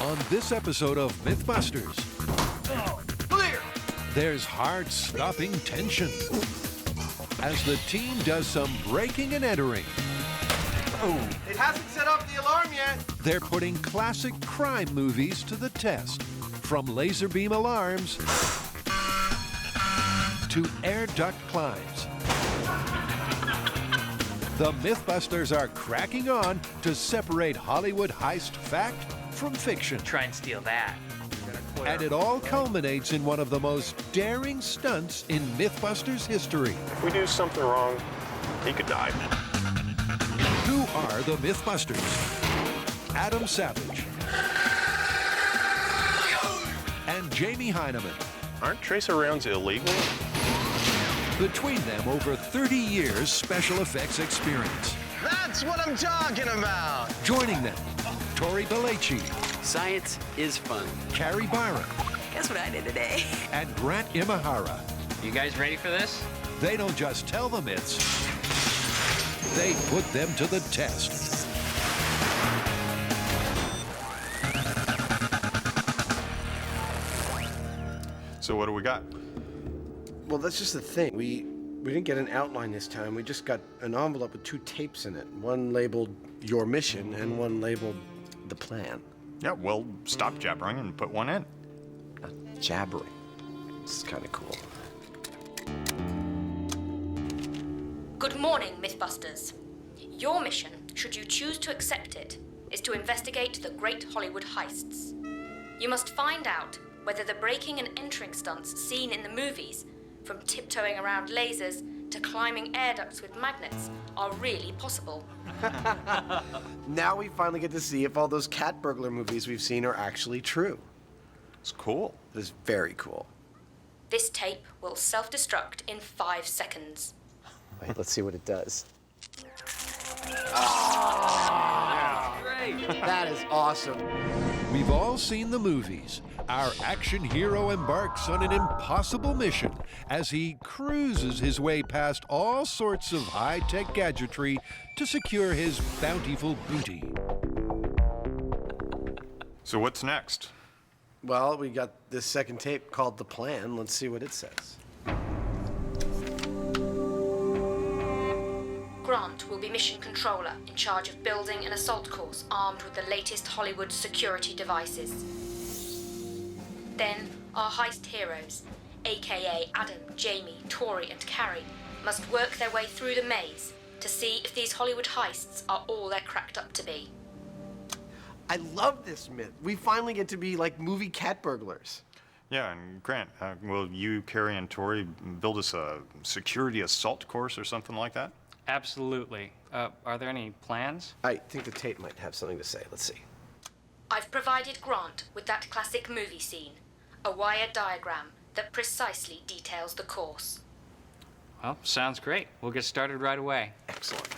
On this episode of MythBusters, Clear! there's heart-stopping tension as the team does some breaking and entering. It hasn't set off the alarm yet. They're putting classic crime movies to the test, from laser beam alarms to air duct climbs. The MythBusters are cracking on to separate Hollywood heist fact from fiction. Try and steal that. And it all culminates in one of the most daring stunts in MythBusters history. If we do something wrong, he could die. Who are the MythBusters? Adam Savage and Jamie Heineman. Aren't tracer rounds illegal? Between them, over 30 years special effects experience. That's what I'm talking about. Joining them, Tori Belleci, Science is fun. Carrie Byron, Guess what I did today? and Grant Imahara. You guys ready for this? They don't just tell the myths, they put them to the test. So what do we got? Well, that's just the thing. We didn't get an outline this time. We just got an envelope with 2 tapes in it. One labeled Your Mission and one labeled The Plan. Yeah, well, stop jabbering and put one in. Jabbering. This is kind of cool. Good morning, Mythbusters. Your mission, should you choose to accept it, is to investigate the great Hollywood heists. You must find out whether the breaking and entering stunts seen in the movies, from tiptoeing around lasers to climbing air ducts with magnets, are really possible. Now we finally get to see if all those cat burglar movies we've seen are actually true. It's cool. It is very cool. This tape will self-destruct in 5 seconds. Wait, let's see what it does. Great. That is awesome. We've all seen the movies. Our action hero embarks on an impossible mission as he cruises his way past all sorts of high-tech gadgetry to secure his bountiful booty. So what's next? Well, we got this second tape called The Plan. Let's see what it says. Grant will be mission controller in charge of building an assault course armed with the latest Hollywood security devices. Then, our heist heroes, aka Adam, Jamie, Tori, and Carrie, must work their way through the maze to see if these Hollywood heists are all they're cracked up to be. I love this myth. We finally get to be like movie cat burglars. Yeah, and Grant, will you, Carrie, and Tori build us a security assault course or something like that? Absolutely. Are there any plans? I think the tape might have something to say. Let's see. I've provided Grant with that classic movie scene, a wire diagram that precisely details the course. Well, sounds great. We'll get started right away. Excellent.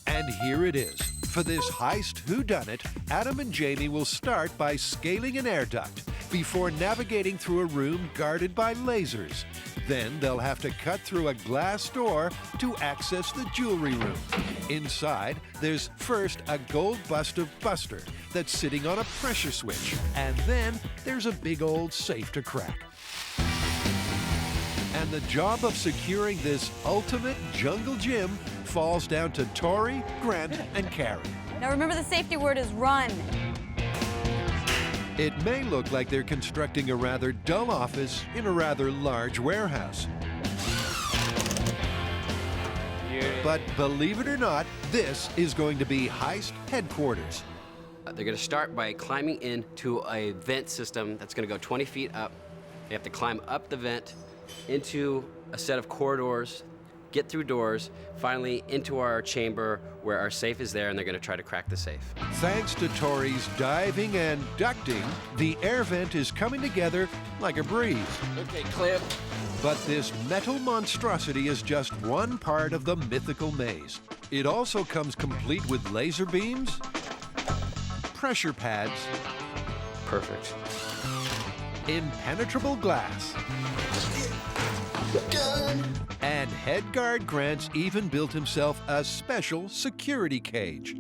And here it is. For this heist whodunit, Adam and Jamie will start by scaling an air duct before navigating through a room guarded by lasers. Then they'll have to cut through a glass door to access the jewelry room. Inside, there's first a gold bust of Buster that's sitting on a pressure switch. And then there's a big old safe to crack. And the job of securing this ultimate jungle gym falls down to Tori, Grant, and Carrie. Now remember, the safety word is run. It may look like they're constructing a rather dull office in a rather large warehouse. But believe it or not, this is going to be Heist headquarters. They're going to start by climbing into a vent system that's going to go 20 feet up. They have to climb up the vent into a set of corridors, get through doors, finally into our chamber where our safe is there, and they're going to try to crack the safe. Thanks to Tori's diving and ducting, the air vent is coming together like a breeze. Okay, clear. But this metal monstrosity is just one part of the mythical maze. It also comes complete with laser beams, pressure pads, Perfect. impenetrable glass, and head guard Grant's even built himself a special security cage.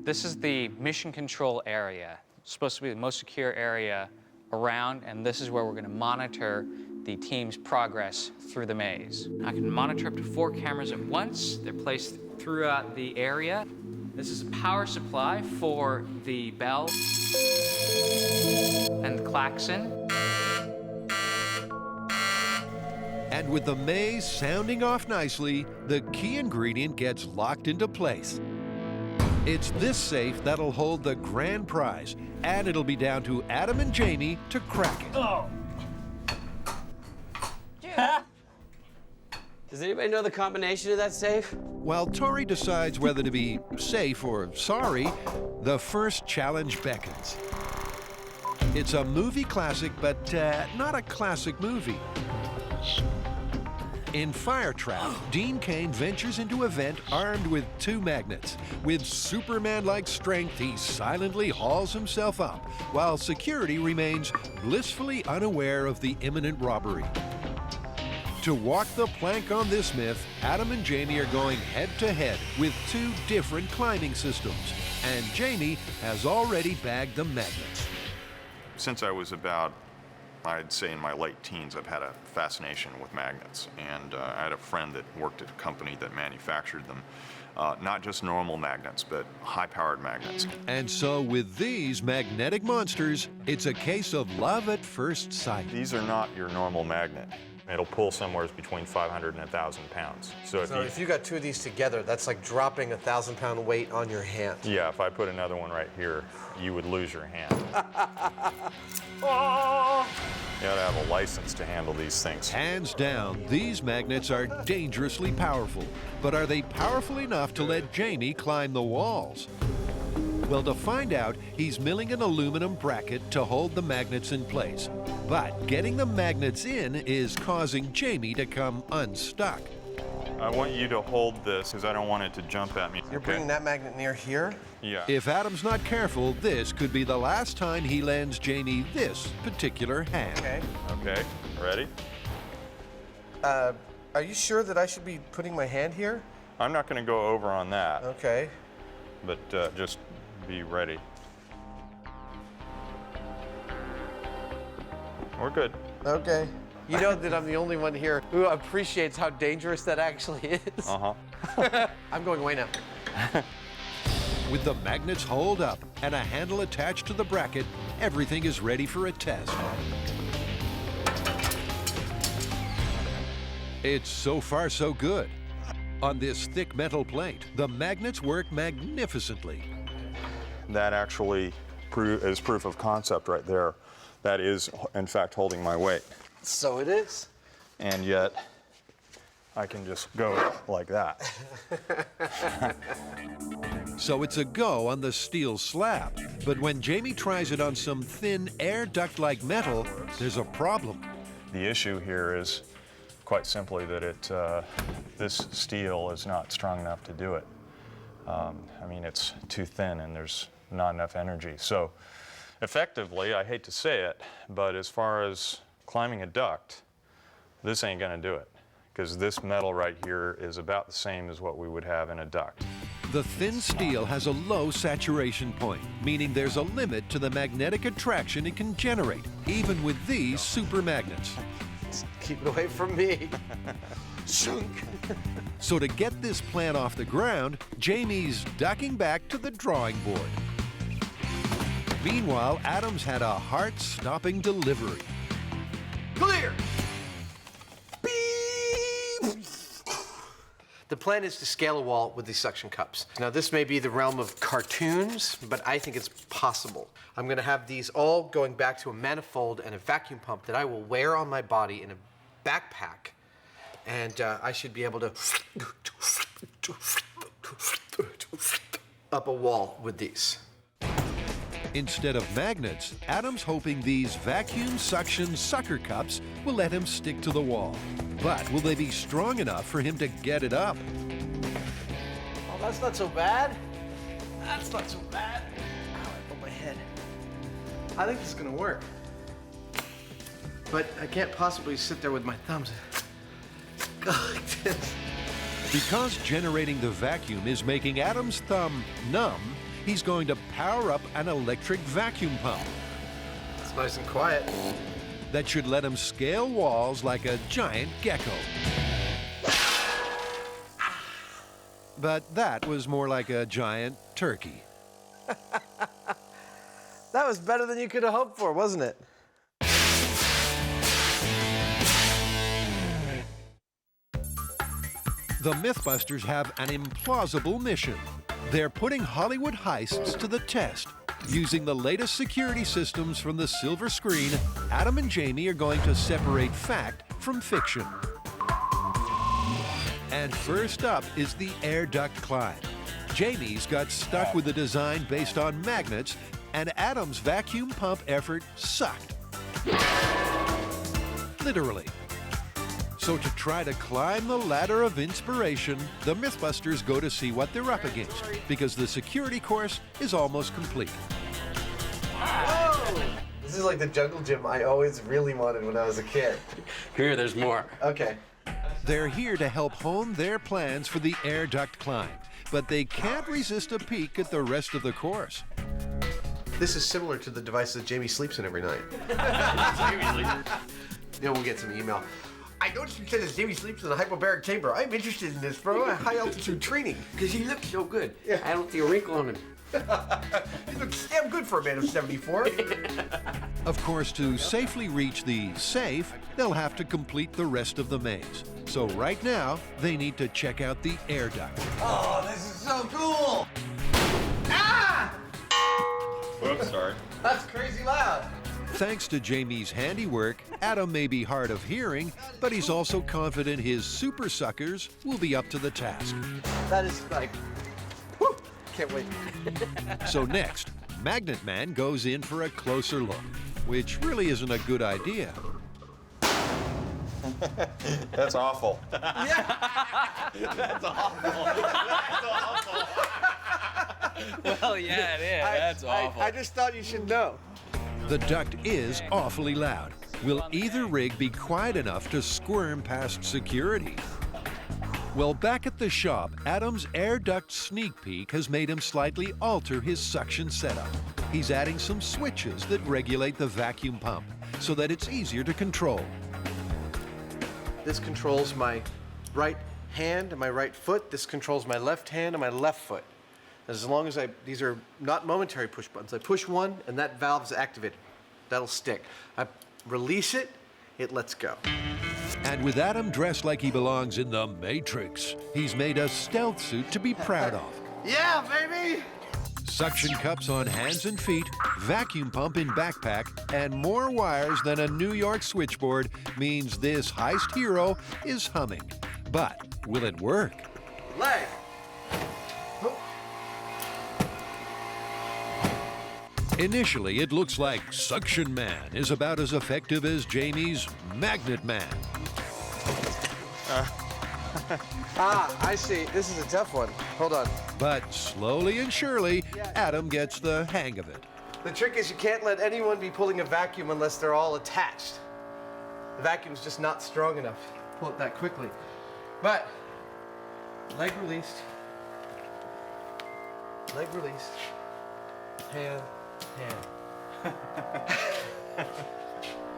This is the mission control area. It's supposed to be the most secure area around, and this is where we're going to monitor the team's progress through the maze. I can monitor up to 4 cameras at once. They're placed throughout the area. This is a power supply for the bell and the klaxon. And with the maze sounding off nicely, the key ingredient gets locked into place. It's this safe that'll hold the grand prize, and it'll be down to Adam and Jamie to crack it. Does anybody know the combination of that safe? While Tori decides whether to be safe or sorry, the first challenge beckons. It's a movie classic, but not a classic movie. In Firetrap, Dean Cain ventures into a vent armed with 2 magnets. With Superman-like strength, he silently hauls himself up, while security remains blissfully unaware of the imminent robbery. To walk the plank on this myth, Adam and Jamie are going head-to-head with 2 different climbing systems, and Jamie has already bagged the magnets. Since I was about, I'd say in my late teens, I've had a fascination with magnets. And I had a friend that worked at a company that manufactured them. Not just normal magnets, but high-powered magnets. And so with these magnetic monsters, it's a case of love at first sight. These are not your normal magnet. It'll pull somewhere between 500 and 1,000 pounds. So if you got 2 of these together, that's like dropping a 1,000-pound weight on your hand. Yeah, if I put another one right here, you would lose your hand. You gotta have a license to handle these things. Hands down, these magnets are dangerously powerful. But are they powerful enough to let Jamie climb the walls? Well, to find out, he's milling an aluminum bracket to hold the magnets in place. But getting the magnets in is causing Jamie to come unstuck. I want you to hold this because I don't want it to jump at me. You're bringing that magnet near here? Yeah. If Adam's not careful, this could be the last time he lends Jamie this particular hand. Okay. Okay, ready? Are you sure that I should be putting my hand here? I'm not going to go over on that, Okay. but just be ready. We're good. Okay. You know that I'm the only one here who appreciates how dangerous that actually is. Uh-huh. I'm going away now. With the magnets holed up and a handle attached to the bracket, everything is ready for a test. It's so far so good. On this thick metal plate, the magnets work magnificently. That actually is proof of concept right there. That is, in fact, holding my weight. So it is. And yet, I can just go like that. So it's a go on the steel slab. But when Jamie tries it on some thin air duct-like metal, there's a problem. The issue here is, quite simply, that this steel is not strong enough to do it. I mean, it's too thin and there's not enough energy. So effectively, I hate to say it, but as far as climbing a duct, this ain't gonna do it, because this metal right here is about the same as what we would have in a duct. The thin steel has a low saturation point, meaning there's a limit to the magnetic attraction it can generate, even with these super magnets. Keep it away from me. Shunk. So to get this plan off the ground, Jamie's ducking back to the drawing board. Meanwhile, Adam's had a heart-stopping delivery. Clear! Beep! The plan is to scale a wall with these suction cups. Now, this may be the realm of cartoons, but I think it's possible. I'm going to have these all going back to a manifold and a vacuum pump that I will wear on my body in a backpack, and I should be able to up a wall with these. Instead of magnets, Adam's hoping these vacuum suction sucker cups will let him stick to the wall. But will they be strong enough for him to get it up? Oh, that's not so bad. That's not so bad. Ow, I bumped my head. I think this is gonna work. But I can't possibly sit there with my thumbs. Go like this. Because generating the vacuum is making Adam's thumb numb, he's going to power up an electric vacuum pump It's nice and quiet. that should let him scale walls like a giant gecko. But that was more like a giant turkey. That was better than you could have hoped for, wasn't it? The MythBusters have an implausible mission. They're putting Hollywood heists to the test. Using the latest security systems from the silver screen, Adam and Jamie are going to separate fact from fiction. And first up is the air duct climb. Jamie's got stuck with a design based on magnets, and Adam's vacuum pump effort sucked. Literally. So to try to climb the ladder of inspiration, the MythBusters go to see what they're up against, because the security course is almost complete. Whoa! This is like the jungle gym I always really wanted when I was a kid. Here, there's more. Okay. They're here to help hone their plans for the air duct climb, but they can't resist a peek at the rest of the course. This is similar to the device that Jamie sleeps in every night. Yeah, we'll get some email. I noticed you said that Jamie sleeps in a hyperbaric chamber. I'm interested in this for high altitude training. Because he looks so good. Yeah. I don't see a wrinkle on him. He looks damn good for a man of 74. Of course, to safely reach the safe, they'll have to complete the rest of the maze. So right now, they need to check out the air duct. Oh, this is so cool! Ah! Whoops, sorry. That's crazy loud. Thanks to Jamie's handiwork, Adam may be hard of hearing, but he's also confident his super suckers will be up to the task. That is like, whew, can't wait. So next, Magnet Man goes in for a closer look, which really isn't a good idea. That's awful. Well, yeah, it is. That's awful. I just thought you should know. The duct is awfully loud. Will either rig be quiet enough to squirm past security? Well, back at the shop, Adam's air duct sneak peek has made him slightly alter his suction setup. He's adding some switches that regulate the vacuum pump so that it's easier to control. This controls my right hand and my right foot. This controls my left hand and my left foot. As long as these are not momentary push buttons. I push one and that valve's activated. That'll stick. I release it, it lets go. And with Adam dressed like he belongs in the Matrix, he's made a stealth suit to be proud of. Yeah, baby! Suction cups on hands and feet, vacuum pump in backpack, and more wires than a New York switchboard means this heist hero is humming. But will it work? Leg! Initially, it looks like Suction Man is about as effective as Jamie's Magnet Man. I see. This is a tough one. Hold on. But slowly and surely, Adam gets the hang of it. The trick is you can't let anyone be pulling a vacuum unless they're all attached. The vacuum's just not strong enough to pull it that quickly. But, leg released. Leg released. Hand.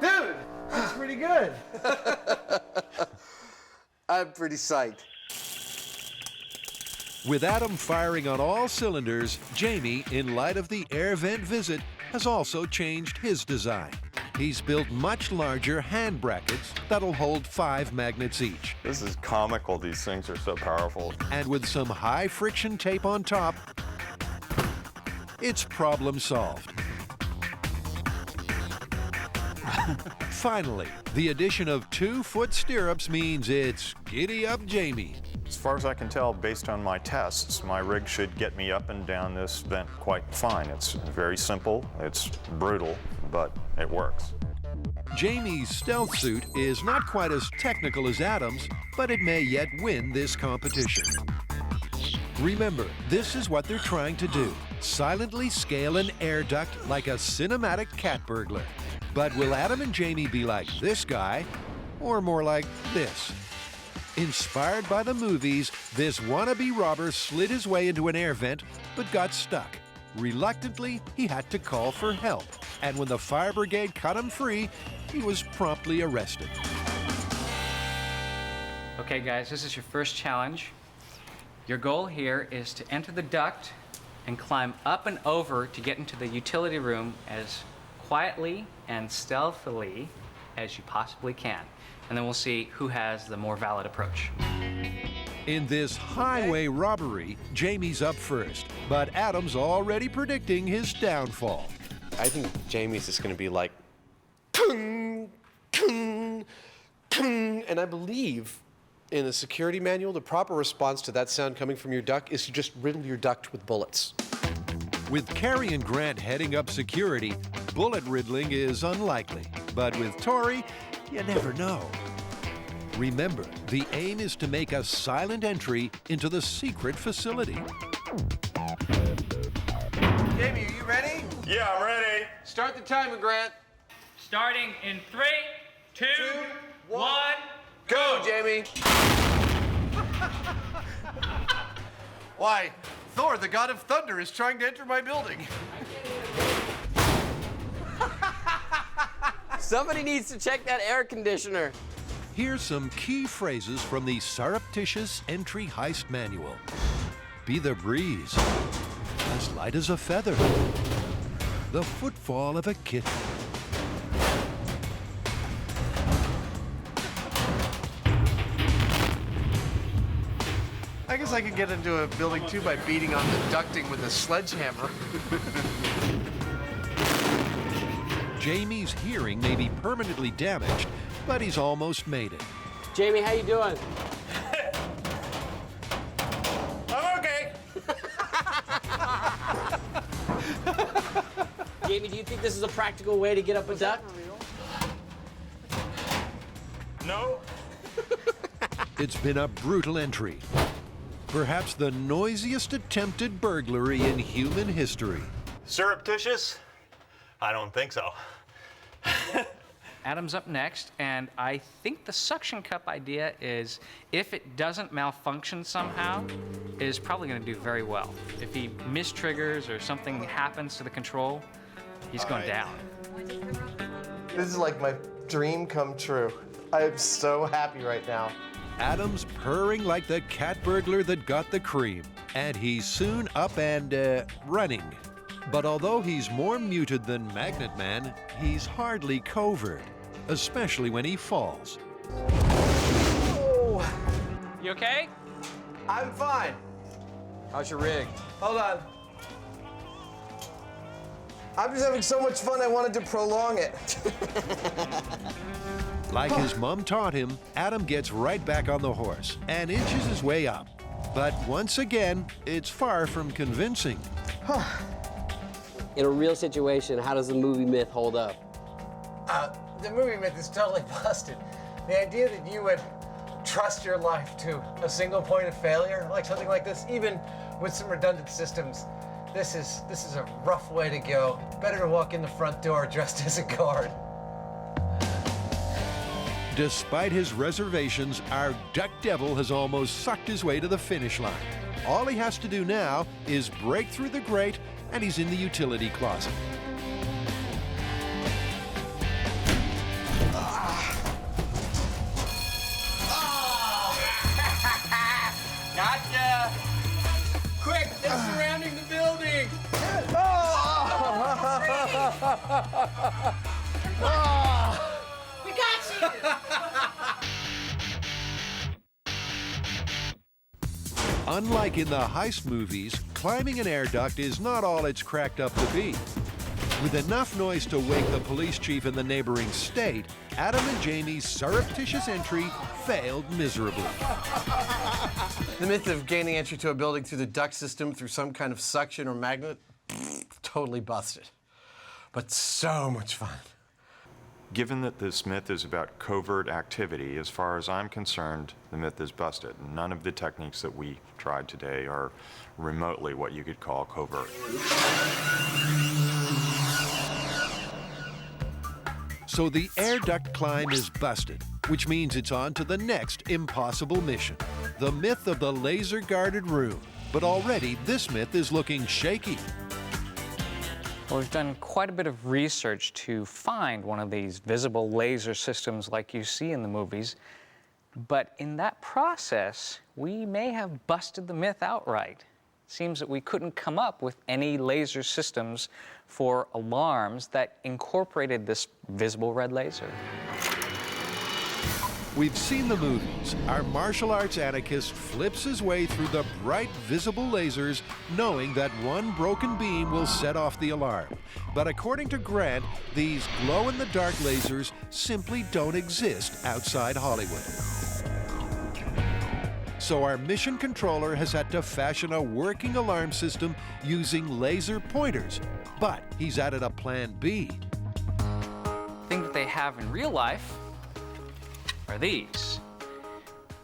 Dude, that's pretty good. I'm pretty psyched. With Adam firing on all cylinders, Jamie, in light of the air vent visit, has also changed his design. He's built much larger hand brackets that'll hold 5 magnets each. This is comical. These things are so powerful. And with some high friction tape on top, it's problem solved. Finally, the addition of 2 foot stirrups means it's giddy up Jamie. As far as I can tell, based on my tests, my rig should get me up and down this vent quite fine. It's very simple, it's brutal, but it works. Jamie's stealth suit is not quite as technical as Adam's, but it may yet win this competition. Remember, this is what they're trying to do. Silently scale an air duct like a cinematic cat burglar. But will Adam and Jamie be like this guy, or more like this? Inspired by the movies, this wannabe robber slid his way into an air vent, but got stuck. Reluctantly, he had to call for help, and when the fire brigade cut him free, he was promptly arrested. Okay, guys, this is your first challenge. Your goal here is to enter the duct and climb up and over to get into the utility room as quietly and stealthily as you possibly can. And then we'll see who has the more valid approach. In this highway robbery, Jamie's up first, but Adam's already predicting his downfall. I think Jamie's just going to be like, "Kung, kung, kung," and I believe in the security manual, the proper response to that sound coming from your duct is to just riddle your duct with bullets. With Carrie and Grant heading up security, bullet riddling is unlikely. But with Tori, you never know. Remember, the aim is to make a silent entry into the secret facility. Jamie, are you ready? Yeah, I'm ready. Start the timer, Grant. Starting in 3, 2, 1. Go, Jamie. Why, Thor, the god of thunder, is trying to enter my building. Somebody needs to check that air conditioner. Here's some key phrases from the surreptitious entry heist manual. Be the breeze, as light as a feather, the footfall of a kitten. I guess I could get into a building too by beating on the ducting with a sledgehammer. Jamie's hearing may be permanently damaged, but he's almost made it. Jamie, how you doing? I'm okay. Jamie, do you think this is a practical way to get up a duct? No. It's been a brutal entry. Perhaps the noisiest attempted burglary in human history. Surreptitious? I don't think so. Adam's up next, and I think the suction cup idea is, if it doesn't malfunction somehow, is probably going to do very well. If he mistriggers or something happens to the control, he's going down. This is like my dream come true. I am so happy right now. Adam's purring like the cat burglar that got the cream, and he's soon up and running. But although he's more muted than Magnet Man, he's hardly covert, especially when he falls. Oh, You okay? I'm fine. How's your rig? Hold on. I'm just having so much fun, I wanted to prolong it. Like his mom taught him, Adam gets right back on the horse and inches his way up. But once again, it's far from convincing. In a real situation, how does the movie myth hold up? The movie myth is totally busted. The idea that you would trust your life to a single point of failure, like something like this, even with some redundant systems, this is a rough way to go. Better to walk in the front door dressed as a guard. Despite his reservations, our duck devil has almost sucked his way to the finish line. All he has to do now is break through the grate, and he's in the utility closet. Gotcha! Quick, they're surrounding the building! We got you! Unlike in the heist movies, climbing an air duct is not all it's cracked up to be. With enough noise to wake the police chief in the neighboring state, Adam and Jamie's surreptitious entry failed miserably. The myth of gaining entry to a building through the duct system through some kind of suction or magnet, totally busted. But so much fun. Given that this myth is about covert activity, as far as I'm concerned, the myth is busted. None of the techniques that we tried today are remotely what you could call covert. So the air duct climb is busted, which means it's on to the next impossible mission, the myth of the laser-guarded room. But already, this myth is looking shaky. Well, we've done quite a bit of research to find one of these visible laser systems like you see in the movies. But in that process, we may have busted the myth outright. It seems that we couldn't come up with any laser systems for alarms that incorporated this visible red laser. We've seen the movies. Our martial arts anarchist flips his way through the bright, visible lasers, knowing that one broken beam will set off the alarm. But according to Grant, these glow-in-the-dark lasers simply don't exist outside Hollywood. So our mission controller has had to fashion a working alarm system using laser pointers. But he's added a plan B. The thing that they have in real life are these.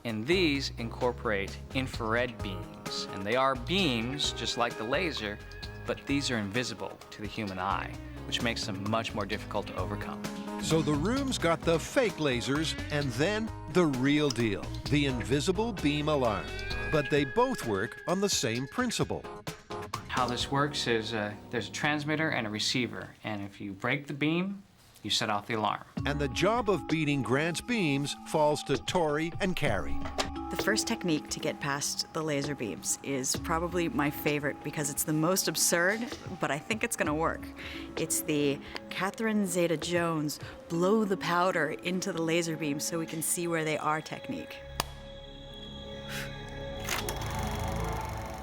And these incorporate infrared beams. And they are beams, just like the laser, but these are invisible to the human eye, which makes them much more difficult to overcome. So the room's got the fake lasers and then the real deal, the invisible beam alarm. But they both work on the same principle. How this works is there's a transmitter and a receiver, and if you break the beam, you set off the alarm. And the job of beating Grant's beams falls to Tori and Carrie. The first technique to get past the laser beams is probably my favorite because it's the most absurd, but I think it's gonna work. It's the Catherine Zeta-Jones blow the powder into the laser beams so we can see where they are technique.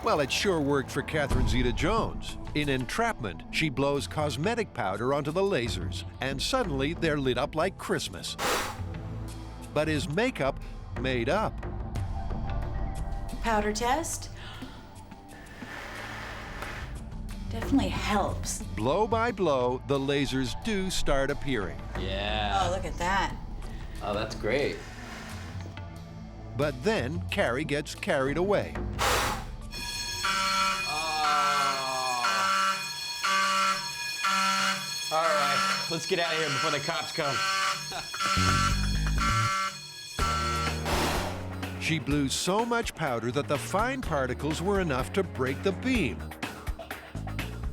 Well, it sure worked for Catherine Zeta-Jones. In Entrapment, she blows cosmetic powder onto the lasers, and suddenly they're lit up like Christmas. But is makeup made up? Powder test? Definitely helps. Blow by blow, the lasers do start appearing. Yeah. Oh, look at that. Oh, that's great. But then Carrie gets carried away. All right, let's get out of here before the cops come. She blew so much powder that the fine particles were enough to break the beam.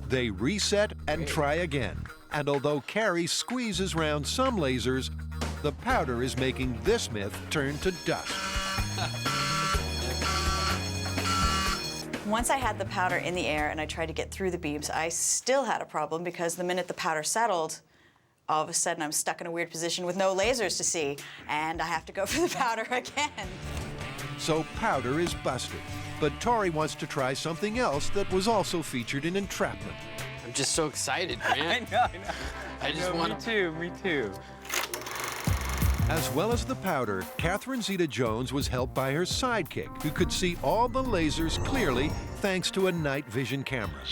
They reset and try again. And although Carrie squeezes round some lasers, the powder is making this myth turn to dust. Once I had the powder in the air and I tried to get through the beams, I still had a problem because the minute the powder settled, all of a sudden I'm stuck in a weird position with no lasers to see, and I have to go for the powder again. So powder is busted. But Tori wants to try something else that was also featured in Entrapment. I'm just so excited, Grant. I know. I just want to. Me too. As well as the powder, Catherine Zeta-Jones was helped by her sidekick, who could see all the lasers clearly thanks to a night vision camera.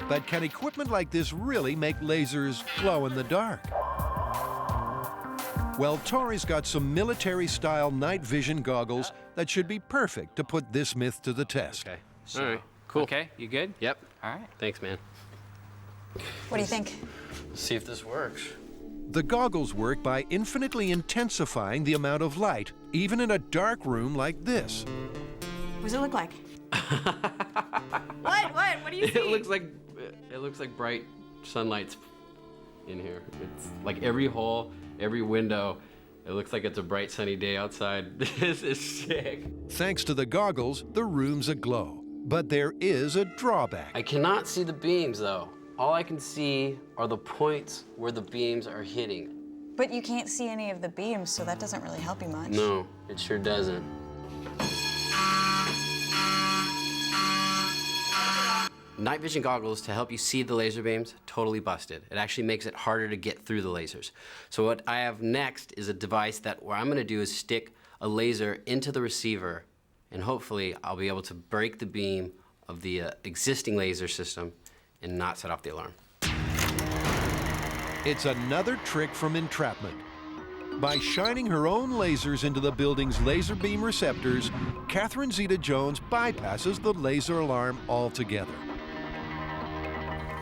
But can equipment like this really make lasers glow in the dark? Well, Tori's got some military-style night vision goggles that should be perfect to put this myth to the test. Okay. All right. Cool. Okay, you good? Yep. All right. Thanks, man. What do you think? Let's see if this works. The goggles work by infinitely intensifying the amount of light, even in a dark room like this. What does it look like? What do you see? It looks like bright sunlight's in here. It's like every hole, every window. It looks like it's a bright sunny day outside. This is sick. Thanks to the goggles, the room's aglow. But there is a drawback. I cannot see the beams though. All I can see are the points where the beams are hitting. But you can't see any of the beams, so that doesn't really help you much. No, it sure doesn't. Night vision goggles to help you see the laser beams, totally busted. It actually makes it harder to get through the lasers. So what I have next is a device that what I'm gonna do is stick a laser into the receiver, and hopefully I'll be able to break the beam of the existing laser system and not set off the alarm. It's another trick from Entrapment. By shining her own lasers into the building's laser beam receptors, Catherine Zeta-Jones bypasses the laser alarm altogether.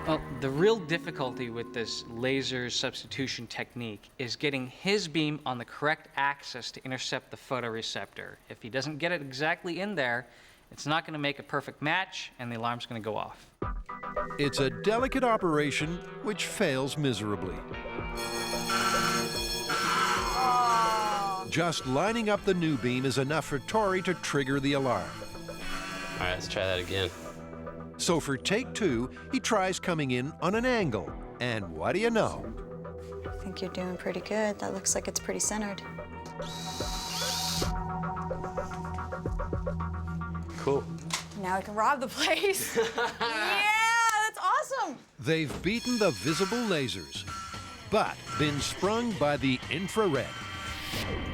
Well, the real difficulty with this laser substitution technique is getting his beam on the correct axis to intercept the photoreceptor. If he doesn't get it exactly in there, It's not going to make a perfect match, and the alarm's going to go off. It's a delicate operation which fails miserably. Just lining up the new beam is enough for Tori to trigger the alarm. All right, let's try that again. So for take 2, he tries coming in on an angle. And what do you know? I think you're doing pretty good. That looks like it's pretty centered. Cool. Now we can rob the place. Yeah, that's awesome. They've beaten the visible lasers, but been sprung by the infrared.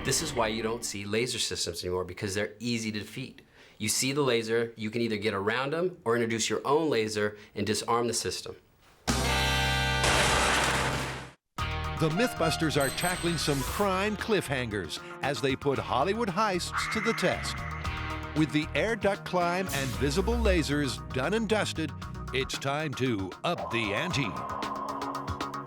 This is why you don't see laser systems anymore, because they're easy to defeat. You see the laser, you can either get around them or introduce your own laser and disarm the system. The MythBusters are tackling some crime cliffhangers as they put Hollywood heists to the test. With the air duct climb and visible lasers done and dusted, it's time to up the ante.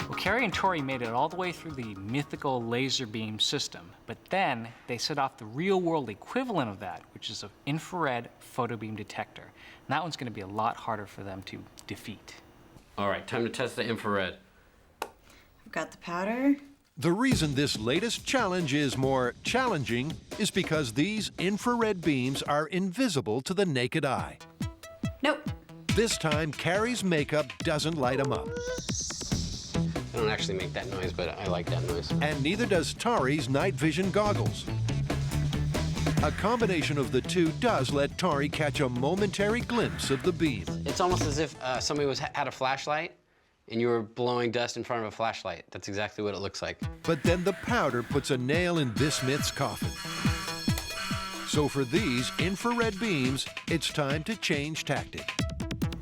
Well, Carrie and Tori made it all the way through the mythical laser beam system, but then they set off the real-world equivalent of that, which is an infrared photobeam detector. And that one's going to be a lot harder for them to defeat. All right, time to test the infrared. I've got the powder. The reason this latest challenge is more challenging is because these infrared beams are invisible to the naked eye. Nope. This time, Carrie's makeup doesn't light them up. I don't actually make that noise, but I like that noise. And neither does Tori's night vision goggles. A combination of the two does let Tori catch a momentary glimpse of the beam. It's almost as if somebody had a flashlight and you were blowing dust in front of a flashlight. That's exactly what it looks like. But then the powder puts a nail in this myth's coffin. So for these infrared beams, it's time to change tactic.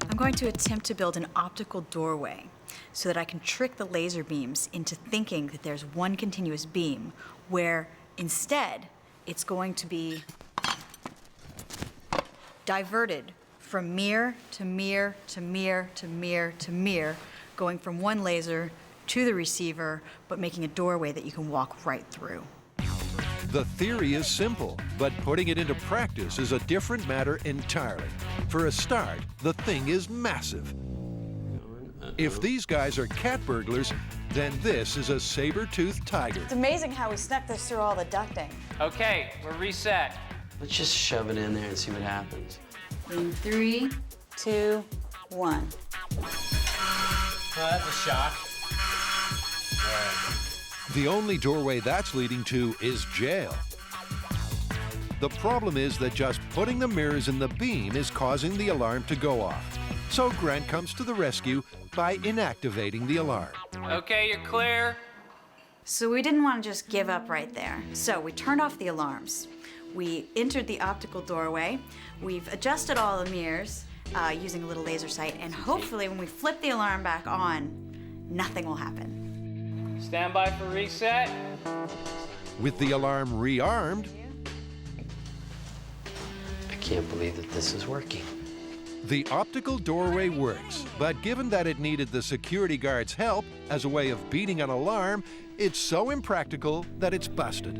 I'm going to attempt to build an optical doorway so that I can trick the laser beams into thinking that there's one continuous beam, where instead it's going to be diverted from mirror to mirror to mirror to mirror to mirror, going from one laser to the receiver, but making a doorway that you can walk right through. The theory is simple, but putting it into practice is a different matter entirely. For a start, the thing is massive. If these guys are cat burglars, then this is a saber-toothed tiger. It's amazing how we snuck this through all the ducting. Okay, we're reset. Let's just shove it in there and see what happens. In 3, 2, 1. Oh, that's a shock. The only doorway that's leading to is jail. The problem is that just putting the mirrors in the beam is causing the alarm to go off. So Grant comes to the rescue by inactivating the alarm. Okay, you're clear. So we didn't want to just give up right there. So we turned off the alarms. We entered the optical doorway. We've adjusted all the mirrors using a little laser sight, and hopefully when we flip the alarm back on, nothing will happen. Stand by for reset. With the alarm rearmed, I can't believe that this is working. the optical doorway works. But given that it needed the security guard's help as a way of beating an alarm, it's so impractical that it's busted.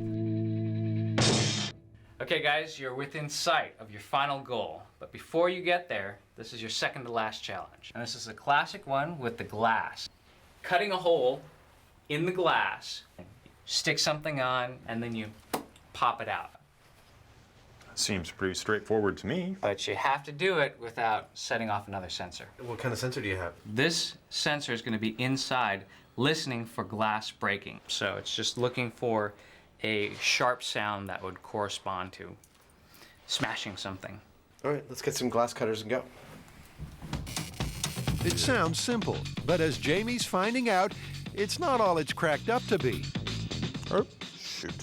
Okay, guys, you're within sight of your final goal. But before you get there, this is your second to last challenge. And this is a classic one with the glass. Cutting a hole in the glass, stick something on, and then you pop it out. Seems pretty straightforward to me. But you have to do it without setting off another sensor. What kind of sensor do you have? This sensor is going to be inside, listening for glass breaking. So it's just looking for a sharp sound that would correspond to smashing something. All right, let's get some glass cutters and go. It sounds simple, but as Jamie's finding out, it's not all it's cracked up to be. Oh, shoot.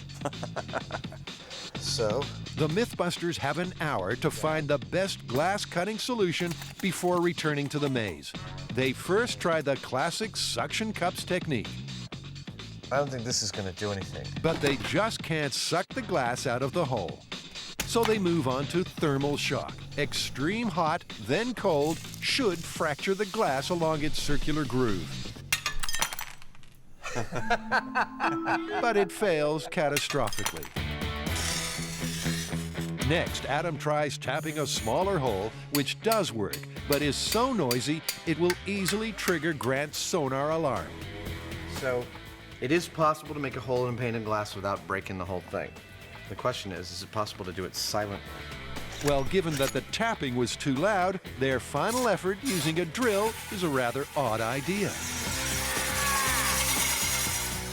So? The MythBusters have an hour to find the best glass cutting solution before returning to the maze. They first try the classic suction cups technique. I don't think this is going to do anything. But they just can't suck the glass out of the hole. So they move on to thermal shock. Extreme hot, then cold, should fracture the glass along its circular groove. But it fails catastrophically. Next, Adam tries tapping a smaller hole, which does work, but is so noisy it will easily trigger Grant's sonar alarm. So, it is possible to make a hole in painted glass without breaking the whole thing. The question is it possible to do it silently? Well, given that the tapping was too loud, their final effort using a drill is a rather odd idea.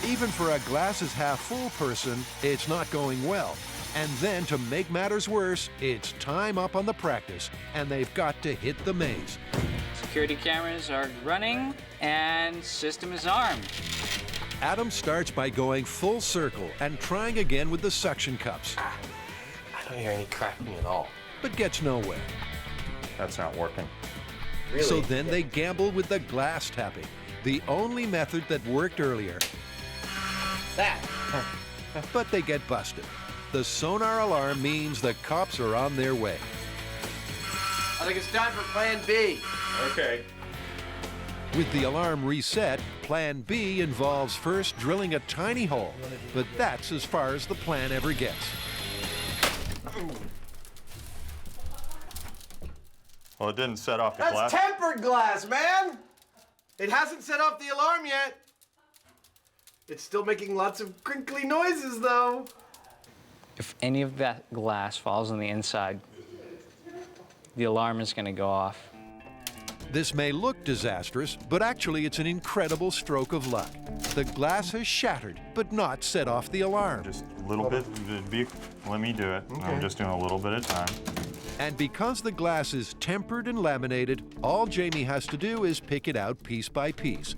Even for a glass-is-half-full person, it's not going well. And then, to make matters worse, it's time up on the practice, and they've got to hit the maze. Security cameras are running, and system is armed. Adam starts by going full circle and trying again with the suction cups, I don't hear any cracking at all. but gets nowhere. That's not working. Really? So then they gamble with the glass tapping, the only method that worked earlier. That! But they get busted. The sonar alarm means the cops are on their way. I think it's time for Plan B. Okay. With the alarm reset, Plan B involves first drilling a tiny hole, but that's as far as the plan ever gets. Well, it didn't set off the That's glass. tempered glass, man! It hasn't set off the alarm yet. It's still making lots of crinkly noises, though. If any of that glass falls on the inside, the alarm is going to go off. This may look disastrous, but actually it's an incredible stroke of luck. The glass has shattered, but not set off the alarm. Just a little bit. Let me do it. I'm just doing a little bit at a time. And because the glass is tempered and laminated, all Jamie has to do is pick it out piece by piece.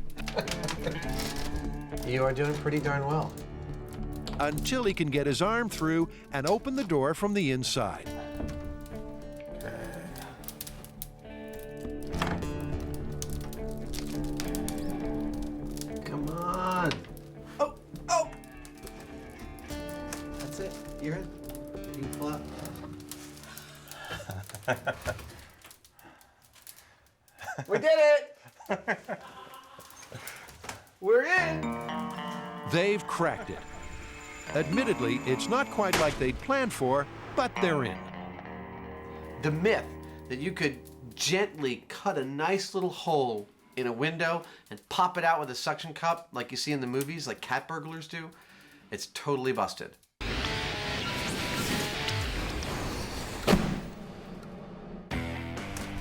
You are doing pretty darn well. Until he can get his arm through and open the door from the inside. Come on. Oh, oh! That's it. You're in. You can pull out. We did it! We're in! They've cracked it. Admittedly, it's not quite like they'd planned for, but they're in. The myth that you could gently cut a nice little hole in a window and pop it out with a suction cup like you see in the movies, like cat burglars do, it's totally busted.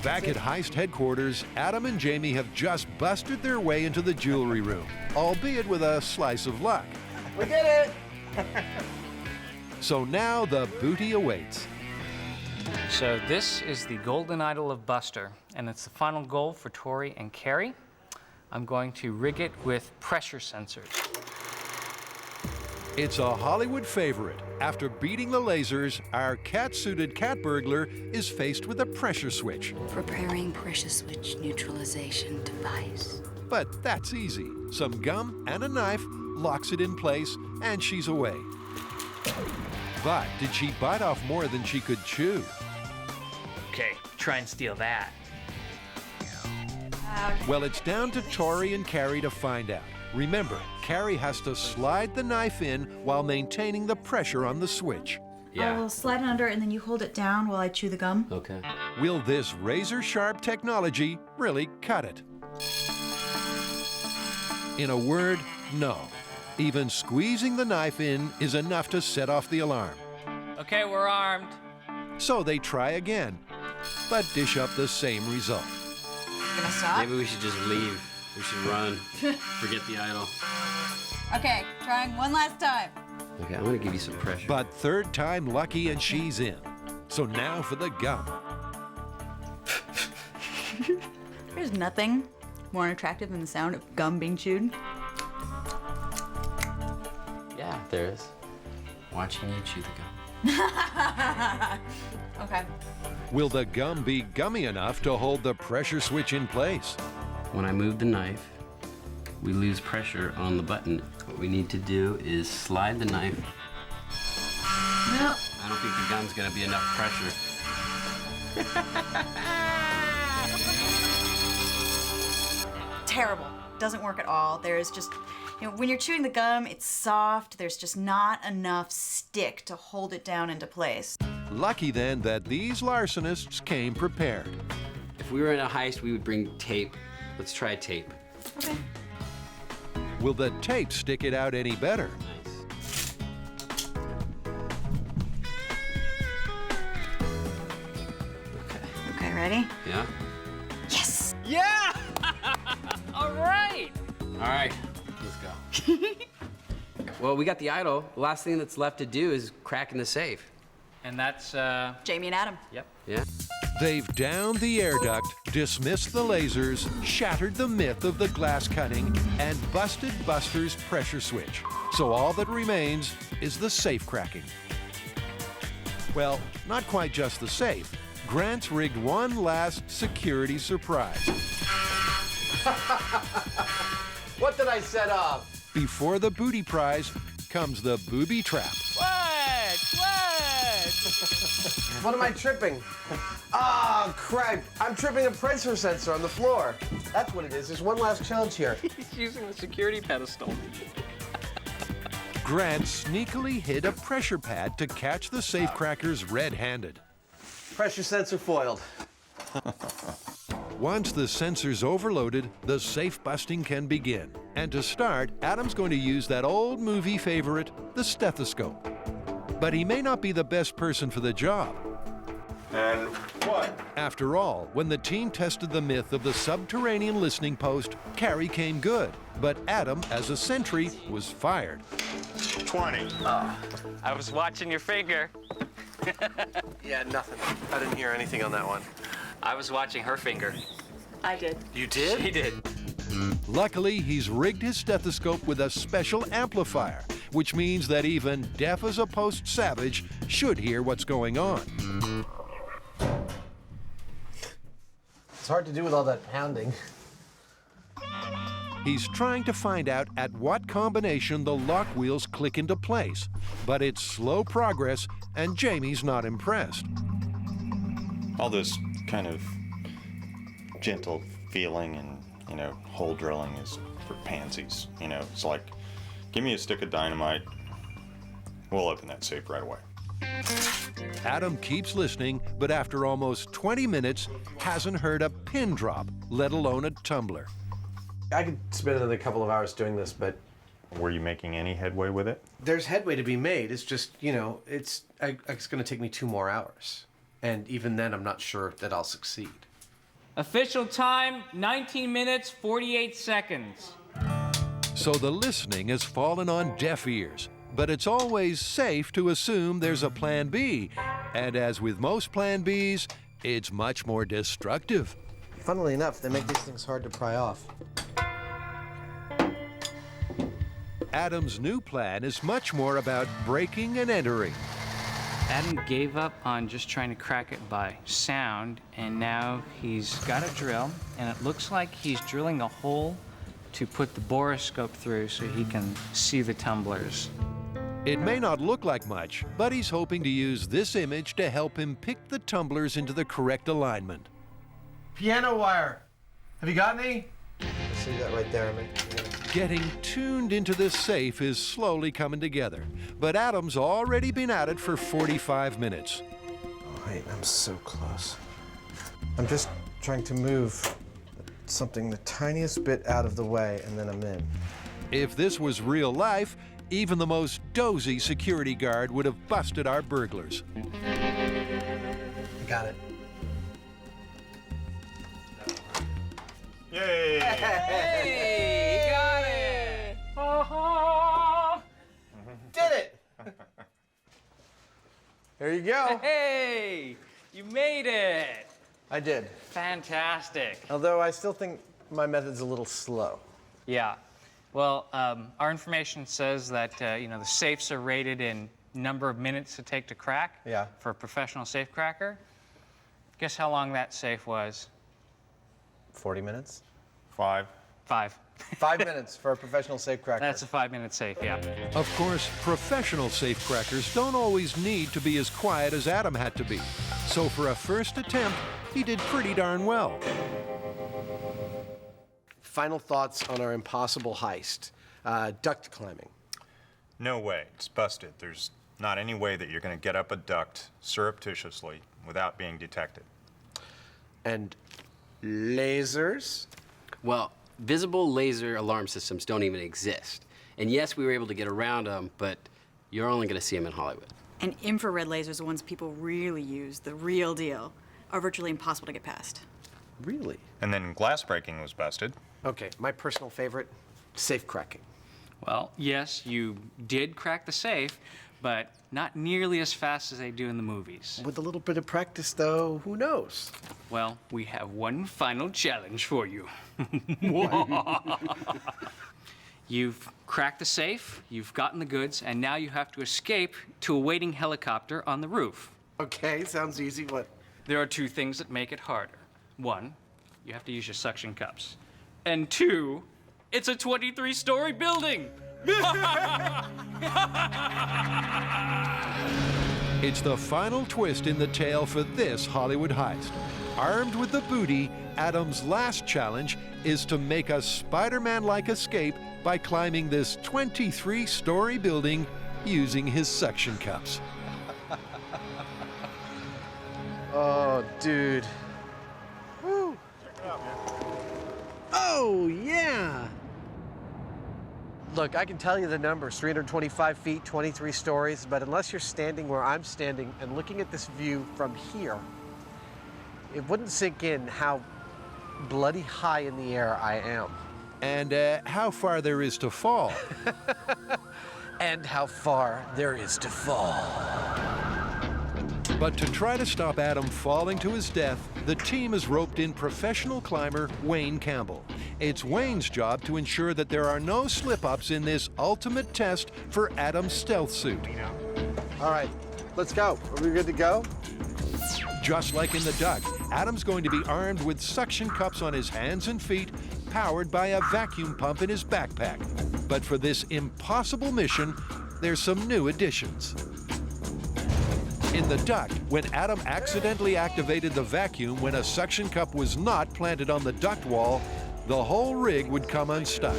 Back at Heist headquarters, Adam and Jamie have just busted their way into the jewelry room, albeit with a slice of luck. We did it! So now the booty awaits. So this is the golden idol of Buster, and it's the final goal for Tori and Carrie. I'm going to rig it with pressure sensors. It's a Hollywood favorite. After beating the lasers, our cat-suited cat burglar is faced with a pressure switch. Preparing pressure switch neutralization device. But that's easy. Some gum and a knife locks it in place, and she's away. But did she bite off more than she could chew? Okay, try and steal that. Well, it's down to Tori and Carrie to find out. Remember, Carrie has to slide the knife in while maintaining the pressure on the switch. I will slide it under and then you hold it down while I chew the gum. Okay. Will this razor-sharp technology really cut it? In a word, no. Even squeezing the knife in is enough to set off the alarm. Okay, we're armed. So they try again, but dish up the same result. Gonna stop? Maybe we should just leave. We should run. Forget the idol. Okay, trying one last time. Okay, I'm gonna give you some pressure. But third time lucky and she's in. So now for the gum. There's nothing more attractive than the sound of gum being chewed. Yeah, there is. Watching you chew the gum. Okay. Will the gum be gummy enough to hold the pressure switch in place? When I move the knife, we lose pressure on the button. What we need to do is slide the knife. Nope. I don't think the gum's gonna be enough pressure. Terrible. Doesn't work at all. There's just, when you're chewing the gum, it's soft. There's just not enough stick to hold it down into place. Lucky then that these larcenists came prepared. If we were in a heist, we would bring tape. Let's try tape. Okay. Will the tape stick it out any better? Nice. Okay, ready? Yeah? Yes! Yeah! All right! All right, let's go. Well, we got the idol. The last thing that's left to do is crack in the safe. And that's, Jamie and Adam. yep. Yeah? They've downed the air duct, dismissed the lasers, shattered the myth of the glass cutting, and busted Buster's pressure switch. So all that remains is the safe cracking. Well, not quite just the safe. Grant's rigged one last security surprise. What did I set up? Before the booty prize comes the booby trap. What am I tripping? Ah, crap. I'm tripping a pressure sensor on the floor. That's what it is. There's one last challenge here. He's using the security pedestal. Grant sneakily hid a pressure pad to catch the safecrackers red-handed. Pressure sensor foiled. Once the sensor's overloaded, the safe busting can begin. And to start, Adam's going to use that old movie favorite, the stethoscope. But he may not be the best person for the job. And what? After all, when the team tested the myth of the subterranean listening post, Carrie came good. But Adam, as a sentry, was fired. 20. I was watching your finger. Yeah, nothing. I didn't hear anything on that one. I was watching her finger. I did. You did? She did. Luckily, he's rigged his stethoscope with a special amplifier, which means that even deaf as a post savage should hear what's going on. It's hard to do with all that pounding. He's trying to find out at what combination the lock wheels click into place, but it's slow progress, and Jamie's not impressed. All this kind of gentle feeling and, hole drilling is for pansies. It's like, give me a stick of dynamite, we'll open that safe right away. Adam keeps listening, but after almost 20 minutes, hasn't heard a pin drop, let alone a tumbler. I could spend another couple of hours doing this, but Were you making any headway with it? there's headway to be made. It's just, it's going to take me 2 more hours. And even then, I'm not sure that I'll succeed. Official time, 19 minutes, 48 seconds. So the listening has fallen on deaf ears. But it's always safe to assume there's a plan B. And as with most plan Bs, it's much more destructive. Funnily enough, they make these things hard to pry off. Adam's new plan is much more about breaking and entering. Adam gave up on just trying to crack it by sound, and now he's got a drill, and it looks like he's drilling a hole to put the borescope through so he can see the tumblers. It may not look like much, but he's hoping to use this image to help him pick the tumblers into the correct alignment. Piano wire. Have you got any? See that right there? Getting tuned into this safe is slowly coming together, but Adam's already been at it for 45 minutes. Oh, wait, I'm so close. I'm just trying to move something the tiniest bit out of the way, and then I'm in. If this was real life, even the most dozy security guard would have busted our burglars. Got it. Yay! Hey, got it! Did it! There you go. Hey, you made it! I did. Fantastic. Although I still think my method's a little slow. Yeah. Well, our information says that, the safes are rated in number of minutes to take to crack. Yeah. For a professional safe cracker. Guess how long that safe was? 40 minutes? 5. 5. 5 minutes for a professional safe cracker. That's a 5-minute safe, yeah. Of course, professional safecrackers don't always need to be as quiet as Adam had to be. So for a first attempt, he did pretty darn well. Final thoughts on our impossible heist. Duct climbing. No way. It's busted. There's Not any way that you're going to get up a duct surreptitiously without being detected. And lasers? Well, visible laser alarm systems don't even exist. And yes, we were able to get around them, but you're only going to see them in Hollywood. And infrared lasers, the ones people really use, the real deal, are virtually impossible to get past. Really? And then glass breaking was busted. Okay, my personal favorite, safe cracking. Well, yes, you did crack the safe, but not nearly as fast as they do in the movies. With a little bit of practice, though, who knows? Well, we have one final challenge for you. You've cracked the safe, you've gotten the goods, and now you have to escape to a waiting helicopter on the roof. Okay, sounds easy. What? There are two things that make it harder. One, you have to use your suction cups. And two, it's a 23-story building! It's the final twist in the tale for this Hollywood heist. Armed with the booty, Adam's last challenge is to make a Spider-Man-like escape by climbing this 23-story building using his suction cups. Oh, dude. Woo. Oh, yeah. Look, I can tell you the numbers, 325 feet, 23 stories, but unless you're standing where I'm standing and looking at this view from here, it wouldn't sink in how bloody high in the air I am. And how far there is to fall. And how far there is to fall. But to try to stop Adam falling to his death, the team has roped in professional climber Wayne Campbell. It's Wayne's job to ensure that there are no slip-ups in this ultimate test for Adam's stealth suit. All right, let's go. Are we good to go? Just like in the duct, Adam's going to be armed with suction cups on his hands and feet, powered by a vacuum pump in his backpack. But for this impossible mission, there's some new additions. In the duct, when Adam accidentally activated the vacuum when a suction cup was not planted on the duct wall, the whole rig would come unstuck.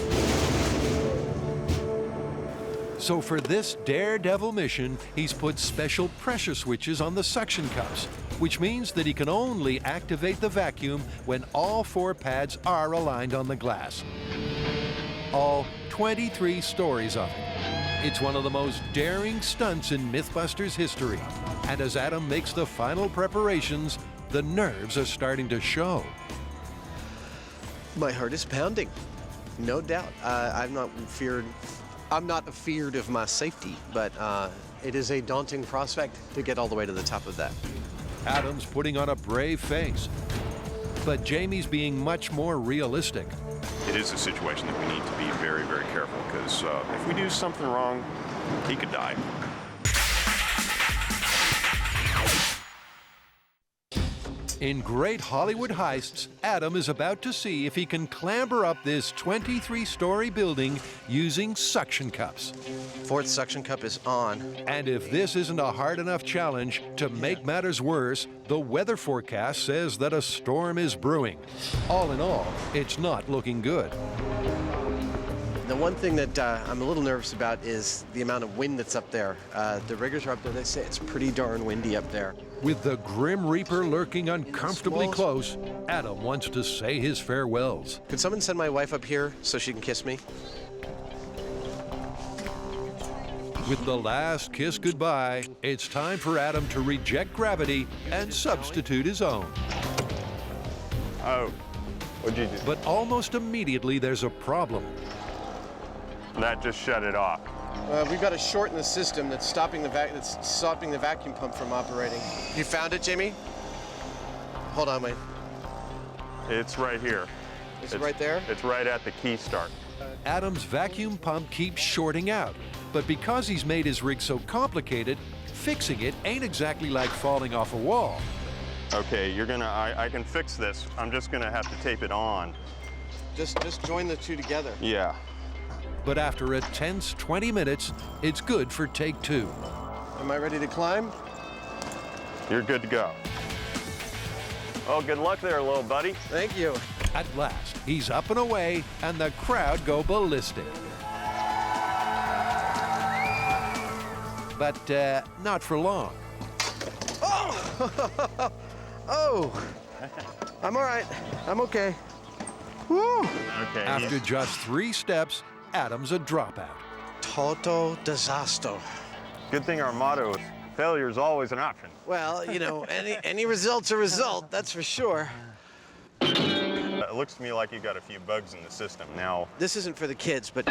So for this daredevil mission, he's put special pressure switches on the suction cups, which means that he can only activate the vacuum when all 4 pads are aligned on the glass. All 23 stories of it. It's one of the most daring stunts in MythBusters history. And as Adam makes the final preparations, the nerves are starting to show. My heart is pounding, no doubt. I'm not afeared of my safety, but it is a daunting prospect to get all the way to the top of that. Adam's putting on a brave face, but Jamie's being much more realistic. It is a situation that we need to be very, very careful, because if we do something wrong, he could die. In great Hollywood heists, Adam is about to see if he can clamber up this 23-story building using suction cups. 4th suction cup is on. And if this isn't a hard enough challenge, to make matters worse, the weather forecast says that a storm is brewing. All in all, it's not looking good. The one thing that I'm a little nervous about is the amount of wind that's up there. The riggers are up there. They say it's pretty darn windy up there. With the Grim Reaper lurking uncomfortably close, Adam wants to say his farewells. Could someone send my wife up here so she can kiss me? With the last kiss goodbye, it's time for Adam to reject gravity and substitute his own. Oh, what'd you do? But almost immediately there's a problem. That just shut it off. We've got a short in the system that's stopping the vacuum pump from operating. You found it, Jamie? Hold on, wait. It's right here. Is it right there? It's right at the key start. Adam's vacuum pump keeps shorting out, but because he's made his rig so complicated, fixing it ain't exactly like falling off a wall. Okay, I can fix this. I'm just gonna have to tape it on. Just join the two together. Yeah. But after a tense 20 minutes, it's good for take 2. Am I ready to climb? You're good to go. Oh, good luck there, little buddy. Thank you. At last, he's up and away, and the crowd go ballistic. but not for long. Oh! Oh! I'm all right. I'm okay. Woo! Okay. After just 3 steps, Adam's a dropout. Total disaster. Good thing our motto is failure is always an option. Well, you know, any result's a result, that's for sure. It looks to me like you've got a few bugs in the system. Now, This isn't for the kids, but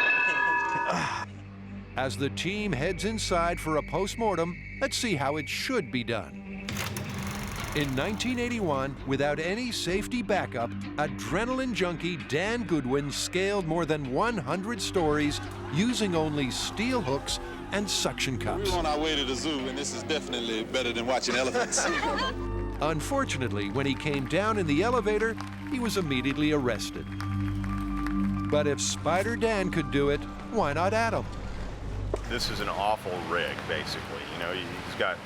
As the team heads inside for a post-mortem, let's see how it should be done. In 1981, without any safety backup, adrenaline junkie Dan Goodwin scaled more than 100 stories using only steel hooks and suction cups. We're on our way to the zoo, and this is definitely better than watching elephants. Unfortunately, when he came down in the elevator, he was immediately arrested. But if Spider Dan could do it, why not Adam? this is an awful rig, basically. You know, he's got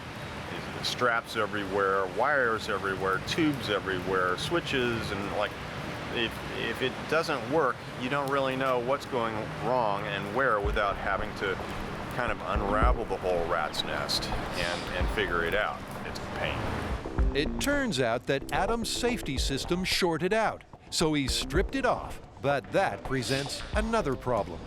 straps everywhere, wires everywhere, tubes everywhere, switches, and like, if it doesn't work, you don't really know what's going wrong and where without having to kind of unravel the whole rat's nest and figure it out. It's a pain. It turns out that Adam's safety system shorted out, so he stripped it off. But that presents another problem.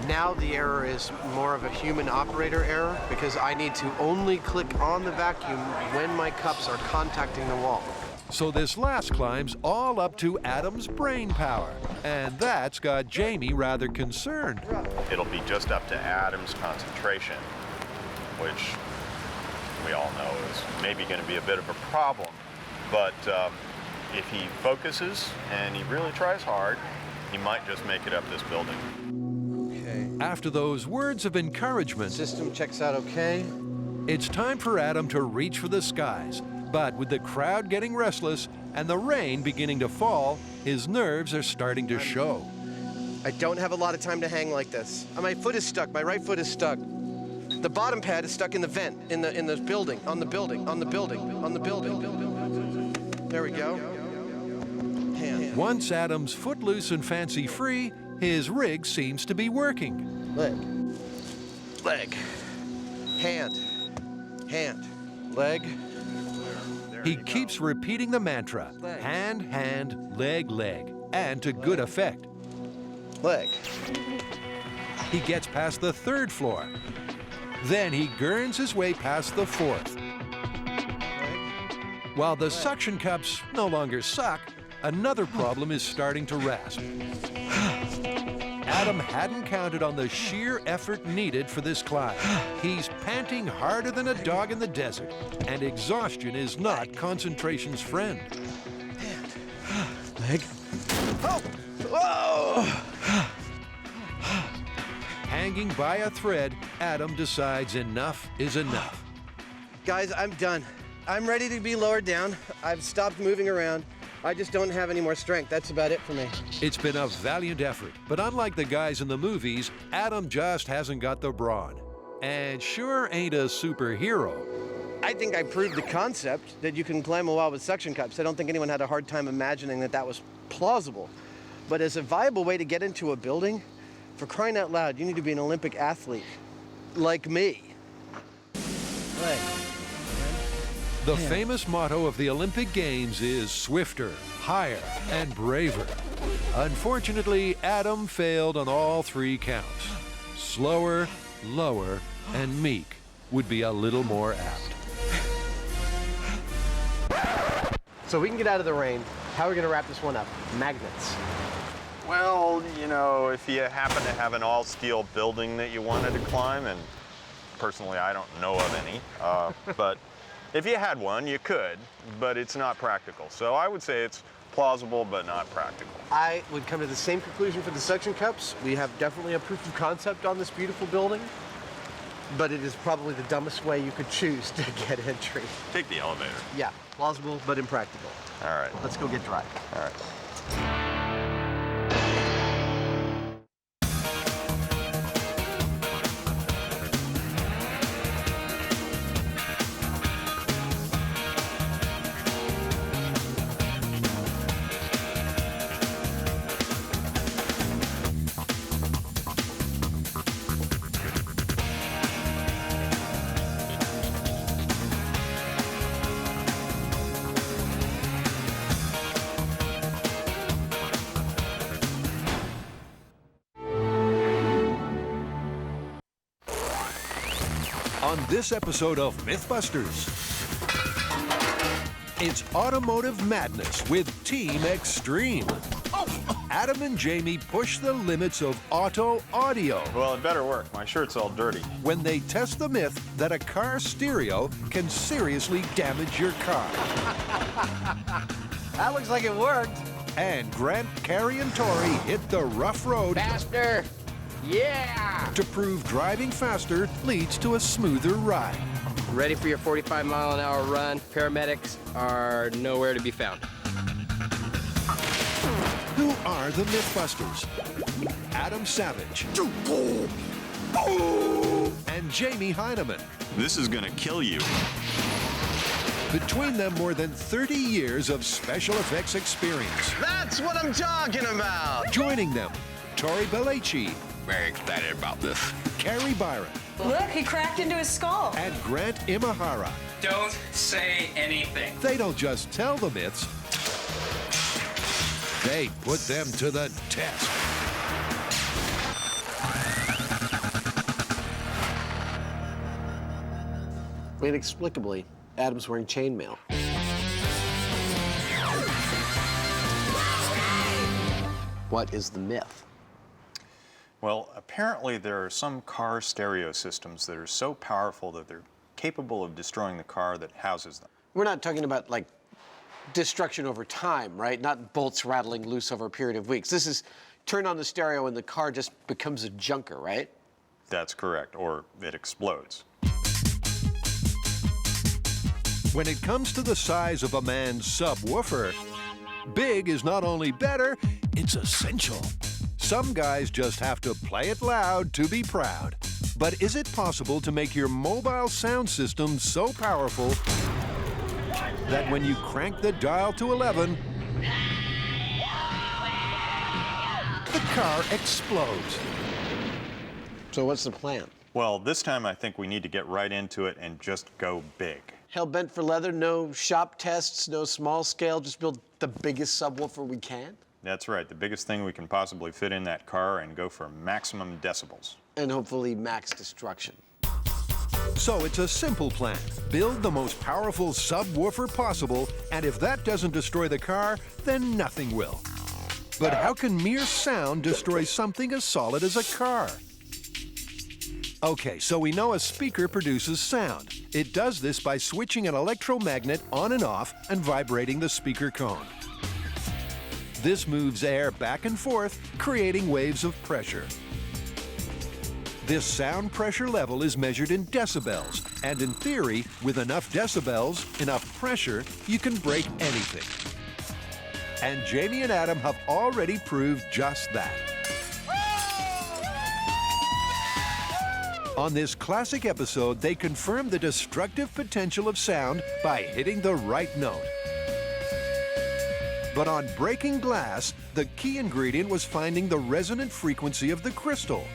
Now the error is more of a human operator error because I need to only click on the vacuum when my cups are contacting the wall. So this last climb's all up to Adam's brain power, and that's got Jamie rather concerned. It'll be just up to Adam's concentration, which we all know is maybe going to be a bit of a problem. But if he focuses and he really tries hard, he might just make it up this building. Okay. After those words of encouragement, System checks out okay. it's time for Adam to reach for the skies. But with the crowd getting restless and the rain beginning to fall, his nerves are starting to show. I don't have a lot of time to hang like this. My foot is stuck. My right foot is stuck. The bottom pad is stuck in the vent, in the building, on the building, on the building, on the building. There we go. Hand. Once Adam's footloose and fancy-free, his rig seems to be working. Leg. Leg. Hand. Hand. Leg. He keeps repeating the mantra, hand, hand, leg, leg, and to good effect. Leg. He gets past the 3rd floor. Then he gurns his way past the 4th. While the suction cups no longer suck, another problem is starting to rasp. Adam hadn't counted on the sheer effort needed for this climb. He's panting harder than a dog in the desert, and exhaustion is not concentration's friend. Leg. Oh! Whoa! Hanging by a thread, Adam decides enough is enough. Guys, I'm done. I'm ready to be lowered down. I've stopped moving around. I just don't have any more strength. That's about it for me. It's been a valiant effort, but unlike the guys in the movies, Adam just hasn't got the brawn. And sure ain't a superhero. I think I proved the concept that you can climb a wall with suction cups. I don't think anyone had a hard time imagining that that was plausible. But as a viable way to get into a building, for crying out loud, you need to be an Olympic athlete, like me. Leg. The famous motto of the Olympic Games is swifter, higher, and braver. Unfortunately, Adam failed on all 3 counts. Slower, lower, and meek would be a little more apt. So we can get out of the rain. How are we going to wrap this one up? Magnets. Well, you know, if you happen to have an all-steel building that you wanted to climb, and personally I don't know of any, but if you had one, you could, but it's not practical. So I would say it's plausible, but not practical. I would come to the same conclusion for the suction cups. We have definitely a proof of concept on this beautiful building, but it is probably the dumbest way you could choose to get entry. Take the elevator. Yeah, plausible, but impractical. All right. Let's go get dry. All right. On this episode of MythBusters, it's automotive madness with Team Extreme. Adam and Jamie push the limits of auto audio. Well, it better work. My shirt's all dirty. When they test the myth that a car stereo can seriously damage your car. That looks like it worked. And Grant, Carrie, and Tori hit the rough road. Faster! Yeah! To prove driving faster leads to a smoother ride. Ready for your 45-mile-an-hour run. Paramedics are nowhere to be found. Who are the MythBusters? Adam Savage. And Jamie Heineman. This is gonna kill you. Between them, more than 30 years of special effects experience. That's what I'm talking about! Joining them, Tori Belleci. Very excited about this. Carrie Byron. Look, he cracked into his skull. And Grant Imahara. Don't say anything. They don't just tell the myths, they put them to the test. Inexplicably, Adam's wearing chainmail. What is the myth? Well, apparently there are some car stereo systems that are so powerful that they're capable of destroying the car that houses them. We're not talking about, like, destruction over time, right? Not bolts rattling loose over a period of weeks. This is turn on the stereo and the car just becomes a junker, right? That's correct, or it explodes. When it comes to the size of a man's subwoofer, big is not only better, it's essential. Some guys just have to play it loud to be proud. But is it possible to make your mobile sound system so powerful that when you crank the dial to 11, the car explodes? So what's the plan? Well, this time I think we need to get right into it and just go big. Hell-bent for leather, no shop tests, no small scale, just build the biggest subwoofer we can? That's right, the biggest thing we can possibly fit in that car and go for maximum decibels. And hopefully max destruction. So it's a simple plan. Build the most powerful subwoofer possible, and if that doesn't destroy the car, then nothing will. But how can mere sound destroy something as solid as a car? Okay, so we know a speaker produces sound. It does this by switching an electromagnet on and off and vibrating the speaker cone. This moves air back and forth, creating waves of pressure. This sound pressure level is measured in decibels, and in theory, with enough decibels, enough pressure, you can break anything. And Jamie and Adam have already proved just that. On this classic episode, they confirmed the destructive potential of sound by hitting the right note. But on breaking glass, the key ingredient was finding the resonant frequency of the crystal.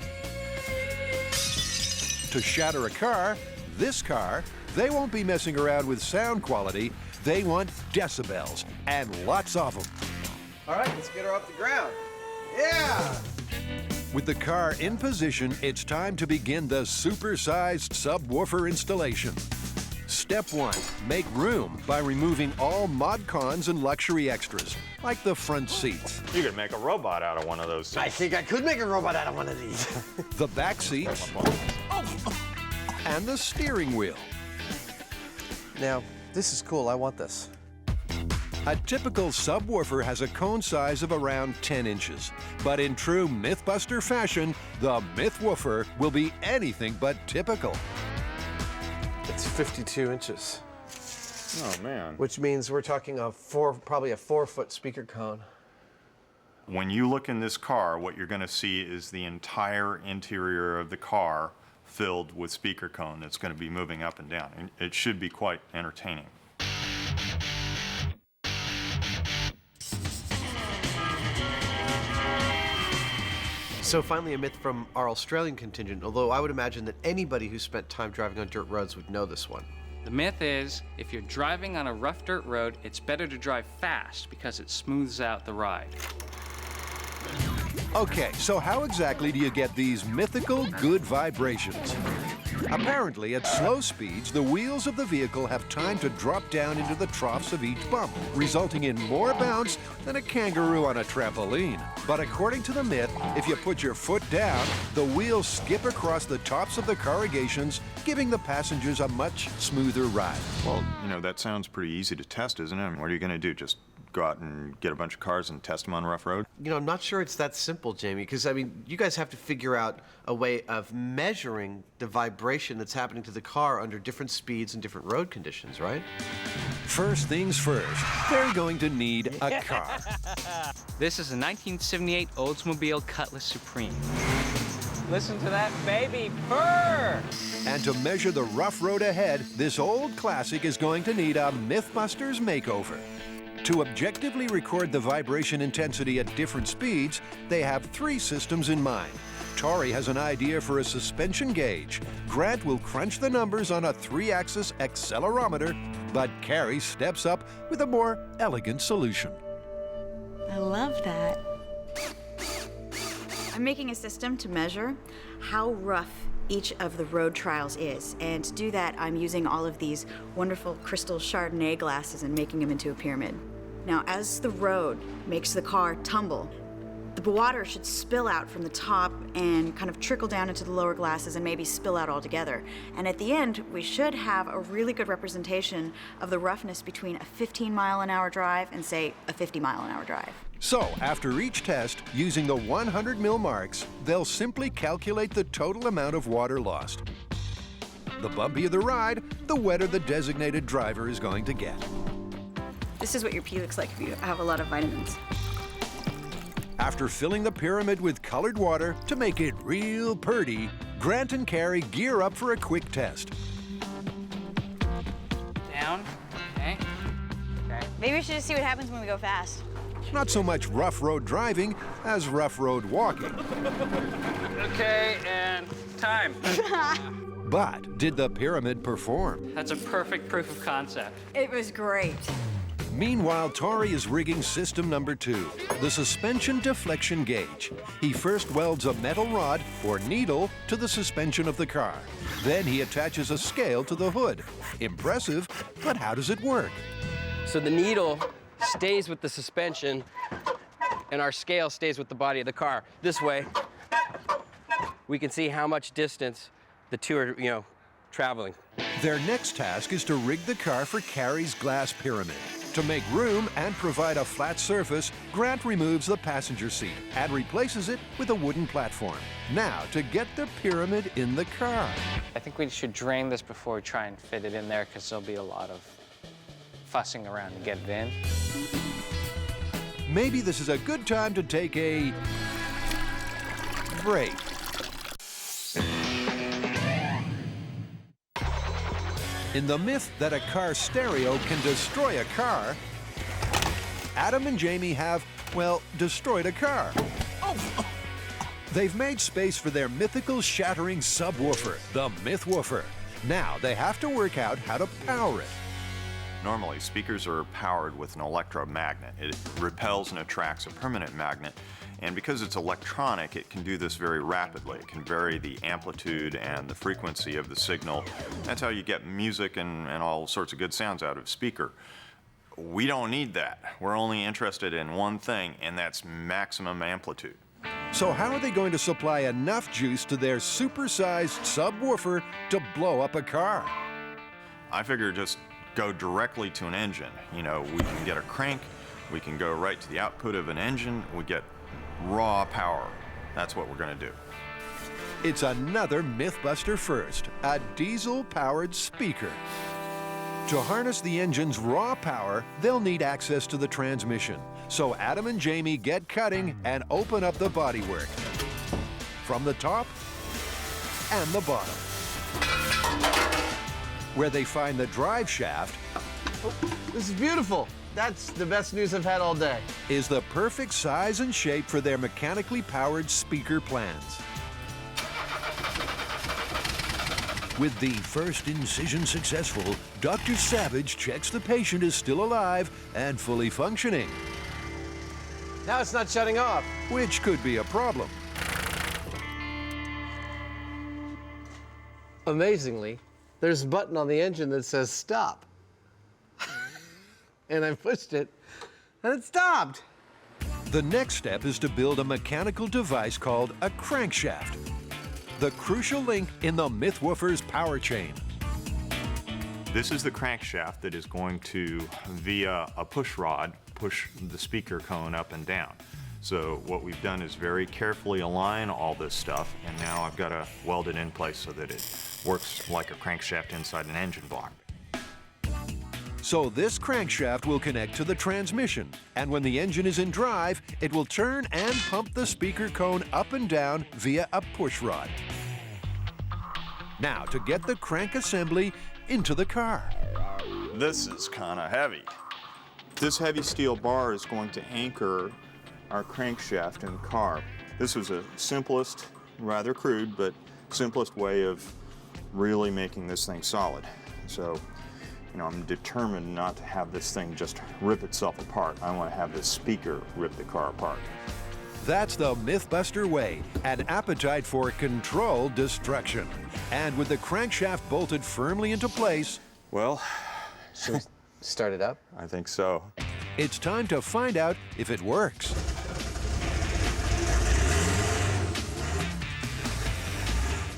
To shatter a car, this car, they won't be messing around with sound quality. They want decibels, and lots of them. All right, let's get her off the ground. Yeah! With the car in position, it's time to begin the supersized subwoofer installation. Step 1, make room by removing all mod cons and luxury extras, like the front seats. You could make a robot out of one of those things. I think I could make a robot out of one of these. The back seats, and the steering wheel. Now, this is cool. I want this. A typical subwoofer has a cone size of around 10 inches. But in true MythBuster fashion, the MythWoofer will be anything but typical. It's 52 inches. Oh, man. Which means we're talking probably a 4-foot speaker cone. When you look in this car, what you're going to see is the entire interior of the car filled with speaker cone that's going to be moving up and down. And it should be quite entertaining. So finally a myth from our Australian contingent, although I would imagine that anybody who spent time driving on dirt roads would know this one. The myth is, if you're driving on a rough dirt road, it's better to drive fast because it smooths out the ride. Okay, so how exactly do you get these mythical good vibrations? Apparently, at slow speeds, the wheels of the vehicle have time to drop down into the troughs of each bump, resulting in more bounce than a kangaroo on a trampoline. But according to the myth, if you put your foot down, the wheels skip across the tops of the corrugations, giving the passengers a much smoother ride. Well, you know, that sounds pretty easy to test, isn't it? I mean, what are you going to do? Just go out and get a bunch of cars and test them on a rough road? You know, I'm not sure it's that simple, Jamie, because, I mean, you guys have to figure out a way of measuring the vibration that's happening to the car under different speeds and different road conditions, right? First things first, they're going to need a car. This is a 1978 Oldsmobile Cutlass Supreme. Listen to that baby purr! And to measure the rough road ahead, this old classic is going to need a MythBusters makeover. To objectively record the vibration intensity at different speeds, they have 3 systems in mind. Tori has an idea for a suspension gauge. Grant will crunch the numbers on a 3-axis accelerometer, but Carrie steps up with a more elegant solution. I love that. I'm making a system to measure how rough each of the road trials is. And to do that, I'm using all of these wonderful crystal Chardonnay glasses and making them into a pyramid. Now, as the road makes the car tumble, the water should spill out from the top and kind of trickle down into the lower glasses and maybe spill out altogether. And at the end, we should have a really good representation of the roughness between a 15-mile-an-hour drive and, say, a 50-mile-an-hour drive. So, after each test, using the 100 mil marks, they'll simply calculate the total amount of water lost. The bumpier the ride, the wetter the designated driver is going to get. This is what your pee looks like if you have a lot of vitamins. After filling the pyramid with colored water to make it real purty, Grant and Carrie gear up for a quick test. Down. Okay. Okay. Maybe we should just see what happens when we go fast. Not so much rough road driving as rough road walking. Okay, and time. But did the pyramid perform? That's a perfect proof of concept. It was great. Meanwhile, Tori is rigging system number 2, the suspension deflection gauge. He first welds a metal rod or needle to the suspension of the car. Then he attaches a scale to the hood. Impressive, but how does it work? So the needle stays with the suspension, and our scale stays with the body of the car. This way, we can see how much distance the two are, traveling. Their next task is to rig the car for Carrie's glass pyramid. To make room and provide a flat surface, Grant removes the passenger seat and replaces it with a wooden platform. Now, to get the pyramid in the car. I think we should drain this before we try and fit it in there, because there'll be a lot of fussing around to get it in. Maybe this is a good time to take a break. In the myth that a car stereo can destroy a car, Adam and Jamie have, well, destroyed a car. They've made space for their mythical shattering subwoofer, the MythWoofer. Now they have to work out how to power it. Normally, speakers are powered with an electromagnet. It repels and attracts a permanent magnet, and because it's electronic, it can do this very rapidly. It can vary the amplitude and the frequency of the signal. That's how you get music and all sorts of good sounds out of a speaker. We don't need that. We're only interested in one thing, and that's maximum amplitude. So how are they going to supply enough juice to their supersized subwoofer to blow up a car? I figure just go directly to an engine. We can get a crank, we can go right to the output of an engine, we get raw power. That's what we're going to do. It's another MythBuster first, a diesel-powered speaker. To harness the engine's raw power, they'll need access to the transmission. So Adam and Jamie get cutting and open up the bodywork. From the top and the bottom. Where they find the drive shaft. Oh, this is beautiful. That's the best news I've had all day. Is the perfect size and shape for their mechanically powered speaker plans. With the first incision successful, Dr. Savage checks the patient is still alive and fully functioning. Now it's not shutting off. Which could be a problem. Amazingly, there's a button on the engine that says stop. And I pushed it, and it stopped. The next step is to build a mechanical device called a crankshaft, the crucial link in the MythWoofer's power chain. This is the crankshaft that is going to, via a push rod, push the speaker cone up and down. So what we've done is very carefully align all this stuff, and now I've got to weld it in place so that it works like a crankshaft inside an engine block. So this crankshaft will connect to the transmission, and when the engine is in drive, it will turn and pump the speaker cone up and down via a push rod. Now to get the crank assembly into the car. This is kind of heavy. This heavy steel bar is going to anchor our crankshaft in the car. This was the simplest, rather crude, but simplest way of really making this thing solid. So, you know, I'm determined not to have this thing just rip itself apart. I want to have this speaker rip the car apart. That's the MythBuster way, an appetite for controlled destruction. And with the crankshaft bolted firmly into place, well, should we start it up? I think so. It's time to find out if it works.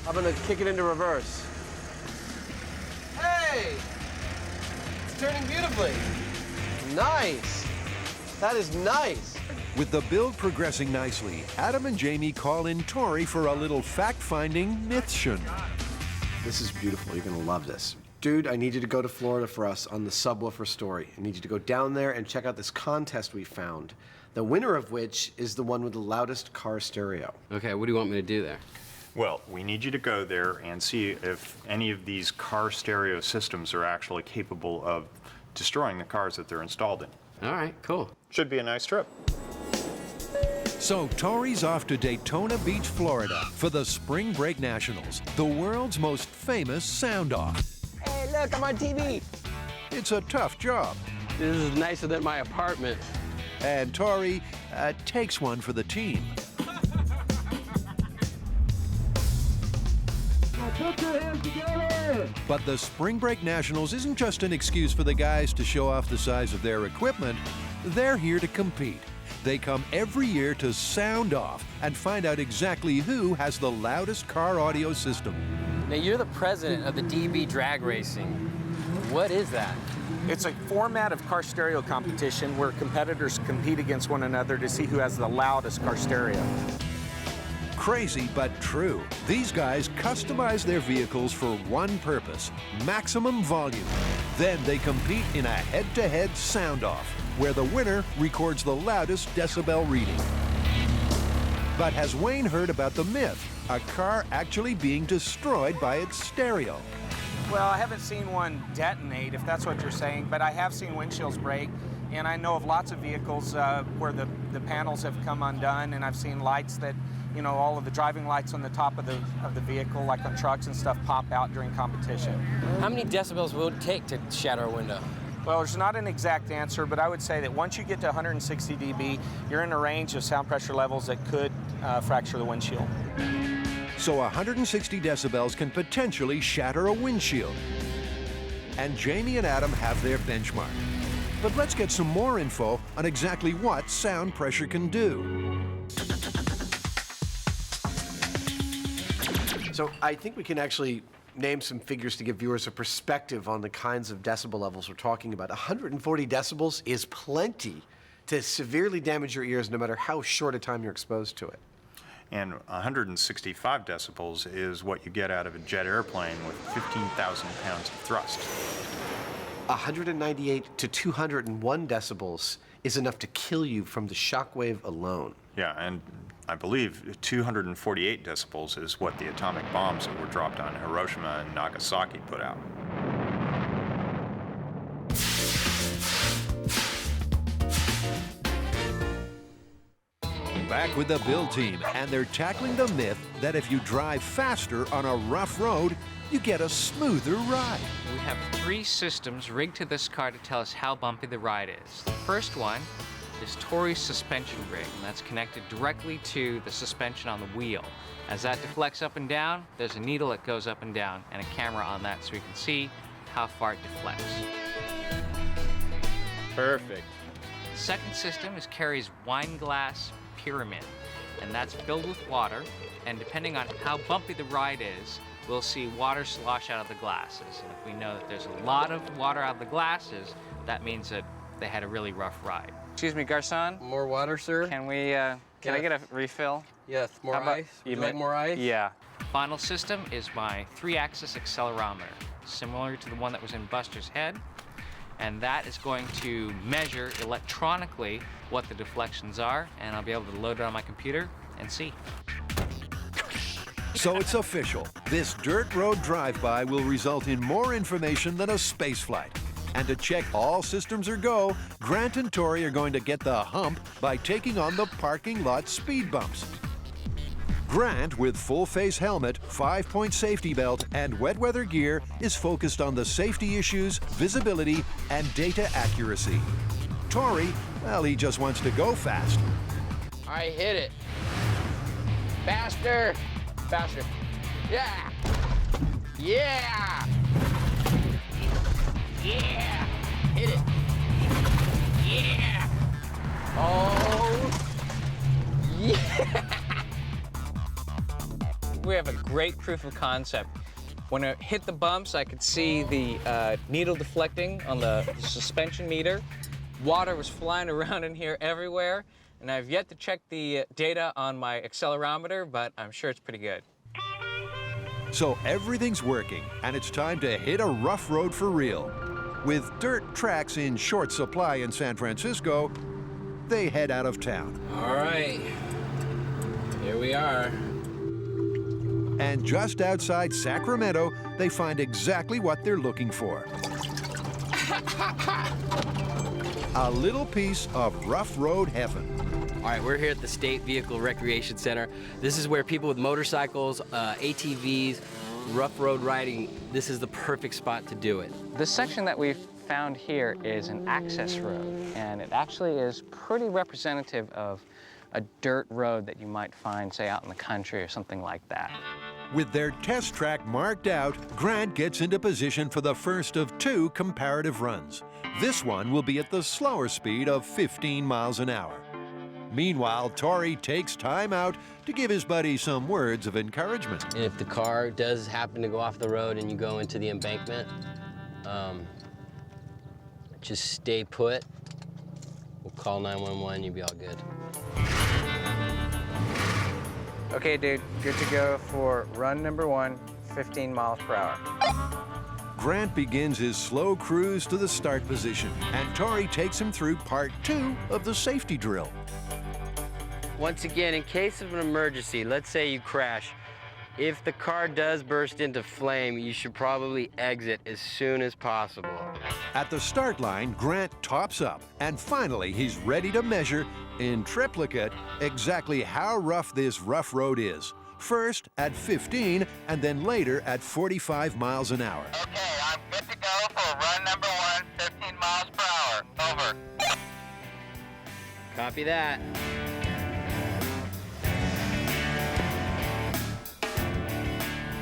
I'm gonna kick it into reverse. Hey! It's turning beautifully. Nice. That is nice. With the build progressing nicely, Adam and Jamie call in Tori for a little fact-finding mythtion. This is beautiful. You're gonna love this. Dude, I need you to go to Florida for us on the subwoofer story. I need you to go down there and check out this contest we found, the winner of which is the one with the loudest car stereo. Okay, what do you want me to do there? Well, we need you to go there and see if any of these car stereo systems are actually capable of destroying the cars that they're installed in. All right, cool. Should be a nice trip. So Tori's off to Daytona Beach, Florida for the Spring Break Nationals, the world's most famous sound-off. Hey, look, I'm on TV. It's a tough job. This is nicer than my apartment. And Tori takes one for the team. Put your hands together! But the Spring Break Nationals isn't just an excuse for the guys to show off the size of their equipment. They're here to compete. They come every year to sound off and find out exactly who has the loudest car audio system. Now, you're the president of the DB Drag Racing. What is that? It's a format of car stereo competition where competitors compete against one another to see who has the loudest car stereo. Crazy but true. These guys customize their vehicles for one purpose: maximum volume. Then they compete in a head-to-head sound-off, where the winner records the loudest decibel reading. But has Wayne heard about the myth, a car actually being destroyed by its stereo? Well, I haven't seen one detonate, if that's what you're saying, but I have seen windshields break, and I know of lots of vehicles where the panels have come undone, and I've seen lights that, you know, all of the driving lights on the top of the vehicle, like on trucks and stuff, pop out during competition. How many decibels will it take to shatter a window? Well, there's not an exact answer, but I would say that once you get to 160 dB, you're in a range of sound pressure levels that could fracture the windshield. So 160 decibels can potentially shatter a windshield. And Jamie and Adam have their benchmark. But let's get some more info on exactly what sound pressure can do. So I think we can actually name some figures to give viewers a perspective on the kinds of decibel levels we're talking about. 140 decibels is plenty to severely damage your ears no matter how short a time you're exposed to it. And 165 decibels is what you get out of a jet airplane with 15,000 pounds of thrust. 198 to 201 decibels is enough to kill you from the shock wave alone. Yeah, and I believe 248 decibels is what the atomic bombs that were dropped on Hiroshima and Nagasaki put out. Back with the build team, and they're tackling the myth that if you drive faster on a rough road, you get a smoother ride. We have 3 systems rigged to this car to tell us how bumpy the ride is. The first one is Tori's suspension rig, and that's connected directly to the suspension on the wheel. As that deflects up and down, there's a needle that goes up and down and a camera on that so we can see how far it deflects. Perfect. The second system is Carrie's wine glass pyramid, and that's filled with water, and depending on how bumpy the ride is, we'll see water slosh out of the glasses. And if we know that there's a lot of water out of the glasses, that means that they had a really rough ride. Excuse me, Garçon? More water, sir? Can we, can I get a refill? Yes, more ice. Would you like more ice? Yeah. Final system is my 3-axis accelerometer, similar to the one that was in Buster's head. And that is going to measure electronically what the deflections are, and I'll be able to load it on my computer and see. So it's official. This dirt road drive-by will result in more information than a space flight. And to check all systems are go, Grant and Tori are going to get the hump by taking on the parking lot speed bumps. Grant, with full-face helmet, 5-point safety belt, and wet weather gear, is focused on the safety issues, visibility, and data accuracy. Tori, well, he just wants to go fast. All right, hit it. Faster. Faster. Yeah. Yeah. Yeah. Hit it. Yeah. Oh. Yeah. We have a great proof of concept. When it hit the bumps, I could see the needle deflecting on the suspension meter. Water was flying around in here everywhere, and I've yet to check the data on my accelerometer, but I'm sure it's pretty good. So everything's working, and it's time to hit a rough road for real. With dirt tracks in short supply in San Francisco, they head out of town. All right. Here we are. And just outside Sacramento, they find exactly what they're looking for. A little piece of rough road heaven. All right, we're here at the State Vehicle Recreation Center. This is where people with motorcycles, ATVs, rough road riding, this is the perfect spot to do it. The section that we've found here is an access road, and it actually is pretty representative of a dirt road that you might find, say, out in the country or something like that. With their test track marked out, Grant gets into position for the first of 2 comparative runs. This one will be at the slower speed of 15 miles an hour. Meanwhile, Tori takes time out to give his buddy some words of encouragement. And if the car does happen to go off the road and you go into the embankment, just stay put. We'll call 911, you'll be all good. Okay, dude, good to go for run number 1, 15 miles per hour. Grant begins his slow cruise to the start position, and Tori takes him through part 2 of the safety drill. Once again, in case of an emergency, let's say you crash, if the car does burst into flame, you should probably exit as soon as possible. At the start line, Grant tops up, and finally he's ready to measure, in triplicate, exactly how rough this rough road is. First at 15, and then later at 45 miles an hour. Okay, I'm good to go for run number 1, 15 miles per hour. Over. Copy that.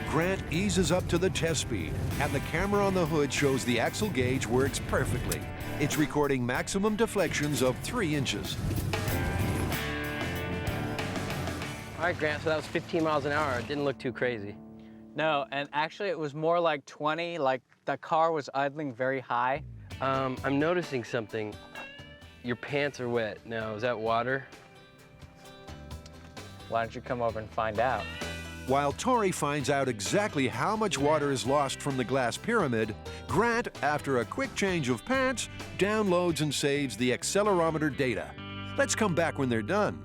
Grant eases up to the test speed, and the camera on the hood shows the axle gauge works perfectly. It's recording maximum deflections of 3 inches. All right, Grant, so that was 15 miles an hour. It didn't look too crazy. No, and actually it was more like 20, like the car was idling very high. I'm noticing something. Your pants are wet. Now, is that water? Why don't you come over and find out? While Tori finds out exactly how much water is lost from the glass pyramid, Grant, after a quick change of pants, downloads and saves the accelerometer data. Let's come back when they're done.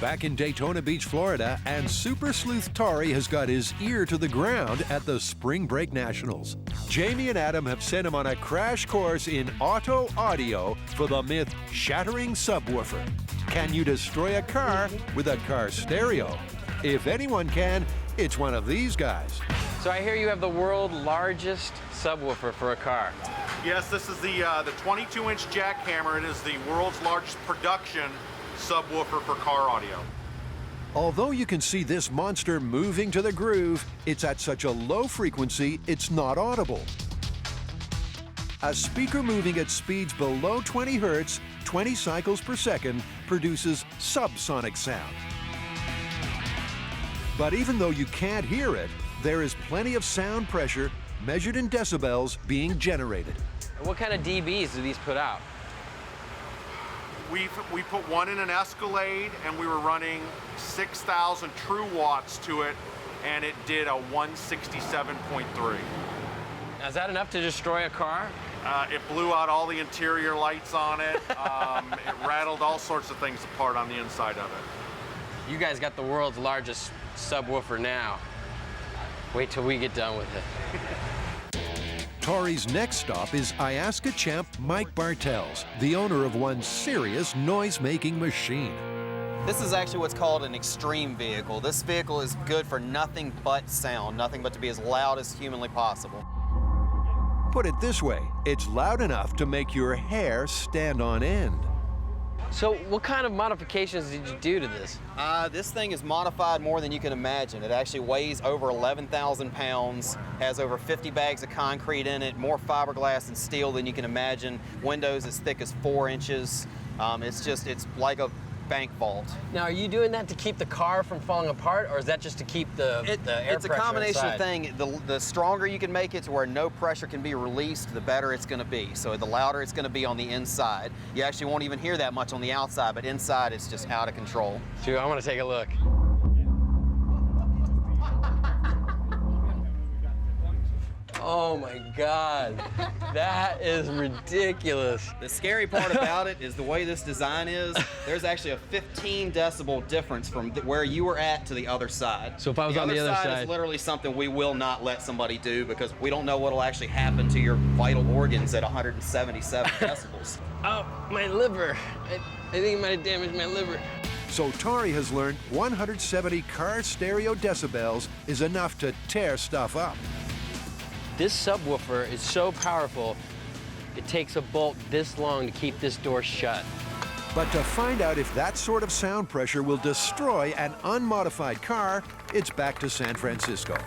Back in Daytona Beach, Florida, and Super Sleuth Tori has got his ear to the ground at the Spring Break Nationals. Jamie and Adam have sent him on a crash course in auto audio for the myth-shattering subwoofer. Can you destroy a car with a car stereo? If anyone can, it's one of these guys. So I hear you have the world's largest subwoofer for a car. Yes, this is the 22-inch jackhammer. It is the world's largest production subwoofer for car audio. Although you can see this monster moving to the groove, it's at such a low frequency it's not audible. A speaker moving at speeds below 20 hertz, 20 cycles per second, produces subsonic sound. But even though you can't hear it, there is plenty of sound pressure, measured in decibels, being generated. What kind of dBs do these put out? We put one in an Escalade, and we were running 6,000 true watts to it, and it did a 167.3. Now, is that enough to destroy a car? It blew out all the interior lights on it. It rattled all sorts of things apart on the inside of it. You guys got the world's largest subwoofer now. Wait till we get done with it. Tori's next stop is Iasca champ Mike Bartels, the owner of one serious noise-making machine. This is actually what's called an extreme vehicle. This vehicle is good for nothing but sound, nothing but to be as loud as humanly possible. Put it this way, it's loud enough to make your hair stand on end. So what kind of modifications did you do to this? This thing is modified more than you can imagine. It actually weighs over 11,000 pounds, has over 50 bags of concrete in it, more fiberglass and steel than you can imagine, windows as thick as 4 inches. It's like a bank vault. Now, are you doing that to keep the car from falling apart, or is that just to keep the air pressure It's a combination inside? of things. The stronger you can make it to where no pressure can be released, the better it's going to be. So the louder it's going to be on the inside. You actually won't even hear that much on the outside, but inside it's just out of control. Dude, I want to take a look. Oh my God, that is ridiculous. The scary part about it is the way this design is, there's actually a 15 decibel difference from where you were at to the other side. So if I was on the other side is literally something we will not let somebody do because we don't know what will actually happen to your vital organs at 177 decibels. Oh, my liver. I think it might have damaged my liver. So Tori has learned 170 car stereo decibels is enough to tear stuff up. This subwoofer is so powerful, it takes a bolt this long to keep this door shut. But to find out if that sort of sound pressure will destroy an unmodified car, it's back to San Francisco.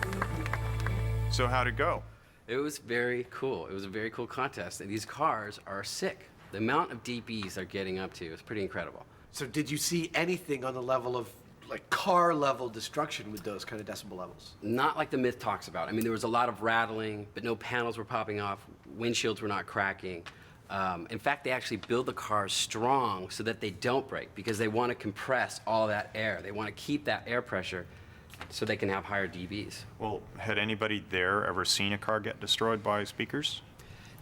So how'd it go? It was very cool. It was a very cool contest. And these cars are sick. The amount of dBs they're getting up to is pretty incredible. So did you see anything on the level of like car level destruction with those kind of decibel levels? Not like the myth talks about. I mean, there was a lot of rattling, but no panels were popping off, windshields were not cracking. In fact, they actually build the cars strong so that they don't break because they want to compress all that air. They want to keep that air pressure so they can have higher dBs. Well, had anybody there ever seen a car get destroyed by speakers?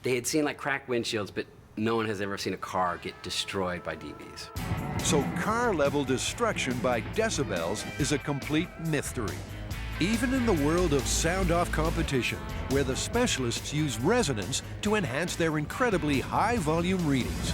They had seen like cracked windshields, but no one has ever seen a car get destroyed by dBs. So car-level destruction by decibels is a complete mystery. Even in the world of sound-off competition, where the specialists use resonance to enhance their incredibly high-volume readings.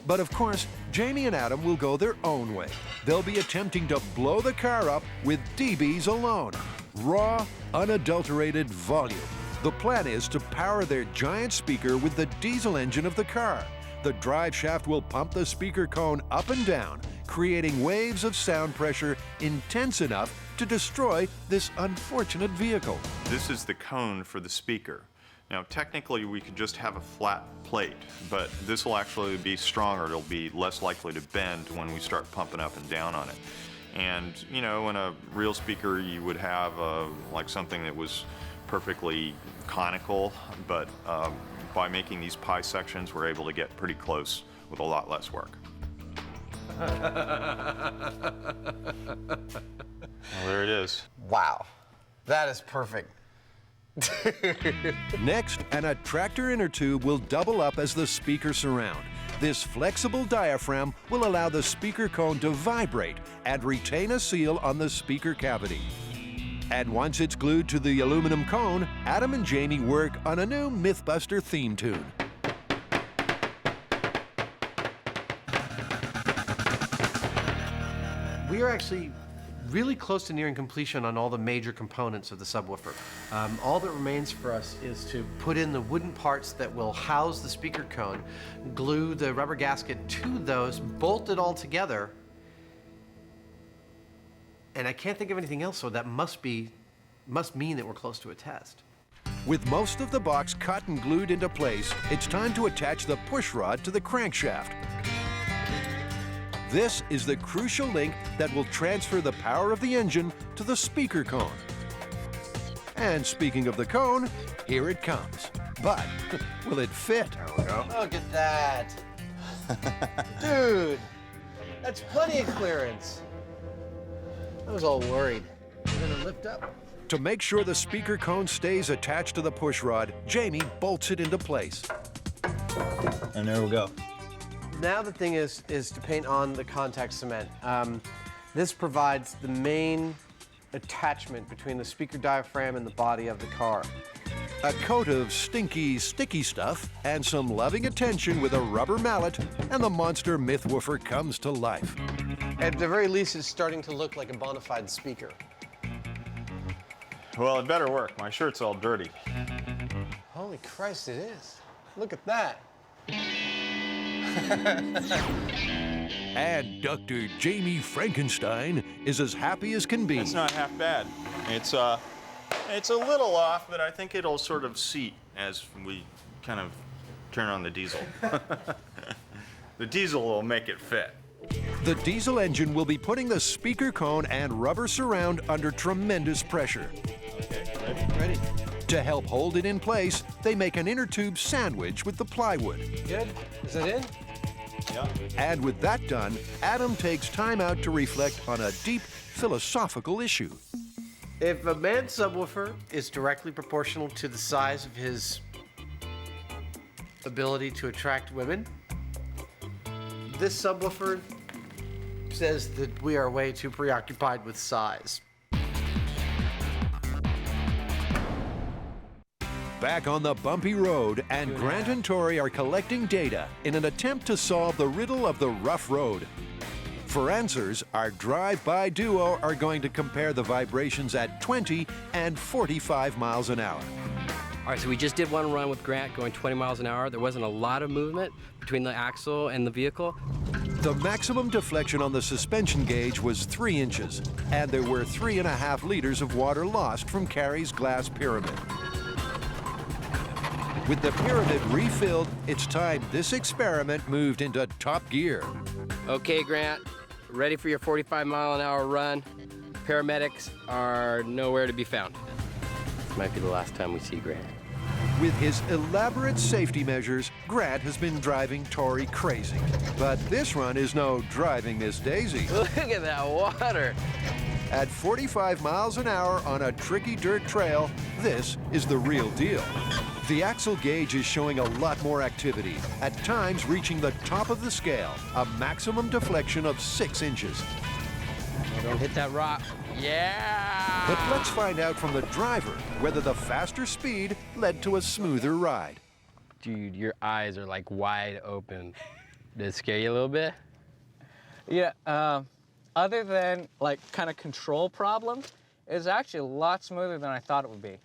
But of course, Jamie and Adam will go their own way. They'll be attempting to blow the car up with dBs alone. Raw, unadulterated volume. The plan is to power their giant speaker with the diesel engine of the car. The drive shaft will pump the speaker cone up and down, creating waves of sound pressure intense enough to destroy this unfortunate vehicle. This is the cone for the speaker. Now, technically, we could just have a flat plate, but this will actually be stronger. It'll be less likely to bend when we start pumping up and down on it. And, you know, in a real speaker, you would have like something that was perfectly conical, but by making these pie sections, we're able to get pretty close with a lot less work. Well, there it is. Wow, that is perfect. Next, an attractor inner tube will double up as the speaker surround. This flexible diaphragm will allow the speaker cone to vibrate and retain a seal on the speaker cavity. And once it's glued to the aluminum cone, Adam and Jamie work on a new MythBuster theme tune. We are actually really close to nearing completion on all the major components of the subwoofer. All that remains for us is to put in the wooden parts that will house the speaker cone, glue the rubber gasket to those, bolt it all together, and I can't think of anything else, so that must mean that we're close to a test. With most of the box cut and glued into place, it's time to attach the push rod to the crankshaft. This is the crucial link that will transfer the power of the engine to the speaker cone. And speaking of the cone, here it comes. But will it fit? There we go. Look at that. Dude, that's plenty of clearance. I was all worried. We're gonna lift up. To make sure the speaker cone stays attached to the push rod, Jamie bolts it into place. And there we go. Now the thing is to paint on the contact cement. This provides the main attachment between the speaker diaphragm and the body of the car. A coat of stinky, sticky stuff and some loving attention with a rubber mallet, and the monster MythWoofer comes to life. At the very least, it's starting to look like a bona fide speaker. Well, it better work. My shirt's all dirty. Holy Christ, it is. Look at that. And Dr. Jamie Frankenstein is as happy as can be. It's not half bad. It's a little off, but I think it'll sort of seat as we kind of turn on the diesel. The diesel will make it fit. The diesel engine will be putting the speaker cone and rubber surround under tremendous pressure. Okay, ready. To help hold it in place, they make an inner tube sandwich with the plywood. Good? Is that in? Yeah. And with that done, Adam takes time out to reflect on a deep philosophical issue. If a man's subwoofer is directly proportional to the size of his ability to attract women, this subwoofer says that we are way too preoccupied with size. Back on the bumpy road, and Grant and Tori are collecting data in an attempt to solve the riddle of the rough road. For answers, our drive-by duo are going to compare the vibrations at 20 and 45 miles an hour. All right, so we just did one run with Grant going 20 miles an hour. There wasn't a lot of movement between the axle and the vehicle. The maximum deflection on the suspension gauge was 3 inches, and there were 3.5 liters of water lost from Carrie's glass pyramid. With the pyramid refilled, it's time this experiment moved into top gear. Okay, Grant, ready for your 45-mile-an-hour run. Paramedics are nowhere to be found. This might be the last time we see Grant. With his elaborate safety measures, Grant has been driving Tori crazy. But this run is no driving Miss Daisy. Look at that water. At 45 miles an hour on a tricky dirt trail, this is the real deal. The axle gauge is showing a lot more activity, at times reaching the top of the scale, a maximum deflection of 6 inches. Don't hit that rock. Yeah! But let's find out from the driver whether the faster speed led to a smoother ride. Dude, your eyes are like wide open. Did it scare you a little bit? Yeah, other than like kind of control problem, it's actually a lot smoother than I thought it would be.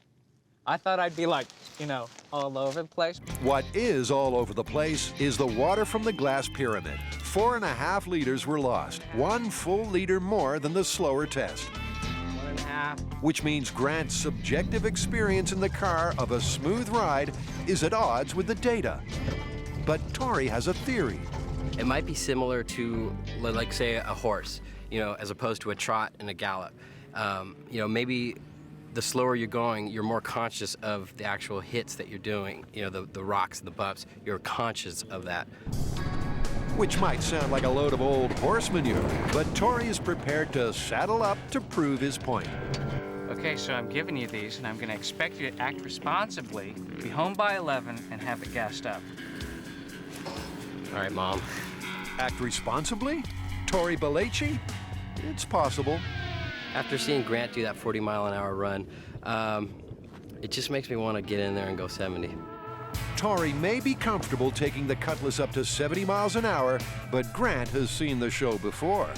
I thought I'd be like, you know, all over the place. What is all over the place is the water from the glass pyramid. 4.5 liters were lost, 1 full liter more than the slower test. 1.5. Which means Grant's subjective experience in the car of a smooth ride is at odds with the data. But Tori has a theory. It might be similar to, like, say, a horse, you know, as opposed to a trot and a gallop. You know, maybe the slower you're going, you're more conscious of the actual hits that you're doing. You know, the rocks and the bumps, you're conscious of that. Which might sound like a load of old horse manure, but Tori is prepared to saddle up to prove his point. Okay, so I'm giving you these, and I'm going to expect you to act responsibly, be home by 11, and have it gassed up. All right, Mom. Act responsibly? Tori Belleci? It's possible. After seeing Grant do that 40-mile-an-hour run, it just makes me want to get in there and go 70. Tori may be comfortable taking the Cutlass up to 70 miles an hour, but Grant has seen the show before.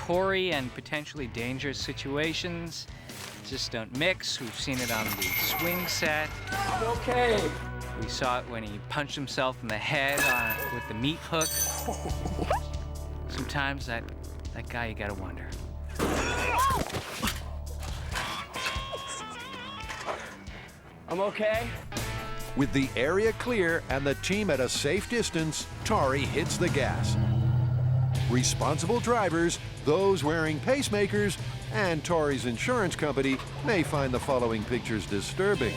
Tory and potentially dangerous situations just don't mix. We've seen it on the swing set. I'm okay. We saw it when he punched himself in the head with the meat hook. Sometimes that guy, you gotta wonder. I'm okay. With the area clear and the team at a safe distance, Tori hits the gas. Responsible drivers, those wearing pacemakers, and Tori's insurance company may find the following pictures disturbing.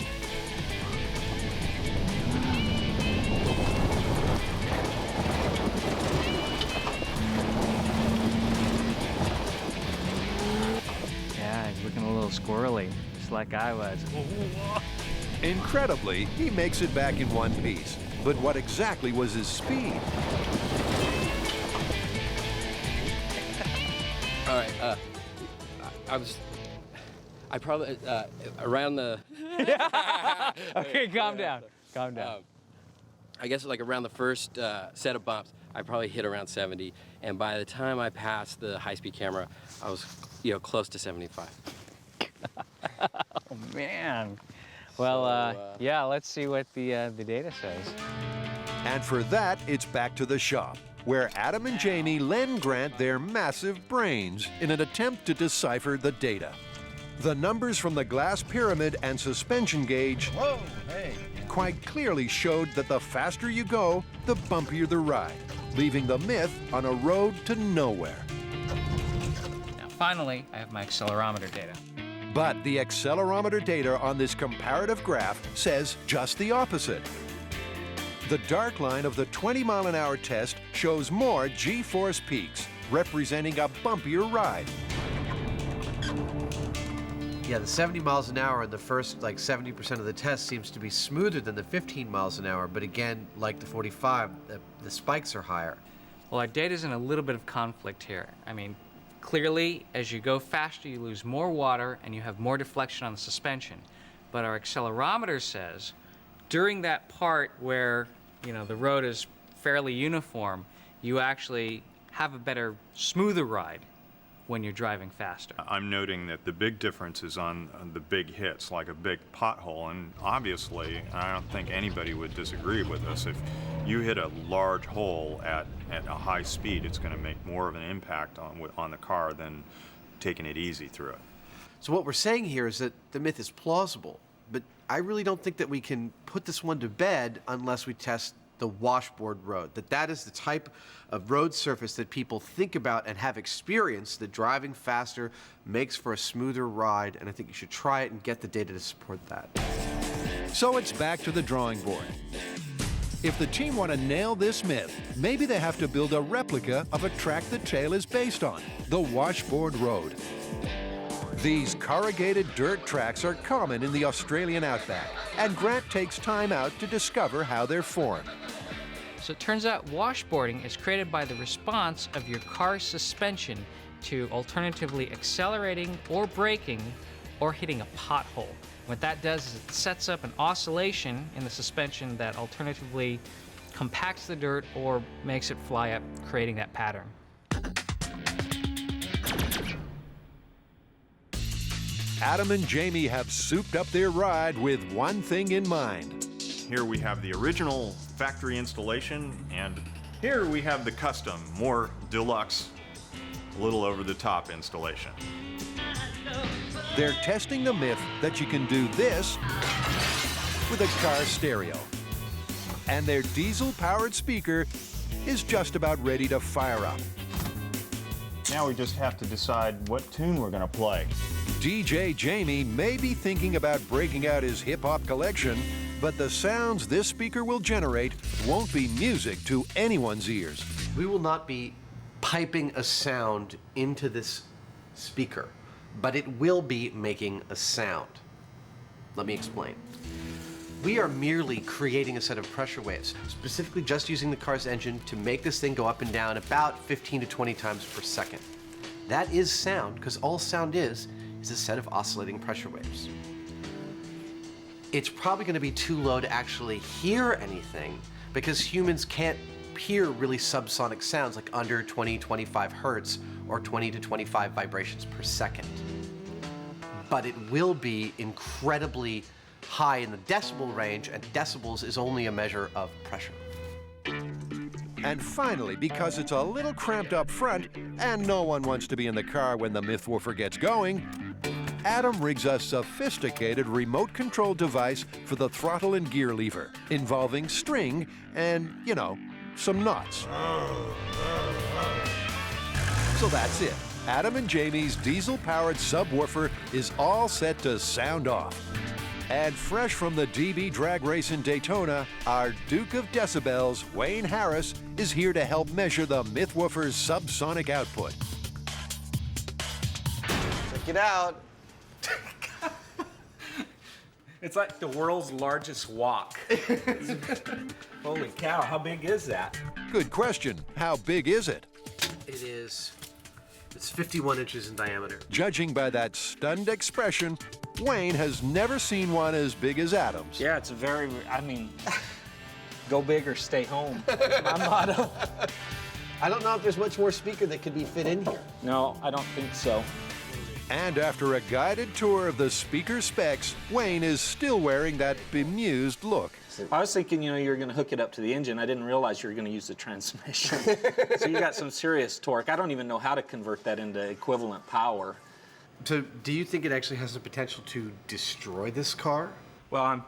Yeah, he's looking a little squirrely, just like I was. Incredibly, he makes it back in one piece. But what exactly was his speed? All right, I probably, around the... Okay, calm down, calm down. I guess like around the first set of bumps, I probably hit around 70, and by the time I passed the high-speed camera, I was, close to 75. Oh, man. Well, yeah, let's see what the data says. And for that, it's back to the shop, where Adam and Jamie lend Grant their massive brains in an attempt to decipher the data. The numbers from the glass pyramid and suspension gauge quite clearly showed that the faster you go, the bumpier the ride, leaving the myth on a road to nowhere. Now, finally, I have my accelerometer data. But the accelerometer data on this comparative graph says just the opposite. The dark line of the 20-mile-an-hour test shows more G-force peaks, representing a bumpier ride. Yeah, the 70 miles an hour in the first 70% of the test seems to be smoother than the 15 miles an hour, but again, like the 45, the spikes are higher. Well, our data's in a little bit of conflict here. I mean, clearly, as you go faster, you lose more water and you have more deflection on the suspension. But our accelerometer says during that part where, the road is fairly uniform, you actually have a better, smoother ride when you're driving faster. I'm noting that the big difference is on the big hits, like a big pothole, and obviously, I don't think anybody would disagree with us. If you hit a large hole at a high speed, it's going to make more of an impact on the car than taking it easy through it. So what we're saying here is that the myth is plausible, but I really don't think that we can put this one to bed unless we test the washboard road, that is the type of road surface that people think about and have experienced, that driving faster makes for a smoother ride, and I think you should try it and get the data to support that. So it's back to the drawing board. If the team want to nail this myth, maybe they have to build a replica of a track the tale is based on, the washboard road. These corrugated dirt tracks are common in the Australian outback, and Grant takes time out to discover how they're formed. So it turns out washboarding is created by the response of your car's suspension to alternatively accelerating or braking or hitting a pothole. What that does is it sets up an oscillation in the suspension that alternatively compacts the dirt or makes it fly up, creating that pattern. Adam and Jamie have souped up their ride with one thing in mind. Here we have the original factory installation, and here we have the custom, more deluxe, a little over-the-top installation. They're testing the myth that you can do this with a car stereo. And their diesel-powered speaker is just about ready to fire up. Now we just have to decide what tune we're going to play. DJ Jamie may be thinking about breaking out his hip-hop collection, but the sounds this speaker will generate won't be music to anyone's ears. We will not be piping a sound into this speaker, but it will be making a sound. Let me explain. We are merely creating a set of pressure waves, specifically just using the car's engine to make this thing go up and down about 15 to 20 times per second. That is sound, because all sound is a set of oscillating pressure waves. It's probably going to be too low to actually hear anything, because humans can't hear really subsonic sounds like under 20, 25 hertz or 20 to 25 vibrations per second. But it will be incredibly high in the decibel range, and decibels is only a measure of pressure. And finally, because it's a little cramped up front and no one wants to be in the car when the MythWoofer gets going, Adam rigs a sophisticated remote-controlled device for the throttle and gear lever, involving string and, you know, some knots. So that's it. Adam and Jamie's diesel-powered subwoofer is all set to sound off. And fresh from the DB drag race in Daytona, our Duke of Decibels, Wayne Harris, is here to help measure the MythWoofer's subsonic output. Check it out. It's like the world's largest walk. Holy cow, how big is that? Good question. How big is it? It's 51 inches in diameter. Judging by that stunned expression, Wayne has never seen one as big as Adam's. Yeah, it's very, I mean, go big or stay home. That's my motto. I don't know if there's much more speaker that could be fit in here. No, I don't think so. And after a guided tour of the speaker specs, Wayne is still wearing that bemused look. I was thinking, you know, you were going to hook it up to the engine. I didn't realize you were going to use the transmission. So you got some serious torque. I don't even know how to convert that into equivalent power. So do you think it actually has the potential to destroy this car? Well, I'm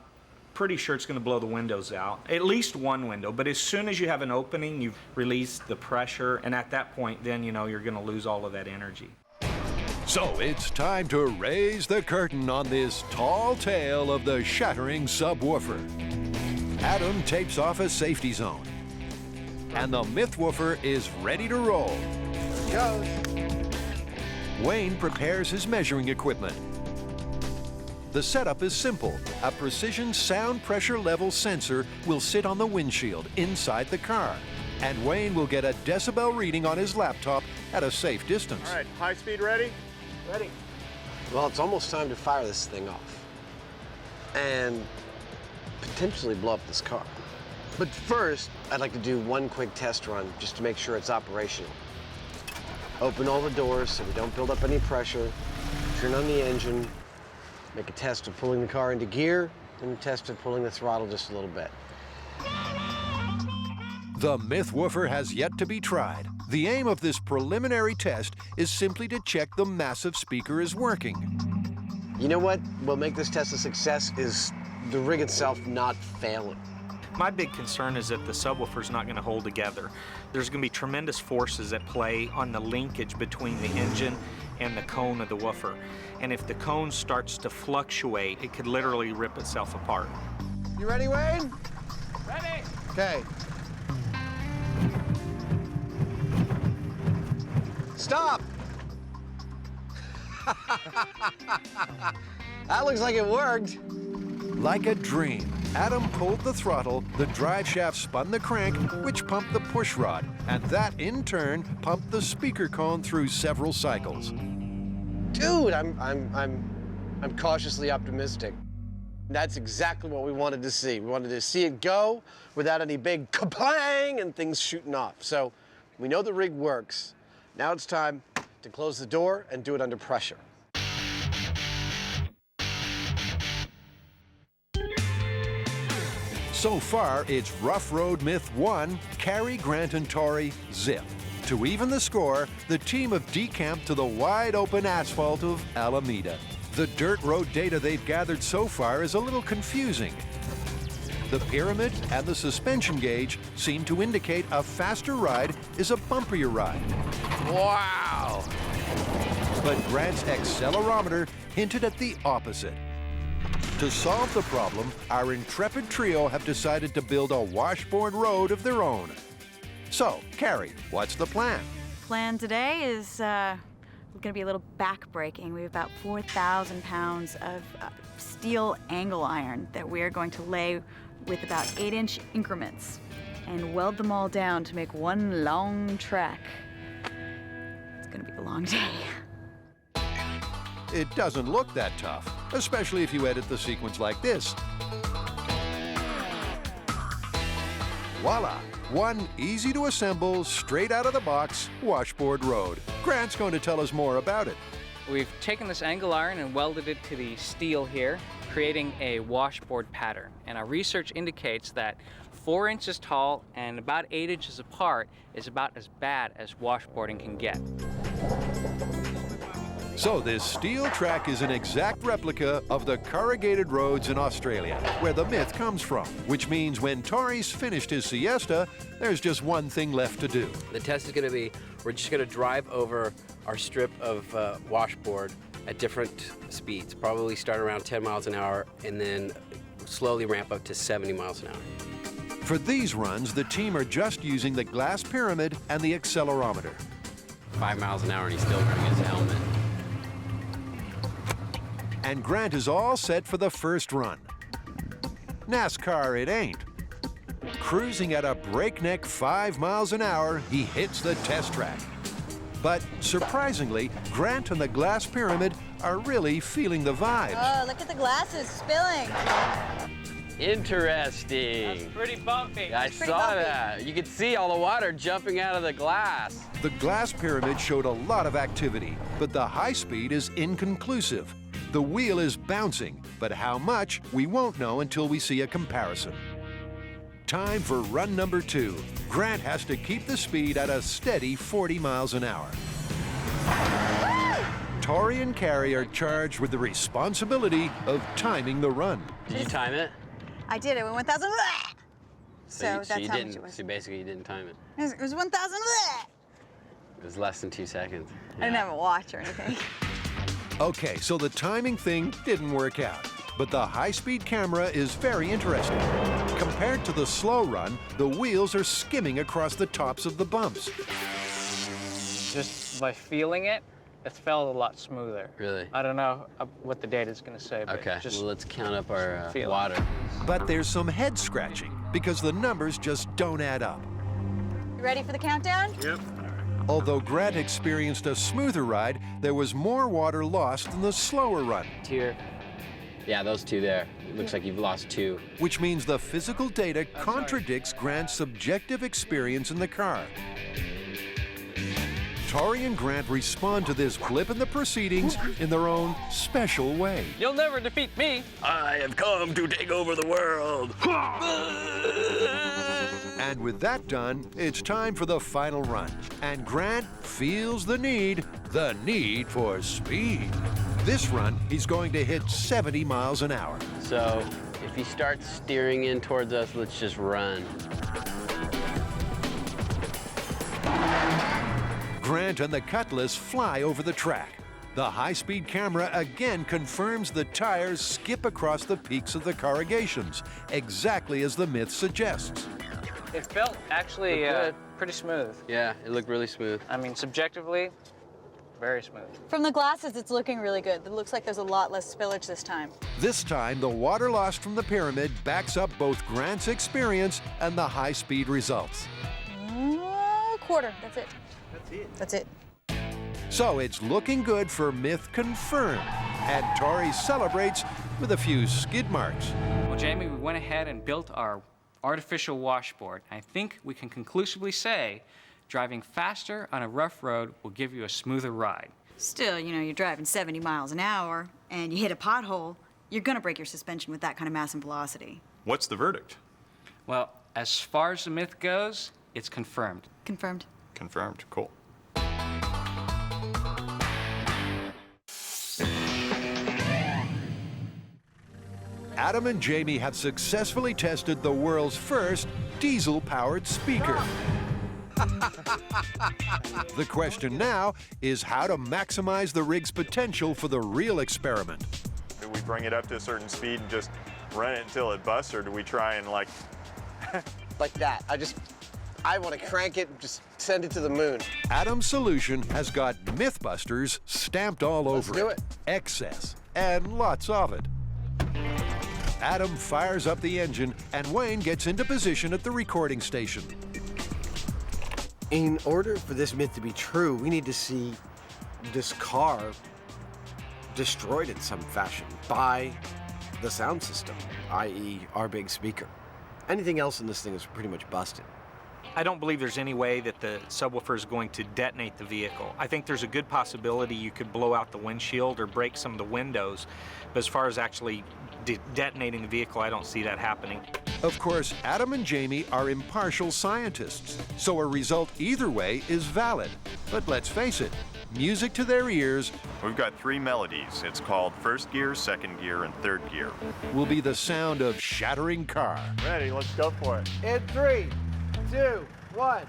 pretty sure it's going to blow the windows out. At least one window. But as soon as you have an opening, you've released the pressure. And at that point, then, you know, you're going to lose all of that energy. So it's time to raise the curtain on this tall tale of the shattering subwoofer. Adam tapes off a safety zone, and the MythWoofer is ready to roll. Goes. Wayne prepares his measuring equipment. The setup is simple. A precision sound pressure level sensor will sit on the windshield inside the car, and Wayne will get a decibel reading on his laptop at a safe distance. All right, high speed ready? Ready. Well, it's almost time to fire this thing off and potentially blow up this car. But first, I'd like to do one quick test run just to make sure it's operational. Open all the doors so we don't build up any pressure, turn on the engine, make a test of pulling the car into gear, and a test of pulling the throttle just a little bit. The MythWoofer has yet to be tried. The aim of this preliminary test is simply to check the massive speaker is working. You know what will make this test a success is the rig itself not failing. My big concern is that the subwoofer's not going to hold together. There's going to be tremendous forces at play on the linkage between the engine and the cone of the woofer. And if the cone starts to fluctuate, it could literally rip itself apart. You ready, Wayne? Ready. Okay. Stop! That looks like it worked. Like a dream, Adam pulled the throttle, the drive shaft spun the crank, which pumped the push rod, and that in turn pumped the speaker cone through several cycles. Dude, I'm cautiously optimistic. That's exactly what we wanted to see. We wanted to see it go without any big kaplang and things shooting off. So we know the rig works. Now it's time to close the door and do it under pressure. So far, it's Rough Road Myth 1, Cary, Grant, and Torrey, zip. To even the score, the team have decamped to the wide-open asphalt of Alameda. The dirt road data they've gathered so far is a little confusing. The pyramid and the suspension gauge seem to indicate a faster ride is a bumpier ride. Wow! But Grant's accelerometer hinted at the opposite. To solve the problem, our intrepid trio have decided to build a washboard road of their own. So, Cary, what's the plan? Plan today is going to be a little back-breaking. We have about 4,000 pounds of steel angle iron that we're going to lay with about 8-inch increments and weld them all down to make one long track. It's going to be a long day. It doesn't look that tough, especially if you edit the sequence like this. Voila! One easy to assemble, straight out of the box washboard road. Grant's going to tell us more about it. We've taken this angle iron and welded it to the steel here, creating a washboard pattern. And our research indicates that 4 inches tall and about 8 inches apart is about as bad as washboarding can get. So this steel track is an exact replica of the corrugated roads in Australia, where the myth comes from, which means when Tori's finished his siesta, there's just one thing left to do. The test is going to be, we're just going to drive over our strip of washboard at different speeds, probably start around 10 miles an hour and then slowly ramp up to 70 miles an hour. For these runs, the team are just using the glass pyramid and the accelerometer. 5 miles an hour and he's still wearing his helmet. And Grant is all set for the first run. NASCAR it ain't. Cruising at a breakneck 5 miles an hour, he hits the test track. But surprisingly, Grant and the glass pyramid are really feeling the vibes. Oh, look at the glasses spilling. Interesting. That's pretty bumpy. I saw that. You could see all the water jumping out of the glass. The glass pyramid showed a lot of activity, but the high speed is inconclusive. The wheel is bouncing, but how much, we won't know until we see a comparison. Time for run number 2. Grant has to keep the speed at a steady 40 miles an hour. Tori and Carrie are charged with the responsibility of timing the run. Did you time it? I did it. It went 1,000. So that's how much it was. So basically you didn't time it. It was 1,000. It was less than 2 seconds. I didn't have a watch or anything. Okay, so the timing thing didn't work out, but the high-speed camera is very interesting. Compared to the slow run, the wheels are skimming across the tops of the bumps. Just by feeling it, it felt a lot smoother. Really? I don't know what the data's going to say, but okay, just well, let's count up our feel water. But there's some head scratching because the numbers just don't add up. You ready for the countdown? Yep. Although Grant experienced a smoother ride, there was more water lost than the slower run. Here. Yeah, those two there. It looks like you've lost 2. Which means the physical data contradicts Grant's subjective experience in the car. Tori and Grant respond to this blip in the proceedings in their own special way. You'll never defeat me. I have come to take over the world. And with that done, it's time for the final run. And Grant feels the need for speed. This run, he's going to hit 70 miles an hour. So if he starts steering in towards us, let's just run. Grant and the Cutlass fly over the track. The high-speed camera again confirms the tires skip across the peaks of the corrugations, exactly as the myth suggests. It felt actually pretty smooth. Yeah, it looked really smooth. I mean, subjectively, very smooth. From the glasses, it's looking really good. It looks like there's a lot less spillage this time. This time, the water lost from the pyramid backs up both Grant's experience and the high-speed results. Quarter, that's it. That's it. So it's looking good for myth confirmed, and Tori celebrates with a few skid marks. Well, Jamie, we went ahead and built our artificial washboard. I think we can conclusively say driving faster on a rough road will give you a smoother ride. Still, you know, you're driving 70 miles an hour and you hit a pothole, you're gonna break your suspension with that kind of mass and velocity. What's the verdict? Well, as far as the myth goes, it's confirmed. Confirmed. Confirmed. Cool. Adam and Jamie have successfully tested the world's first diesel-powered speaker. The question now is how to maximize the rig's potential for the real experiment. Do we bring it up to a certain speed and just run it until it busts, or do we try and like... Like that. I want to crank it and just send it to the moon. Adam's solution has got MythBusters stamped all over do it. Excess, and lots of it. Adam fires up the engine, and Wayne gets into position at the recording station. In order for this myth to be true, we need to see this car destroyed in some fashion by the sound system, i.e. our big speaker. Anything else in this thing is pretty much busted. I don't believe there's any way that the subwoofer is going to detonate the vehicle. I think there's a good possibility you could blow out the windshield or break some of the windows, but as far as actually detonating the vehicle, I don't see that happening. Of course, Adam and Jamie are impartial scientists, so a result either way is valid. But let's face it, music to their ears. We've got 3 melodies. It's called first gear, second gear, and third gear. Will be the sound of shattering car. Ready, let's go for it. In 3, 2, 1.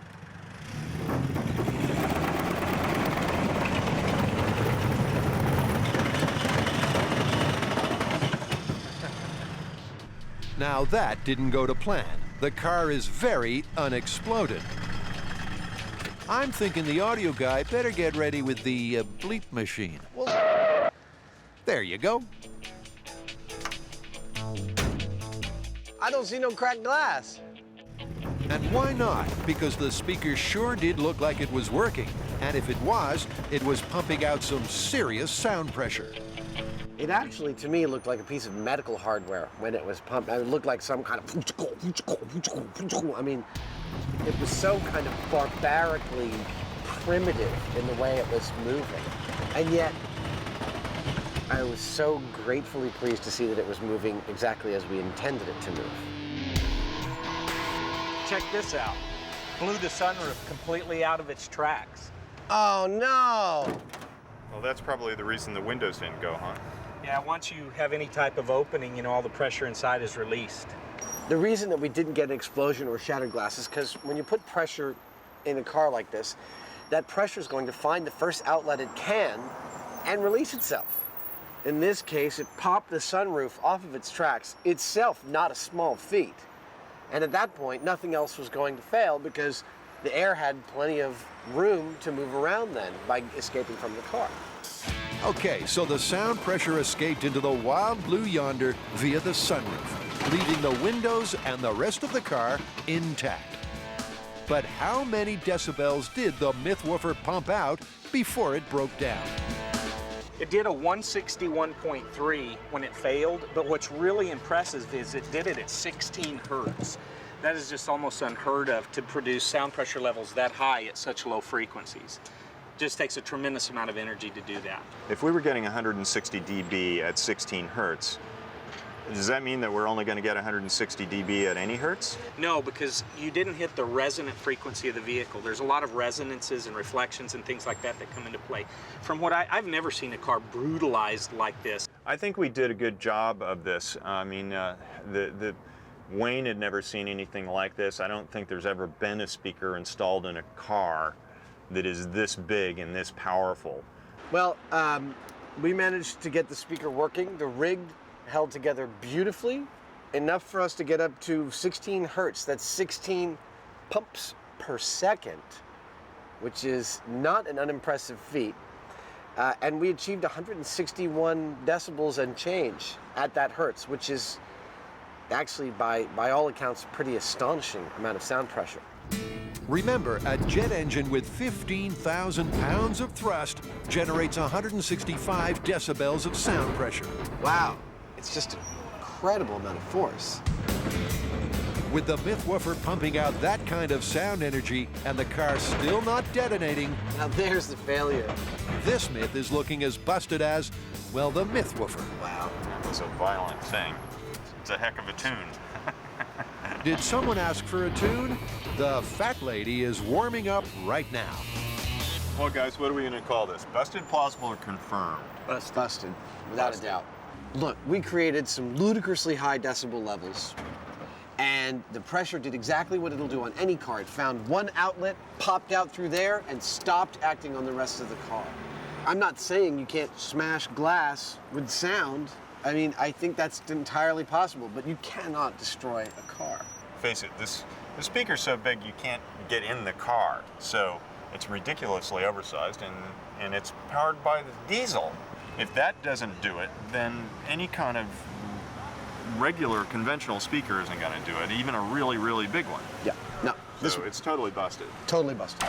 Now that didn't go to plan. The car is very unexploded. I'm thinking the audio guy better get ready with the bleep machine. There you go. I don't see no cracked glass. And why not? Because the speaker sure did look like it was working. And if it was pumping out some serious sound pressure. It actually, to me, looked like a piece of medical hardware when it was pumped. It looked like some kind of... I mean, it was so kind of barbarically primitive in the way it was moving. And yet, I was so gratefully pleased to see that it was moving exactly as we intended it to move. Check this out. Blew the sunroof completely out of its tracks. Oh, no! Well, that's probably the reason the windows didn't go, huh? Yeah, once you have any type of opening, you know, all the pressure inside is released. The reason that we didn't get an explosion or shattered glass is because when you put pressure in a car like this, that pressure is going to find the first outlet it can and release itself. In this case, it popped the sunroof off of its tracks, itself not a small feat. And at that point, nothing else was going to fail because the air had plenty of room to move around then by escaping from the car. Okay, so the sound pressure escaped into the wild blue yonder via the sunroof, leaving the windows and the rest of the car intact. But how many decibels did the MythWoofer pump out before it broke down? It did a 161.3 when it failed, but what's really impressive is it did it at 16 hertz. That is just almost unheard of to produce sound pressure levels that high at such low frequencies. Just takes a tremendous amount of energy to do that. If we were getting 160 dB at 16 hertz, does that mean that we're only going to get 160 dB at any hertz? No, because you didn't hit the resonant frequency of the vehicle. There's a lot of resonances and reflections and things like that that come into play. From what I've never seen a car brutalized like this. I think we did a good job of this. I mean, Wayne had never seen anything like this. I don't think there's ever been a speaker installed in a car that is this big and this powerful. Well, we managed to get the speaker working. The rig held together beautifully, enough for us to get up to 16 hertz. That's 16 pumps per second, which is not an unimpressive feat. And we achieved 161 decibels and change at that hertz, which is actually, by all accounts, a pretty astonishing amount of sound pressure. Remember, a jet engine with 15,000 pounds of thrust generates 165 decibels of sound pressure. Wow, it's just an incredible amount of force. With the MythWoofer pumping out that kind of sound energy and the car still not detonating, now there's the failure. This myth is looking as busted as, well, the MythWoofer. Wow. That was a violent thing. It's a heck of a tune. Did someone ask for a tune? The fat lady is warming up right now. Well, guys, what are we going to call this? Busted, plausible, or confirmed? Busted, without a doubt. Look, we created some ludicrously high decibel levels, and the pressure did exactly what it'll do on any car. It found one outlet, popped out through there, and stopped acting on the rest of the car. I'm not saying you can't smash glass with sound. I mean, I think that's entirely possible, but you cannot destroy a car. Face it, the speaker's so big you can't get in the car, so it's ridiculously oversized, and it's powered by the diesel. If that doesn't do it, then any kind of regular conventional speaker isn't going to do it, even a really, really big one. Yeah, no. So it's totally busted. Totally busted.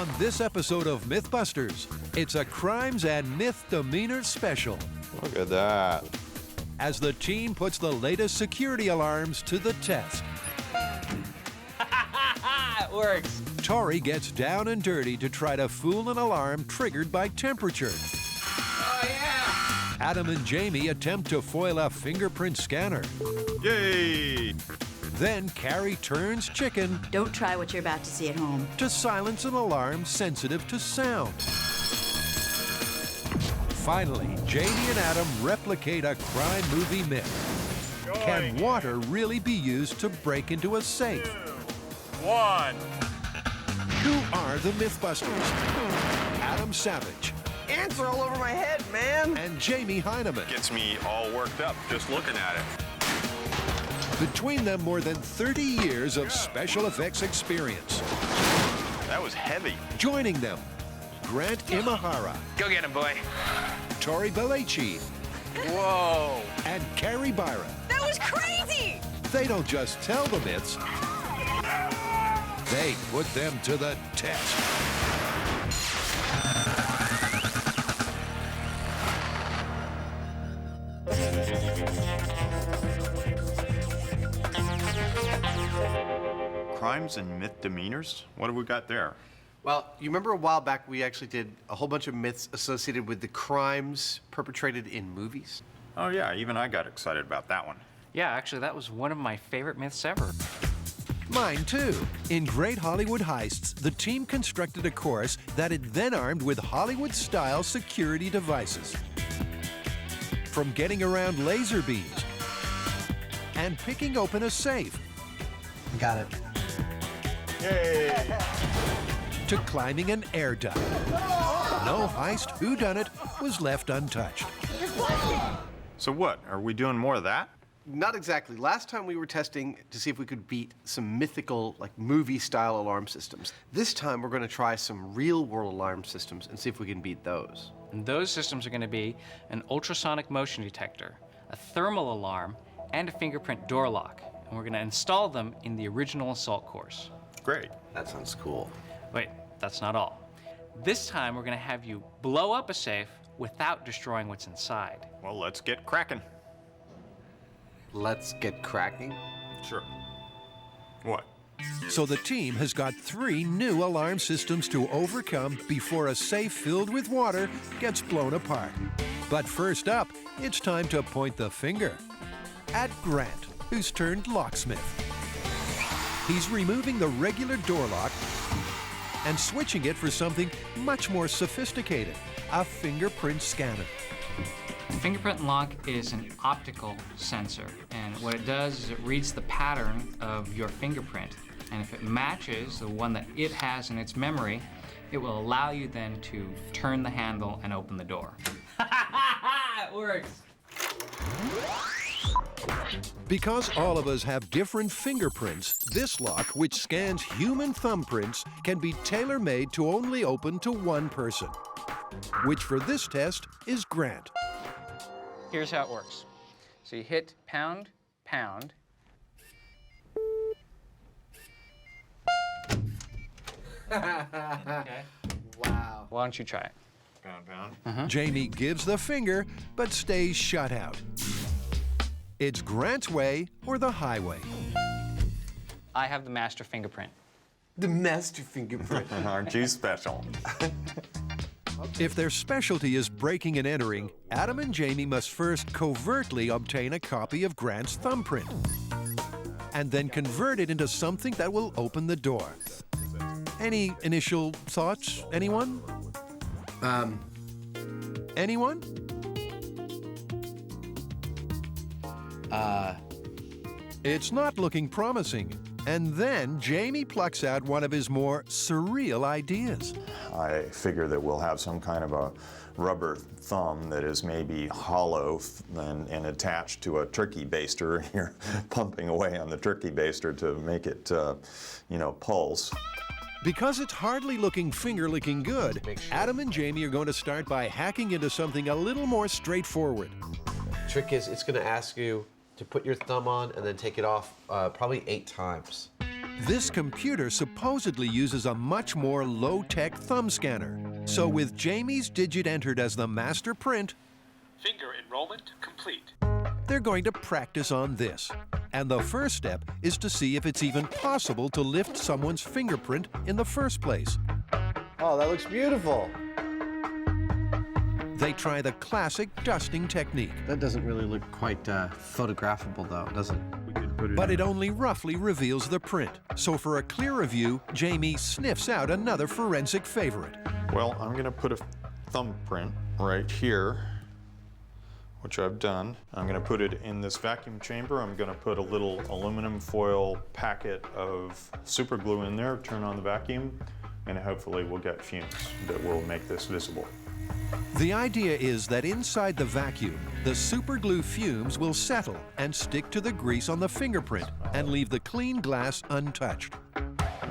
On this episode of MythBusters, it's a crimes and misdemeanors special. Look at that. As the team puts the latest security alarms to the test. It works. Tori gets down and dirty to try to fool an alarm triggered by temperature. Oh, yeah! Adam and Jamie attempt to foil a fingerprint scanner. Yay! Then Carrie turns chicken. Don't try what you're about to see at home. To silence an alarm sensitive to sound. Finally, Jamie and Adam replicate a crime movie myth. Can water really be used to break into a safe? 2, 1. Who are the MythBusters? Adam Savage. Ants are all over my head, man. And Jamie Heineman. Gets me all worked up just looking at it. Between them, more than 30 years of special effects experience. That was heavy. Joining them, Grant Imahara. Go get him, boy. Tori Belleci. Whoa. And Carrie Byron. That was crazy! They don't just tell the myths, they put them to the test. Crimes and misdemeanors? What have we got there? Well, you remember a while back we actually did a whole bunch of myths associated with the crimes perpetrated in movies? Oh yeah, even I got excited about that one. Yeah, actually, that was one of my favorite myths ever. Mine too. In Great Hollywood Heists, the team constructed a course that it then armed with Hollywood-style security devices. From getting around laser beams and picking open a safe. Got it. Yay! To climbing an air duct. No heist whodunit was left untouched. So what, are we doing more of that? Not exactly. Last time we were testing to see if we could beat some mythical, like movie-style alarm systems. This time we're going to try some real-world alarm systems and see if we can beat those. And those systems are going to be an ultrasonic motion detector, a thermal alarm, and a fingerprint door lock. And we're going to install them in the original assault course. Great. That sounds cool. Wait, that's not all. This time we're going to have you blow up a safe without destroying what's inside. Well, let's get cracking. Let's get cracking? Sure. What? So the team has got 3 new alarm systems to overcome before a safe filled with water gets blown apart. But first up, it's time to point the finger at Grant, who's turned locksmith. He's removing the regular door lock and switching it for something much more sophisticated, a fingerprint scanner. The fingerprint lock is an optical sensor, and what it does is it reads the pattern of your fingerprint, and if it matches the one that it has in its memory, it will allow you then to turn the handle and open the door. It works! Because all of us have different fingerprints, this lock, which scans human thumbprints, can be tailor-made to only open to one person, which for this test is Grant. Here's how it works. So you hit pound, pound. Okay. Wow. Why don't you try it? Pound, pound. Jamie gives the finger, but stays shut out. It's Grant's way or the highway. I have the master fingerprint. The master fingerprint. Aren't you special? If their specialty is breaking and entering, Adam and Jamie must first covertly obtain a copy of Grant's thumbprint and then convert it into something that will open the door. Any initial thoughts, anyone? Anyone? It's not looking promising. And then Jamie plucks out one of his more surreal ideas. I figure that we'll have some kind of a rubber thumb that is maybe hollow and attached to a turkey baster. You're pumping away on the turkey baster to make it, pulse. Because it's hardly looking finger-licking good, Adam and Jamie are going to start by hacking into something a little more straightforward. Trick is, it's going to ask you to put your thumb on and then take it off probably 8 times. This computer supposedly uses a much more low-tech thumb scanner. So with Jamie's digit entered as the master print, finger enrollment complete. they're going to practice on this. And the first step is to see if it's even possible to lift someone's fingerprint in the first place. Oh, that looks beautiful. They try the classic dusting technique. That doesn't really look quite photographable, though, does it? But it only roughly reveals the print. So for a clearer view, Jamie sniffs out another forensic favorite. Well, I'm going to put a thumbprint right here, which I've done. I'm going to put it in this vacuum chamber. I'm going to put a little aluminum foil packet of super glue in there, turn on the vacuum, and hopefully we'll get fumes that will make this visible. The idea is that inside the vacuum, the super glue fumes will settle and stick to the grease on the fingerprint and leave the clean glass untouched.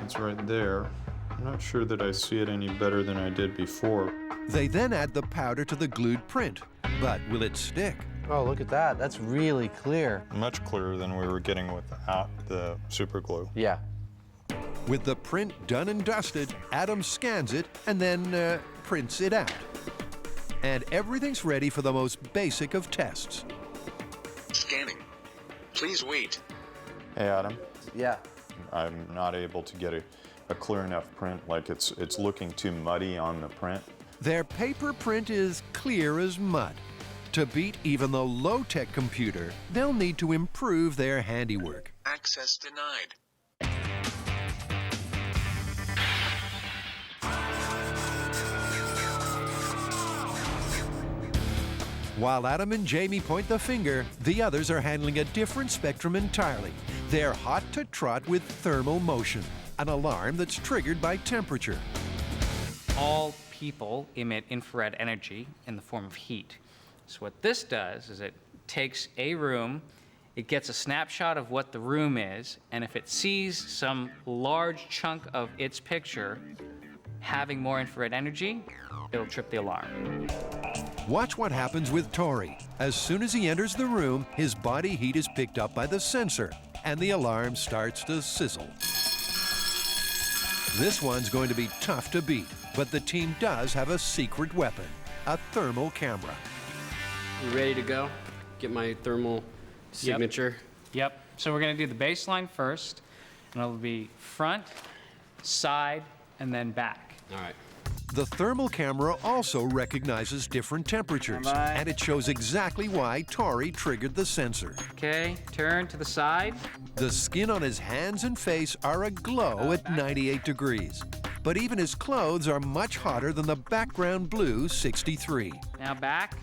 It's right there. I'm not sure that I see it any better than I did before. They then add the powder to the glued print. But will it stick? Oh, look at that. That's really clear. Much clearer than we were getting without the super glue. Yeah. With the print done and dusted, Adam scans it and then prints it out. And everything's ready for the most basic of tests. Scanning. Please wait. Hey, Adam. Yeah. I'm not able to get a clear enough print. Like it's looking too muddy on the print. Their paper print is clear as mud. To beat even the low-tech computer, they'll need to improve their handiwork. Access denied. While Adam and Jamie point the finger, the others are handling a different spectrum entirely. They're hot to trot with thermal motion, an alarm that's triggered by temperature. All people emit infrared energy in the form of heat. So what this does is it takes a room, it gets a snapshot of what the room is, and if it sees some large chunk of its picture having more infrared energy, it'll trip the alarm. Watch what happens with Tori. As soon as he enters the room, his body heat is picked up by the sensor, and the alarm starts to sizzle. This one's going to be tough to beat, but the team does have a secret weapon, a thermal camera. You ready to go? Get my thermal signature? Yep. So we're going to do the baseline first, and it'll be front, side, and then back. All right. The thermal camera also recognizes different temperatures, and it shows exactly why Tori triggered the sensor. Okay, turn to the side. The skin on his hands and face are aglow at 98 degrees. But even his clothes are much hotter than the background blue 63. Now back.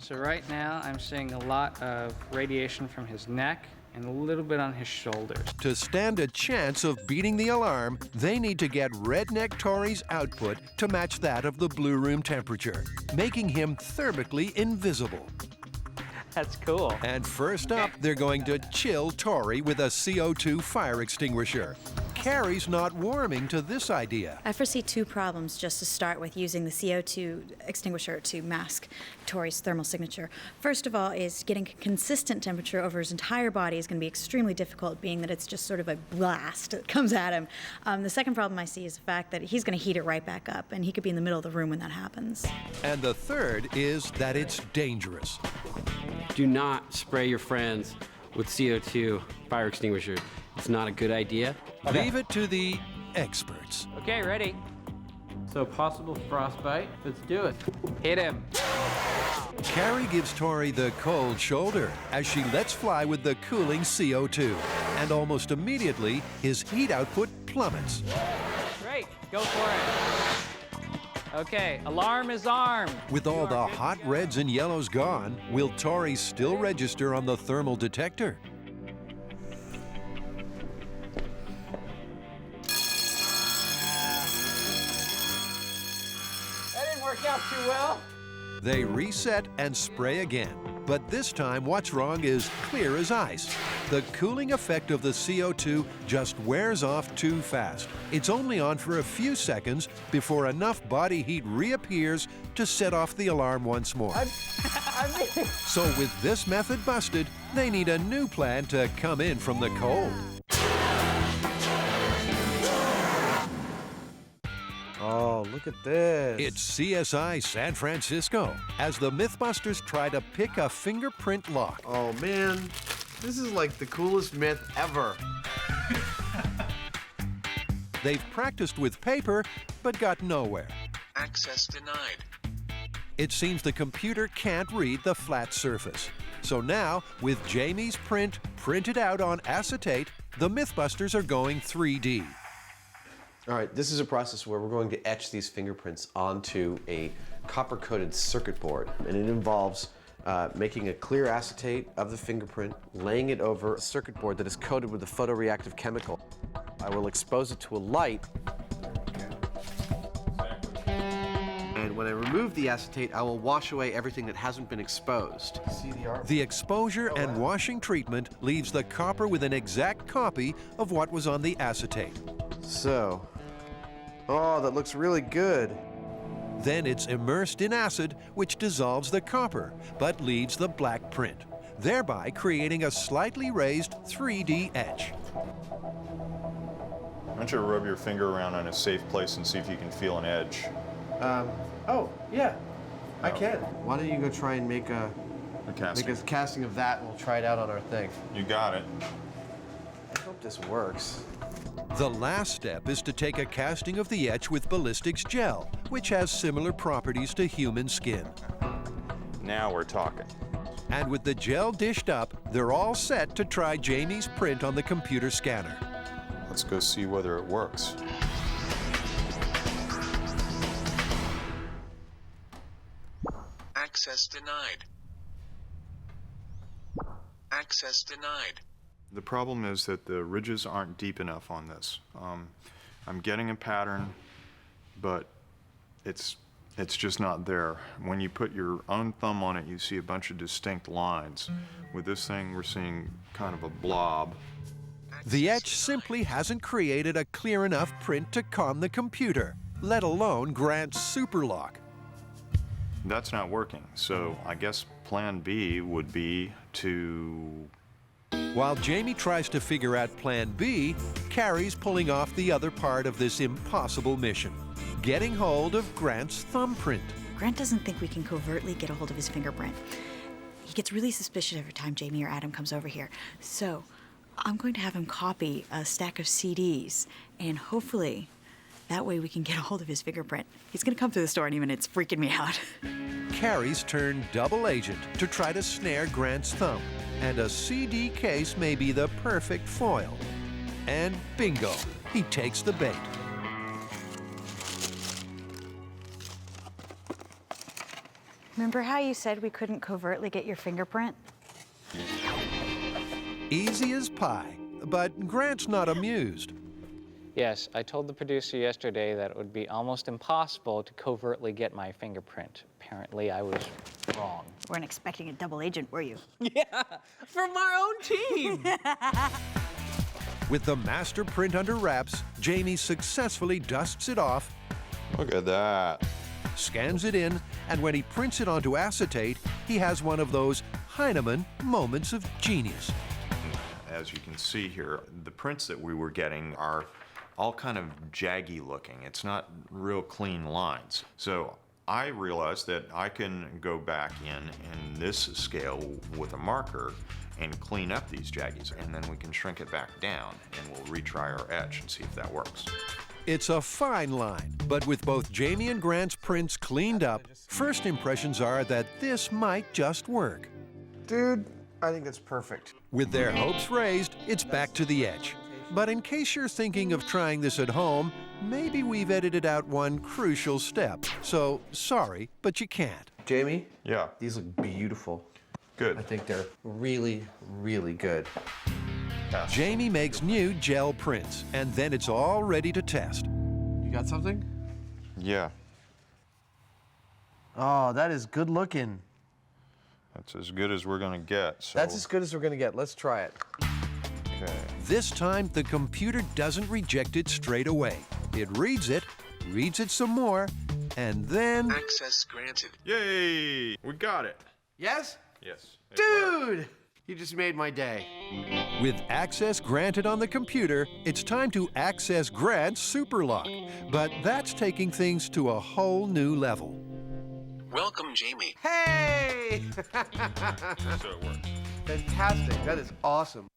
So right now I'm seeing a lot of radiation from his neck and a little bit on his shoulders. To stand a chance of beating the alarm, they need to get Redneck Tori's output to match that of the blue room temperature, making him thermically invisible. That's cool. And first up, they're going to chill Tori with a CO2 fire extinguisher. Carrie's not warming to this idea. I foresee two problems just to start with using the CO2 extinguisher to mask Tori's thermal signature. First of all is getting a consistent temperature over his entire body is going to be extremely difficult, being that it's just sort of a blast that comes at him. The second problem I see is the fact that he's going to heat it right back up, and he could be in the middle of the room when that happens. And the third is that it's dangerous. Do not spray your friends with CO2 fire extinguisher. It's not a good idea. Okay. Leave it to the experts. Okay, ready. So possible frostbite. Let's do it. Hit him. Carrie gives Tori the cold shoulder as she lets fly with the cooling CO2. And almost immediately, his heat output plummets. Great, go for it. Okay, alarm is armed. With all the hot reds and yellows gone, will Tori still register on the thermal detector? Work out too well. They reset and spray again. But this time, what's wrong is clear as ice. The cooling effect of the CO2 just wears off too fast. It's only on for a few seconds before enough body heat reappears to set off the alarm once more. So with this method busted, they need a new plan to come in from the cold. Oh, look at this. It's CSI San Francisco as the MythBusters try to pick a fingerprint lock. Oh man, this is like the coolest myth ever. They've practiced with paper, but got nowhere. Access denied. It seems the computer can't read the flat surface. So now, with Jamie's print printed out on acetate, the MythBusters are going 3D. All right, this is a process where we're going to etch these fingerprints onto a copper-coated circuit board, and it involves making a clear acetate of the fingerprint, laying it over a circuit board that is coated with a photoreactive chemical. I will expose it to a light, and when I remove the acetate, I will wash away everything that hasn't been exposed. See the art? The exposure and washing treatment leaves the copper with an exact copy of what was on the acetate. So, oh, that looks really good. Then it's immersed in acid, which dissolves the copper, but leaves the black print, thereby creating a slightly raised 3D etch. Why don't you rub your finger around in a safe place and see if you can feel an edge? Oh, yeah, I can. Why don't you go try and make a casting of that, and we'll try it out on our thing. You got it. I hope this works. The last step is to take a casting of the etch with ballistics gel, which has similar properties to human skin. Now we're talking. And with the gel dished up, they're all set to try Jamie's print on the computer scanner. Let's go see whether it works. Access denied. Access denied. The problem is that the ridges aren't deep enough on this. I'm getting a pattern, but it's just not there. When you put your own thumb on it, you see a bunch of distinct lines. With this thing, we're seeing kind of a blob. The etch simply hasn't created a clear enough print to con the computer, let alone Grant's superlock. That's not working, so I guess plan B would be to... While Jamie tries to figure out plan B, Carrie's pulling off the other part of this impossible mission, getting hold of Grant's thumbprint. Grant doesn't think we can covertly get a hold of his fingerprint. He gets really suspicious every time Jamie or Adam comes over here. So I'm going to have him copy a stack of CDs, and hopefully that way we can get a hold of his fingerprint. He's gonna come through the store any minute. It's freaking me out. Carrie's turned double agent to try to snare Grant's thumb, and a CD case may be the perfect foil. And bingo, he takes the bait. Remember how you said we couldn't covertly get your fingerprint? Easy as pie, but Grant's not amused. Yes, I told the producer yesterday that it would be almost impossible to covertly get my fingerprint. Apparently, I was wrong. Weren't expecting a double agent, were you? Yeah, from our own team. With the master print under wraps, Jamie successfully dusts it off. Look at that. Scans it in, and when he prints it onto acetate, he has one of those Heinemann moments of genius. As you can see here, the prints that we were getting are all kind of jaggy looking. It's not real clean lines. So I realized that I can go back in this scale with a marker and clean up these jaggies, and then we can shrink it back down, and we'll retry our etch and see if that works. It's a fine line, but with both Jamie and Grant's prints cleaned up, first impressions are that this might just work. Dude, I think that's perfect. With their hopes raised, it's back to the etch. But in case you're thinking of trying this at home, maybe we've edited out one crucial step. So, sorry, but you can't. Jamie? Yeah? These look beautiful. Good. I think they're really, really good. Yes. Jamie makes new gel prints, and then it's all ready to test. You got something? Yeah. Oh, that is good looking. That's as good as we're gonna get. So. That's as good as we're gonna get. Let's try it. Okay. This time, the computer doesn't reject it straight away. It reads it some more, and then... Access granted. Yay! We got it. Yes? Yes. Dude! You just made my day. With access granted on the computer, it's time to access Grant's Superlock. But that's taking things to a whole new level. Welcome, Jamie. Hey! So it works. Fantastic. That is awesome.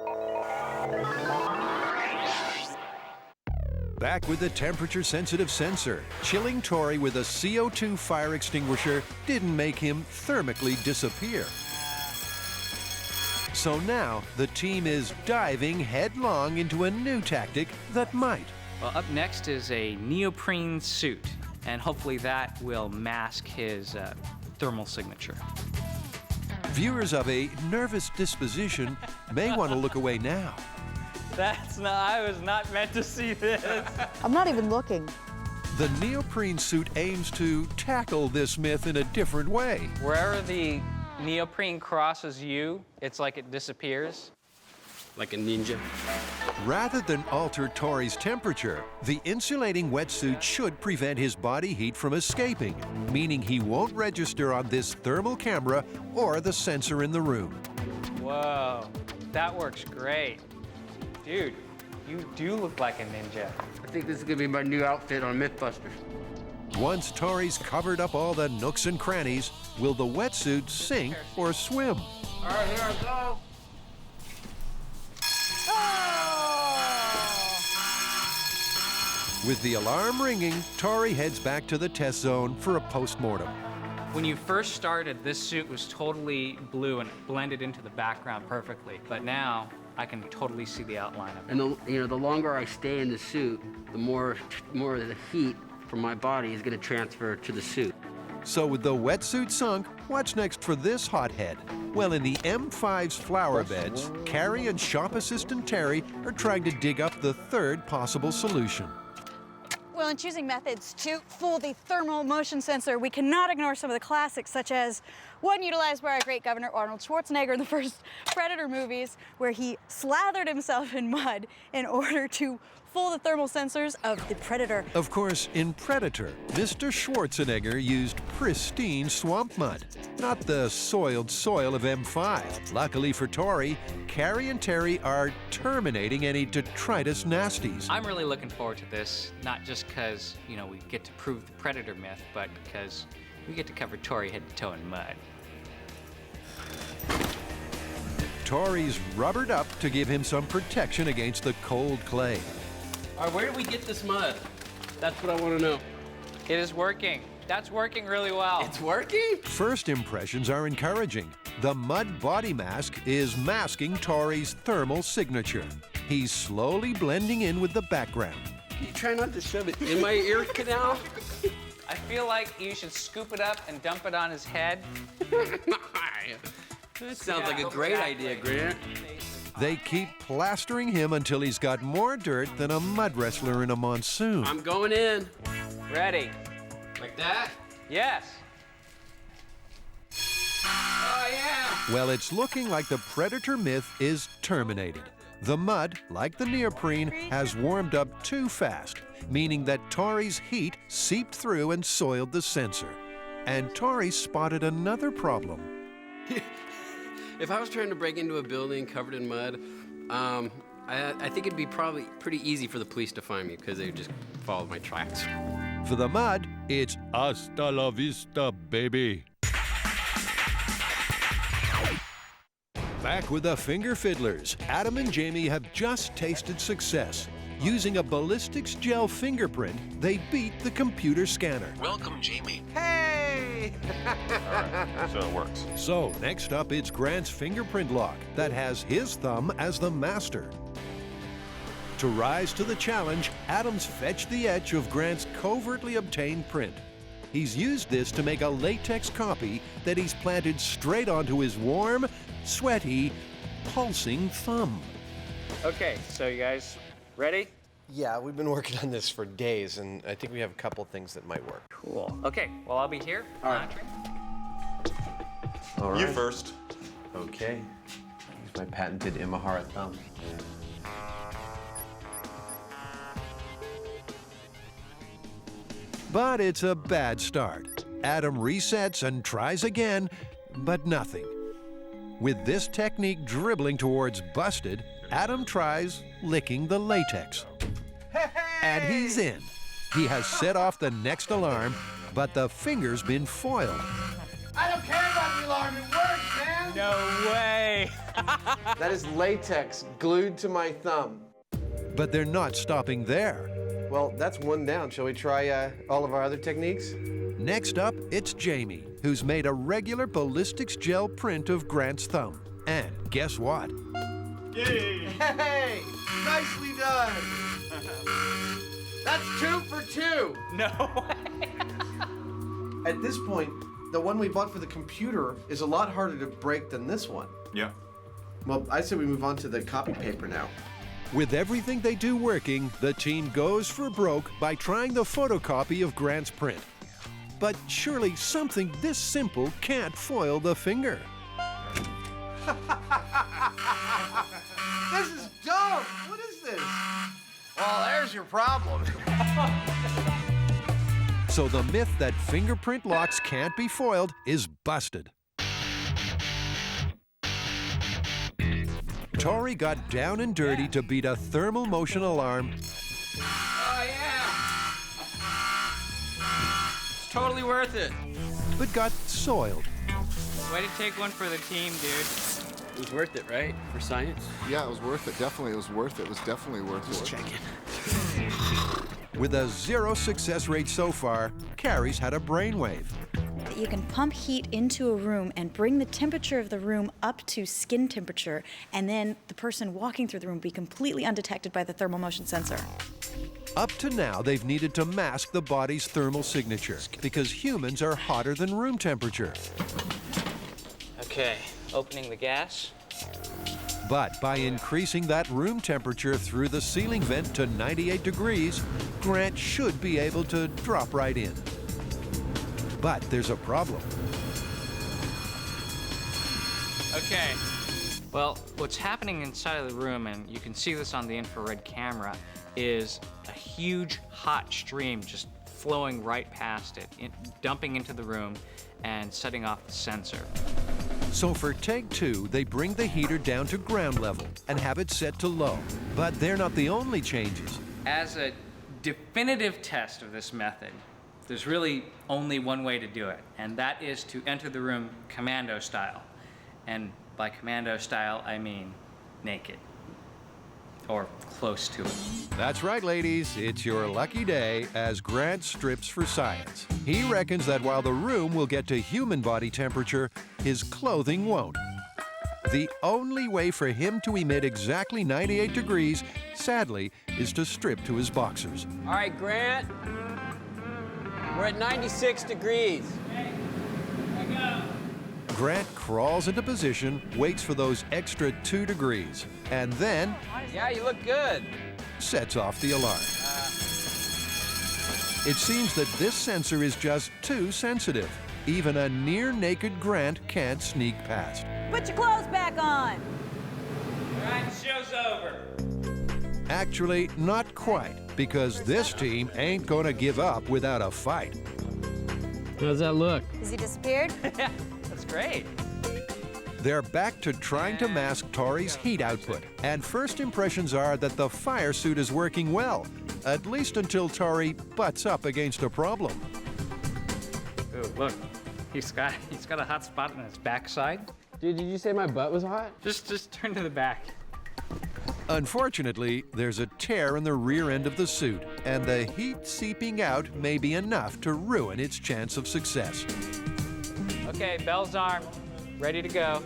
Back with the temperature-sensitive sensor, chilling Tori with a CO2 fire extinguisher didn't make him thermically disappear. So now, the team is diving headlong into a new tactic that might. Well, up next is a neoprene suit, and hopefully that will mask his thermal signature. Viewers of a nervous disposition may want to look away now. I was not meant to see this. I'm not even looking. The neoprene suit aims to tackle this myth in a different way. Wherever the neoprene crosses you, it's like it disappears. Like a ninja. Rather than alter Tori's temperature, the insulating wetsuit should prevent his body heat from escaping, meaning he won't register on this thermal camera or the sensor in the room. Whoa, that works great. Dude, you do look like a ninja. I think this is gonna be my new outfit on MythBusters. Once Tori's covered up all the nooks and crannies, will the wetsuit sink or swim? All right, here I go. With the alarm ringing, Tori heads back to the test zone for a postmortem. When you first started, this suit was totally blue and it blended into the background perfectly. But now, I can totally see the outline of it. And the longer I stay in the suit, the more of the heat from my body is going to transfer to the suit. So with the wetsuit sunk, what's next for this hothead? Well, in the M5's flower beds, Carrie and shop assistant Terry are trying to dig up the third possible solution. Well, in choosing methods to fool the thermal motion sensor, we cannot ignore some of the classics, such as one utilized by our great Governor Arnold Schwarzenegger in the first Predator movies, where he slathered himself in mud in order to fool the thermal sensors of the Predator. Of course, in Predator, Mr. Schwarzenegger used pristine swamp mud, not the soiled soil of M5. Luckily for Tori, Carrie and Terry are terminating any detritus nasties. I'm really looking forward to this, not just because, we get to prove the Predator myth, but because we get to cover Tori head to toe in mud. Tori's rubbered up to give him some protection against the cold clay. All right, where did we get this mud? That's what I want to know. It is working. That's working really well. It's working? First impressions are encouraging. The mud body mask is masking Tori's thermal signature. He's slowly blending in with the background. Can you try not to shove it in my ear canal? I feel like you should scoop it up and dump it on his head. That sounds like a great idea, Grant. They keep plastering him until he's got more dirt than a mud wrestler in a monsoon. I'm going in. Ready. Like that? Yes. Oh, yeah. Well, it's looking like the Predator myth is terminated. The mud, like the neoprene, has warmed up too fast, meaning that Tori's heat seeped through and soiled the sensor. And Tori spotted another problem. If I was trying to break into a building covered in mud, I think it'd be probably pretty easy for the police to find me because they would just follow my tracks. For the mud, it's hasta la vista, baby. Back with the Finger Fiddlers, Adam and Jamie have just tasted success. Using a ballistics gel fingerprint, they beat the computer scanner. Welcome, Jamie. Hey! All right, so it works. So, next up, it's Grant's fingerprint lock that has his thumb as the master. To rise to the challenge, Adam's fetched the etch of Grant's covertly obtained print. He's used this to make a latex copy that he's planted straight onto his warm, sweaty, pulsing thumb. Okay, so you guys ready? Yeah, we've been working on this for days, and I think we have a couple things that might work. Cool. Okay, well, I'll be here. All right. All right. You first. Okay. Here's my patented Imahara thumb. But it's a bad start. Adam resets and tries again, but nothing. With this technique dribbling towards busted, Adam tries licking the latex. And he's in. He has set off the next alarm, but the finger's been foiled. I don't care about the alarm, it works, man! No way! That is latex glued to my thumb. But they're not stopping there. Well, that's one down. Shall we try all of our other techniques? Next up, it's Jamie, who's made a regular ballistics gel print of Grant's thumb. And guess what? Yay! Hey! Nicely done! That's 2 for 2! No way! At this point, the one we bought for the computer is a lot harder to break than this one. Yeah. Well, I say we move on to the copy paper now. With everything they do working, the team goes for broke by trying the photocopy of Grant's print. But surely something this simple can't foil the finger. This is dumb! What is this? Well, there's your problem. So the myth that fingerprint locks can't be foiled is busted. Tori got down and dirty to beat a thermal motion alarm. Oh, yeah! It's totally worth it. But got soiled. Way to take one for the team, dude. It was worth it, right? For science? Yeah, it was worth it. Definitely, it was worth it. It was definitely worth it. Just checking. With a 0 success rate so far, Carrie's had a brainwave. That you can pump heat into a room and bring the temperature of the room up to skin temperature, and then the person walking through the room be completely undetected by the thermal motion sensor. Up to now, they've needed to mask the body's thermal signature because humans are hotter than room temperature. Okay, opening the gas. But by increasing that room temperature through the ceiling vent to 98 degrees, Grant should be able to drop right in. But there's a problem. Okay. Well, what's happening inside of the room, and you can see this on the infrared camera, is a huge hot stream just flowing right past it, dumping into the room and setting off the sensor. So for take 2, they bring the heater down to ground level and have it set to low. But they're not the only changes. As a definitive test of this method, there's really only one way to do it, and that is to enter the room commando style. And by commando style, I mean naked. Or close to it. That's right, ladies. It's your lucky day as Grant strips for science. He reckons that while the room will get to human body temperature, his clothing won't. The only way for him to emit exactly 98 degrees, sadly, is to strip to his boxers. All right, Grant. We're at 96 degrees. Okay, I go. Grant crawls into position, waits for those extra 2 degrees, and then Yeah, you look good. sets off the alarm. It seems that this sensor is just too sensitive. Even a near-naked Grant can't sneak past. Put your clothes back on. All right, show's over. Actually, not quite, because this team ain't gonna give up without a fight. How does that look? Has he disappeared? That's great. They're back to trying to mask Tori's heat output, and first impressions are that the fire suit is working well, at least until Tori butts up against a problem. Ooh, look, he's got a hot spot on his backside. Dude, did you say my butt was hot? Just turn to the back. Unfortunately, there's a tear in the rear end of the suit, and the heat seeping out may be enough to ruin its chance of success. Okay, bell's armed, ready to go.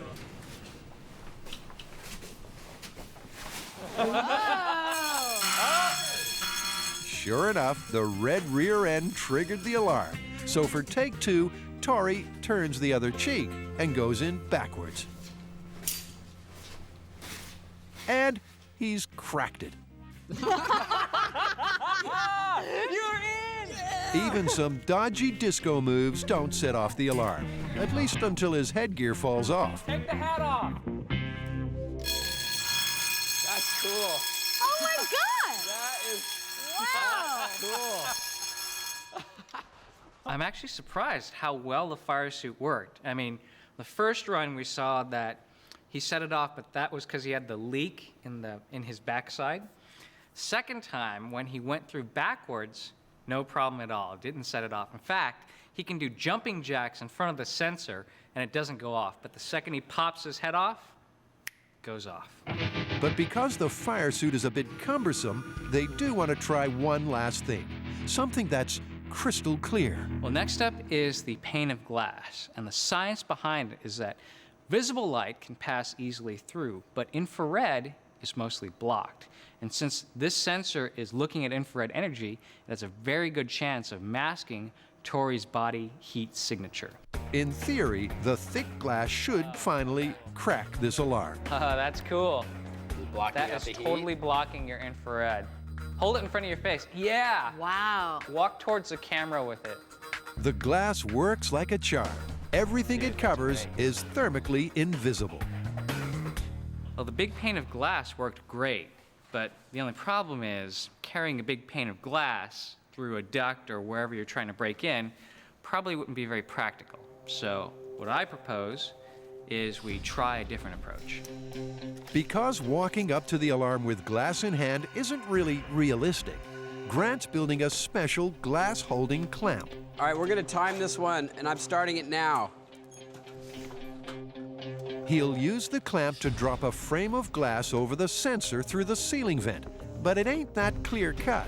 Sure enough, the red rear end triggered the alarm. So for take 2, Tori turns the other cheek and goes in backwards. And he's cracked it. You're in! Even some dodgy disco moves don't set off the alarm, at least until his headgear falls off. Take the hat off. That's cool. Oh my God! That is Wow! cool. I'm actually surprised how well the fire suit worked. I mean, the first run we saw that he set it off, but that was because he had the leak in his backside. Second time, when he went through backwards, no problem at all. It didn't set it off. In fact, he can do jumping jacks in front of the sensor, and it doesn't go off. But the second he pops his head off, it goes off. But because the fire suit is a bit cumbersome, they do want to try one last thing, something that's crystal clear. Well, next up is the pane of glass, and the science behind it is that visible light can pass easily through, but infrared is mostly blocked. And since this sensor is looking at infrared energy, it has a very good chance of masking Tori's body heat signature. In theory, the thick glass should finally crack this alarm. That's cool. That out is the heat? totally blocking your infrared. Hold it in front of your face. Yeah! Wow. Walk towards the camera with it. The glass works like a charm. Everything it covers is thermically invisible. Well, the big pane of glass worked great, but the only problem is carrying a big pane of glass through a duct or wherever you're trying to break in probably wouldn't be very practical. So what I propose is we try a different approach. Because walking up to the alarm with glass in hand isn't really realistic, Grant's building a special glass-holding clamp. All right, we're gonna time this one, and I'm starting it now. He'll use the clamp to drop a frame of glass over the sensor through the ceiling vent, but it ain't that clear-cut.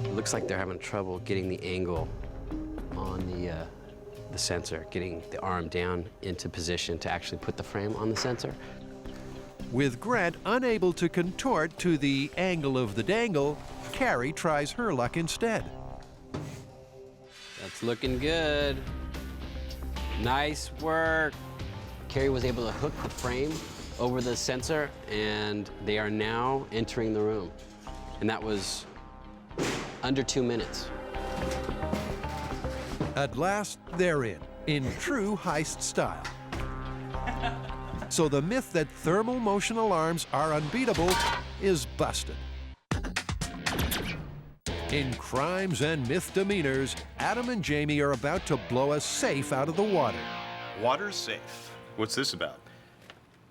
It looks like they're having trouble getting the angle on the sensor, getting the arm down into position to actually put the frame on the sensor. With Grant unable to contort to the angle of the dangle, Carrie tries her luck instead. That's looking good. Nice work. Carrie was able to hook the frame over the sensor, and they are now entering the room. And that was under 2 minutes. At last, they're in true Heist style. So the myth that thermal motion alarms are unbeatable is busted. In Crimes and Misdemeanors, Adam and Jamie are about to blow a safe out of the water. Water's safe. What's this about?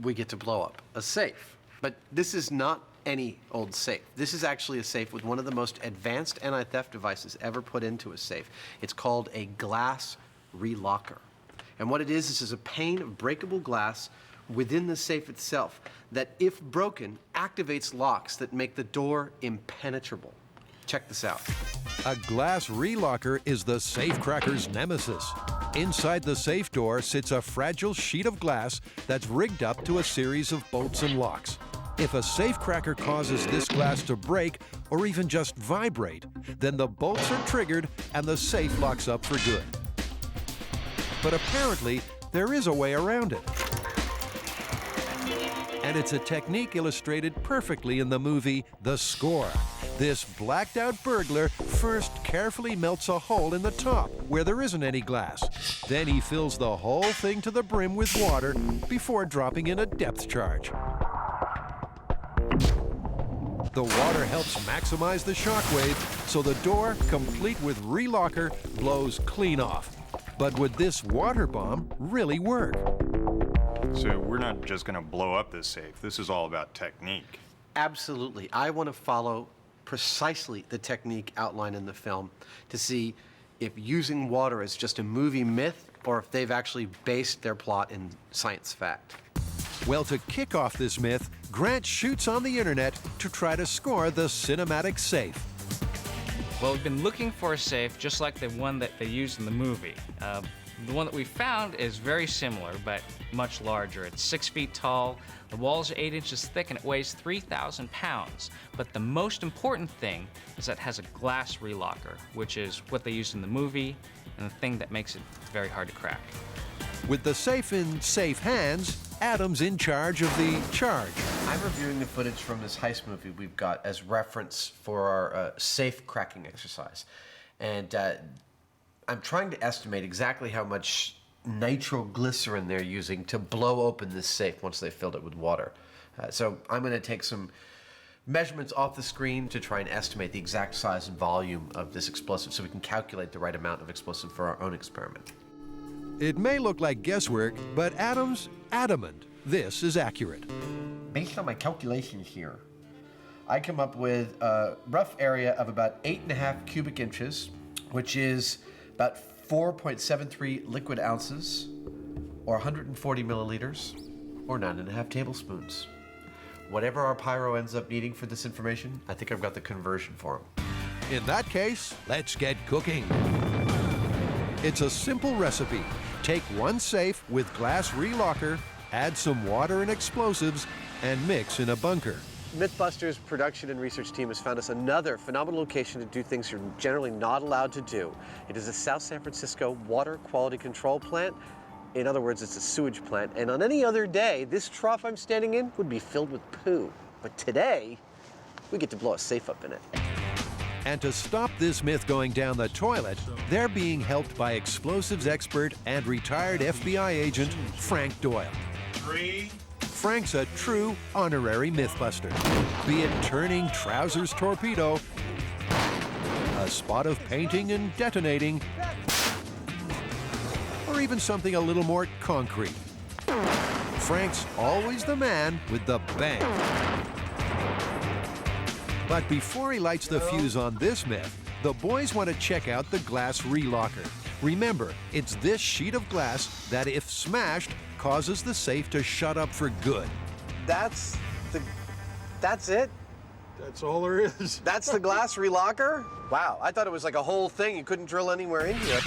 We get to blow up a safe. But this is not any old safe. This is actually a safe with one of the most advanced anti-theft devices ever put into a safe. It's called a glass relocker. And what it is a pane of breakable glass within the safe itself that, if broken, activates locks that make the door impenetrable. Check this out. A glass relocker is the safecracker's nemesis. Inside the safe door sits a fragile sheet of glass that's rigged up to a series of bolts and locks. If a safecracker causes this glass to break or even just vibrate, then the bolts are triggered and the safe locks up for good. But apparently, there is a way around it. And it's a technique illustrated perfectly in the movie The Score. This blacked-out burglar first carefully melts a hole in the top where there isn't any glass. Then he fills the whole thing to the brim with water before dropping in a depth charge. The water helps maximize the shockwave, so the door, complete with relocker, blows clean off. But would this water bomb really work? So we're not just going to blow up this safe. This is all about technique. Absolutely. I want to follow precisely the technique outlined in the film to see if using water is just a movie myth or if they've actually based their plot in science fact. Well, to kick off this myth, Grant shoots on the internet to try to score the cinematic safe. Well, we've been looking for a safe just like the one that they used in the movie. The one that we found is very similar, but much larger. It's 6 feet tall, the walls are 8 inches thick, and it weighs 3,000 pounds. But the most important thing is that it has a glass relocker, which is what they used in the movie, and the thing that makes it very hard to crack. With the safe in safe hands, Adam's in charge of the charge. I'm reviewing the footage from this heist movie we've got as reference for our safe cracking exercise. And I'm trying to estimate exactly how much nitroglycerin they're using to blow open this safe once they filled it with water. So I'm going to take some measurements off the screen to try and estimate the exact size and volume of this explosive so we can calculate the right amount of explosive for our own experiment. It may look like guesswork, but Adam's adamant this is accurate. Based on my calculations here, I come up with a rough area of about 8.5 cubic inches, which is about 4.73 liquid ounces, or 140 milliliters, or 9.5 tablespoons. Whatever our pyro ends up needing for this information, I think I've got the conversion for him. In that case, let's get cooking. It's a simple recipe. Take one safe with glass relocker, add some water and explosives, and mix in a bunker. MythBusters production and research team has found us another phenomenal location to do things you're generally not allowed to do. It is a South San Francisco water quality control plant. In other words, it's a sewage plant. And on any other day, this trough I'm standing in would be filled with poo. But today, we get to blow a safe up in it. And to stop this myth going down the toilet, they're being helped by explosives expert and retired FBI agent Frank Doyle. 3. Frank's a true honorary Mythbuster. Be it turning trousers torpedo, a spot of painting and detonating, or even something a little more concrete. Frank's always the man with the bang. But before he lights the fuse on this myth, the boys want to check out the glass relocker. Remember, it's this sheet of glass that, if smashed, causes the safe to shut up for good. That's it? That's all there is. That's the glass relocker? Wow, I thought it was like a whole thing. You couldn't drill anywhere in here.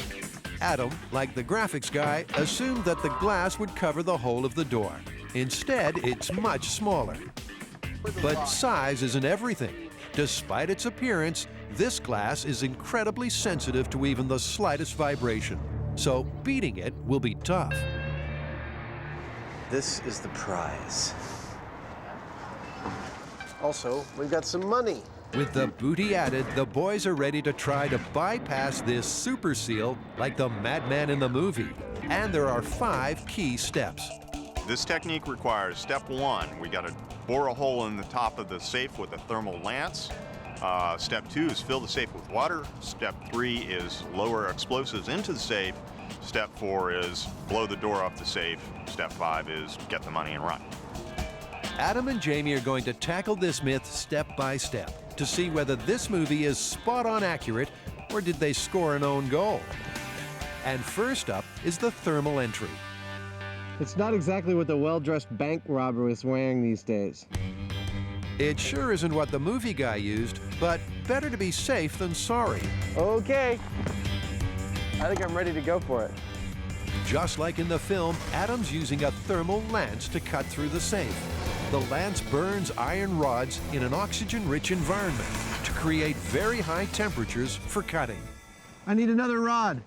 Adam, like the graphics guy, assumed that the glass would cover the whole of the door. Instead, it's much smaller. But size isn't everything. Despite its appearance, this glass is incredibly sensitive to even the slightest vibration. So beating it will be tough. This is the prize. Also, we've got some money. With the booty added, the boys are ready to try to bypass this super seal like the madman in the movie. And there are 5 key steps. This technique requires step 1, we got to bore a hole in the top of the safe with a thermal lance. Step 2 is fill the safe with water. Step 3 is lower explosives into the safe. Step 4 is blow the door off the safe. Step 5 is get the money and run. Adam and Jamie are going to tackle this myth step by step to see whether this movie is spot on accurate or did they score an own goal. And first up is the thermal entry. It's not exactly what the well-dressed bank robber is wearing these days. It sure isn't what the movie guy used, but better to be safe than sorry. Okay. I think I'm ready to go for it. Just like in the film, Adam's using a thermal lance to cut through the safe. The lance burns iron rods in an oxygen-rich environment to create very high temperatures for cutting. I need another rod.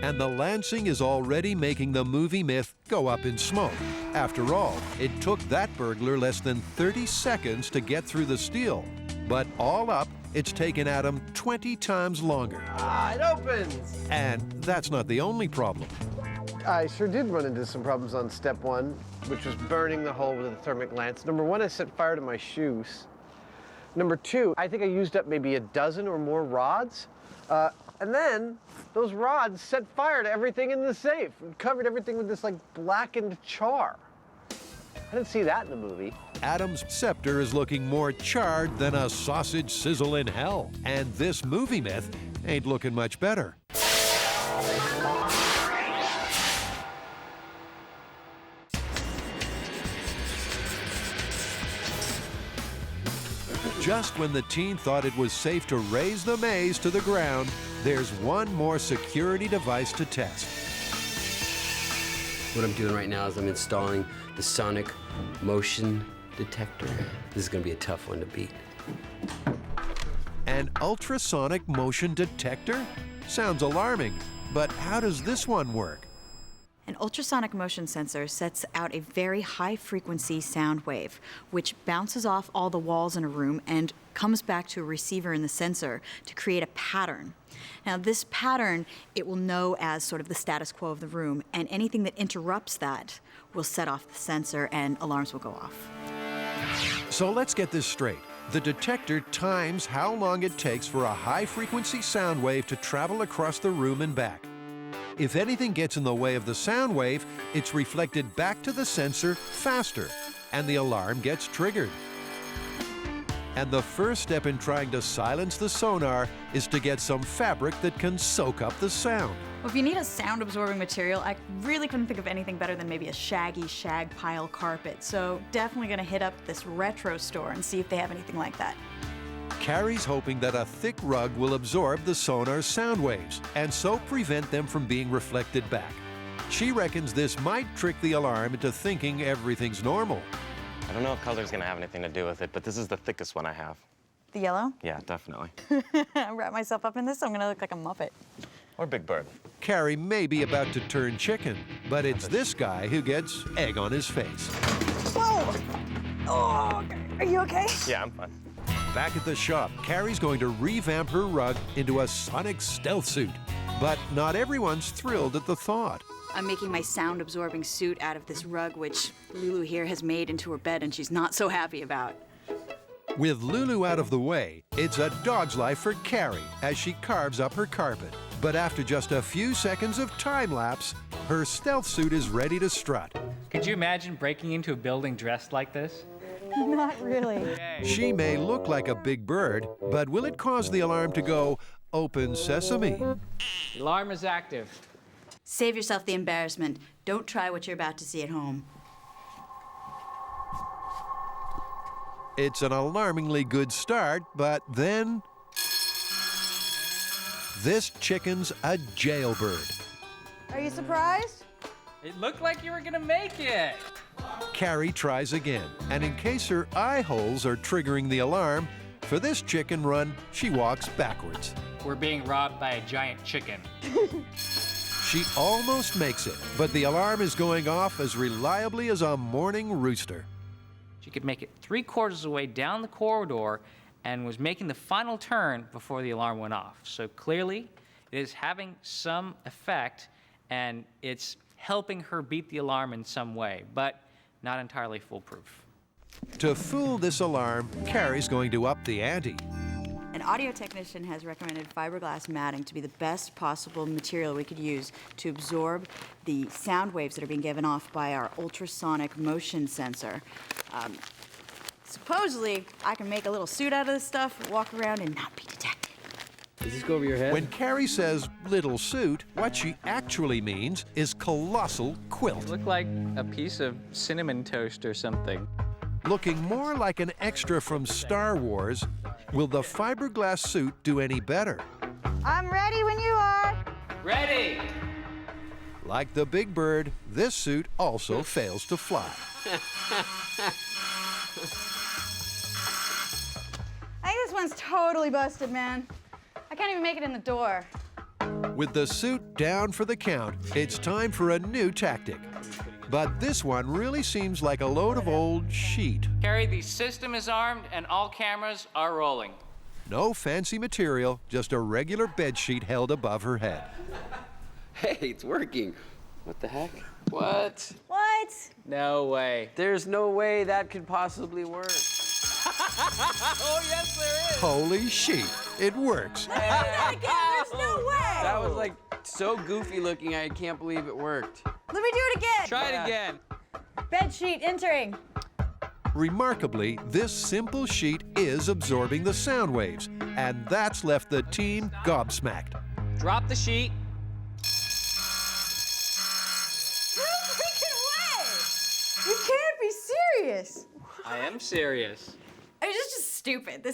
And the lancing is already making the movie myth go up in smoke. After all, it took that burglar less than 30 seconds to get through the steel. But all up, it's taken Adam 20 times longer. It opens! And that's not the only problem. I sure did run into some problems on step 1, which was burning the hole with a thermic lance. Number 1, I set fire to my shoes. Number 2, I think I used up maybe a dozen or more rods. And then those rods set fire to everything in the safe and covered everything with this like blackened char. I didn't see that in the movie. Adam's scepter is looking more charred than a sausage sizzle in hell. And this movie myth ain't looking much better. Just when the team thought it was safe to raise the maze to the ground, there's one more security device to test. What I'm doing right now is I'm installing the sonic motion detector. This is going to be a tough one to beat. An ultrasonic motion detector? Sounds alarming, but how does this one work? An ultrasonic motion sensor sets out a very high-frequency sound wave, which bounces off all the walls in a room and comes back to a receiver in the sensor to create a pattern. Now, this pattern, it will know as sort of the status quo of the room, and anything that interrupts that will set off the sensor and alarms will go off. So let's get this straight. The detector times how long it takes for a high-frequency sound wave to travel across the room and back. If anything gets in the way of the sound wave, it's reflected back to the sensor faster, and the alarm gets triggered. And the first step in trying to silence the sonar is to get some fabric that can soak up the sound. Well, if you need a sound-absorbing material, I really couldn't think of anything better than maybe a shaggy shag pile carpet. So definitely gonna hit up this retro store and see if they have anything like that. Carrie's hoping that a thick rug will absorb the sonar's sound waves and so prevent them from being reflected back. She reckons this might trick the alarm into thinking everything's normal. I don't know if color's gonna have anything to do with it, but this is the thickest one I have. The yellow? Yeah, definitely. Wrap myself up in this, I'm gonna look like a Muppet. Or Big Bird. Carrie may be about to turn chicken, but it's this guy who gets egg on his face. Whoa! Oh, are you okay? Yeah, I'm fine. Back at the shop, Carrie's going to revamp her rug into a sonic stealth suit. But not everyone's thrilled at the thought. I'm making my sound-absorbing suit out of this rug, which Lulu here has made into her bed and she's not so happy about. With Lulu out of the way, it's a dog's life for Carrie as she carves up her carpet. But after just a few seconds of time lapse, her stealth suit is ready to strut. Could you imagine breaking into a building dressed like this? Not really. She may look like a big bird, but will it cause the alarm to go, "Open sesame"? The alarm is active. Save yourself the embarrassment. Don't try what you're about to see at home. It's an alarmingly good start, but then... this chicken's a jailbird. Are you surprised? It looked like you were gonna make it. Carrie tries again, and in case her eye holes are triggering the alarm, for this chicken run, she walks backwards. We're being robbed by a giant chicken. She almost makes it, but the alarm is going off as reliably as a morning rooster. She could make it 3/4 of the way down the corridor and was making the final turn before the alarm went off. So clearly, it is having some effect, and it's helping her beat the alarm in some way, but not entirely foolproof. To fool this alarm, Carrie's going to up the ante. An audio technician has recommended fiberglass matting to be the best possible material we could use to absorb the sound waves that are being given off by our ultrasonic motion sensor. Supposedly, I can make a little suit out of this stuff, walk around, and not be detected. Does this go over your head? When Carrie says little suit, what she actually means is colossal quilt. It looked like a piece of cinnamon toast or something. Looking more like an extra from Star Wars, will the fiberglass suit do any better? I'm ready when you are. Ready! Like the big bird, this suit also fails to fly. I think this one's totally busted, man. I can't even make it in the door. With the suit down for the count, it's time for a new tactic. But this one really seems like a load of old sheet. Carrie, the system is armed and all cameras are rolling. No fancy material, just a regular bed sheet held above her head. Hey, it's working. What the heck? What? What? No way. There's no way that could possibly work. Oh, yes, there is. Holy sheet, it works. Let's do that again. There's no way. That was like so goofy looking, I can't believe it worked. Let me do it again. Try it again. Bed sheet entering. Remarkably, this simple sheet is absorbing the sound waves, and that's left the team gobsmacked. Drop the sheet. No freaking way. You can't be serious. I am serious. I mean, it's just stupid.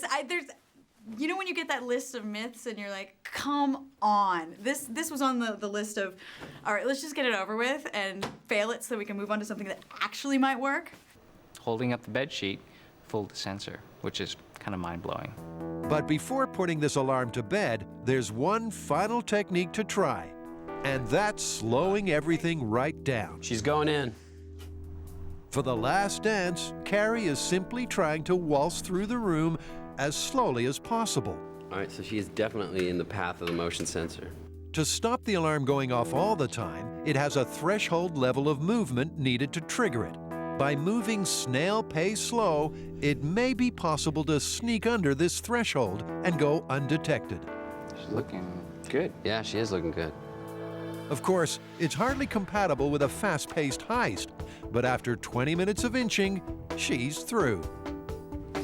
You know when you get that list of myths and you're like, come on. This was on the list of, all right, let's just get it over with and fail it so we can move on to something that actually might work. Holding up the bed sheet fooled the sensor, which is kind of mind-blowing. But before putting this alarm to bed, there's one final technique to try, and that's slowing everything right down. She's going in. For the last dance, Carrie is simply trying to waltz through the room as slowly as possible. All right, so she is definitely in the path of the motion sensor. To stop the alarm going off all the time, it has a threshold level of movement needed to trigger it. By moving snail pace slow, it may be possible to sneak under this threshold and go undetected. She's looking good. Yeah, she is looking good. Of course, it's hardly compatible with a fast-paced heist, but after 20 minutes of inching, she's through.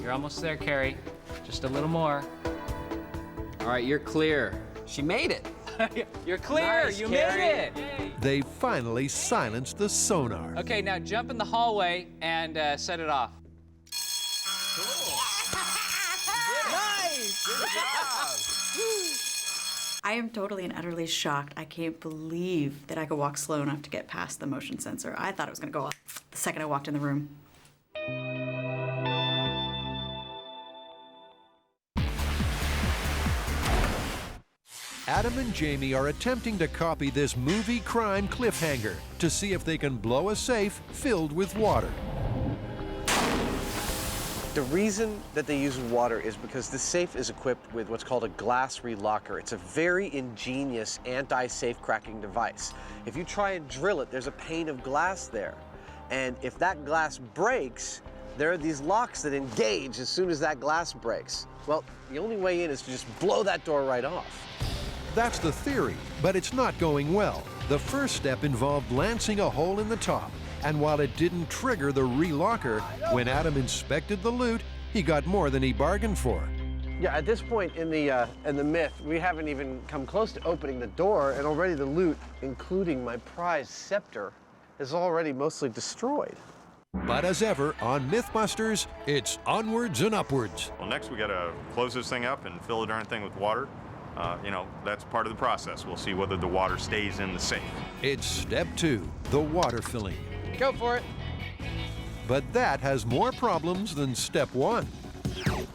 You're almost there, Carrie. Just a little more. All right, you're clear. She made it. You're clear. Nice, you Carrie. made it. They finally silenced the sonar. Okay, now jump in the hallway and set it off. Nice! Good job! I am totally and utterly shocked. I can't believe that I could walk slow enough to get past the motion sensor. I thought it was going to go off the second I walked in the room. Adam and Jamie are attempting to copy this movie crime cliffhanger to see if they can blow a safe filled with water. The reason that they use water is because the safe is equipped with what's called a glass relocker. It's a very ingenious anti-safe cracking device. If you try and drill it, there's a pane of glass there. And if that glass breaks, there are these locks that engage as soon as that glass breaks. Well, the only way in is to just blow that door right off. That's the theory, but it's not going well. The first step involved lancing a hole in the top. And while it didn't trigger the relocker, when Adam inspected the loot, he got more than he bargained for. Yeah, at this point in the myth, we haven't even come close to opening the door, and already the loot, including my prized scepter, is already mostly destroyed. But as ever on MythBusters, it's onwards and upwards. Well, next we gotta close this thing up and fill the darn thing with water. You know, that's part of the process. We'll see whether the water stays in the safe. It's step 2, the water filling. Go for it. But that has more problems than step 1.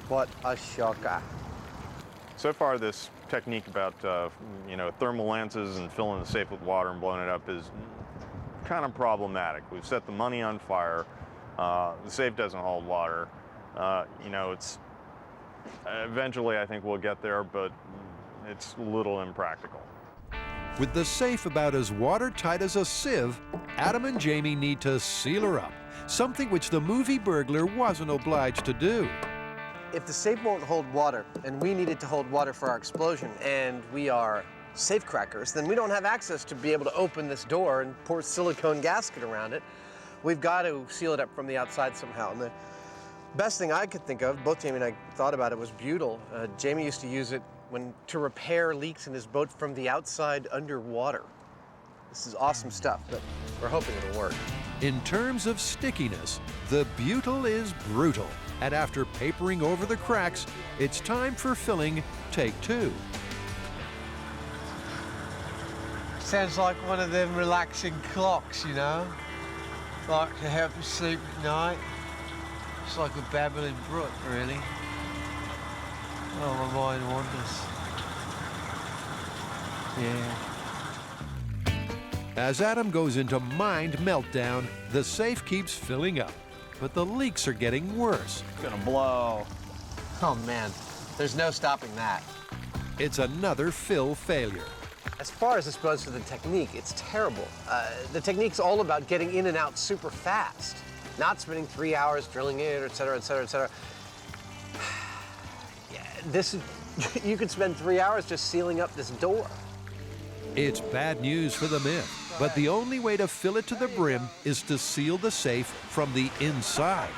What a shocker. So far, this technique about, you know, thermal lenses and filling the safe with water and blowing it up is kind of problematic. We've set the money on fire. The safe doesn't hold water. You know, it's eventually I think we'll get there, but it's a little impractical. With the safe about as watertight as a sieve, Adam and Jamie need to seal her up, something which the movie burglar wasn't obliged to do. If the safe won't hold water, and we needed to hold water for our explosion, and we are safe crackers, then we don't have access to be able to open this door and pour silicone gasket around it. We've got to seal it up from the outside somehow. And the best thing I could think of, both Jamie and I thought about it, was butyl. Jamie used to use it to repair leaks in his boat from the outside underwater. This is awesome stuff, but we're hoping it'll work. In terms of stickiness, the butyl is brutal. And after papering over the cracks, it's time for filling take 2. Sounds like one of them relaxing clocks, you know? Like to help you sleep at night. It's like a babbling brook, really. Oh, my mind wanders. Yeah. As Adam goes into mind meltdown, the safe keeps filling up, but the leaks are getting worse. It's gonna blow. Oh man, there's no stopping that. It's another fill failure. As far as opposed to the technique, it's terrible. The technique's all about getting in and out super fast, not spending 3 hours drilling it, et cetera, et cetera, et cetera. Yeah, you could spend 3 hours just sealing up this door. It's bad news for the myth, but the only way to fill it to the brim is to seal the safe from the inside.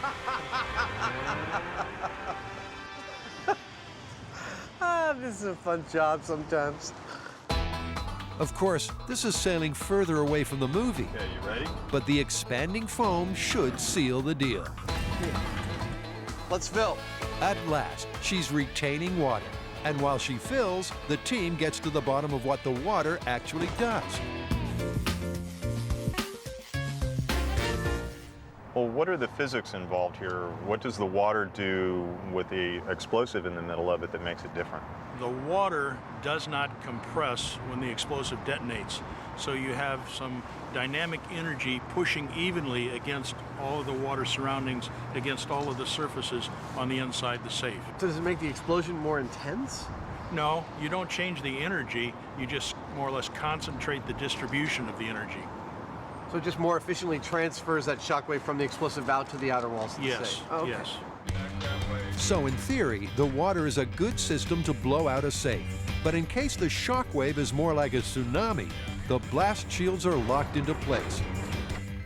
This is a fun job sometimes. Of course, this is sailing further away from the movie. Okay, you ready? But the expanding foam should seal the deal. Let's fill. At last, she's retaining water. And while she fills, the team gets to the bottom of what the water actually does. Well, what are the physics involved here? What does the water do with the explosive in the middle of it that makes it different? The water does not compress when the explosive detonates. So you have some dynamic energy pushing evenly against all of the water surroundings, against all of the surfaces on the inside the safe. So does it make the explosion more intense? No, you don't change the energy, you just more or less concentrate the distribution of the energy. So it just more efficiently transfers that shockwave from the explosive valve to the outer walls of the Yes, safe? Oh, okay. yes. So in theory, the water is a good system to blow out a safe. But in case the shockwave is more like a tsunami, the blast shields are locked into place.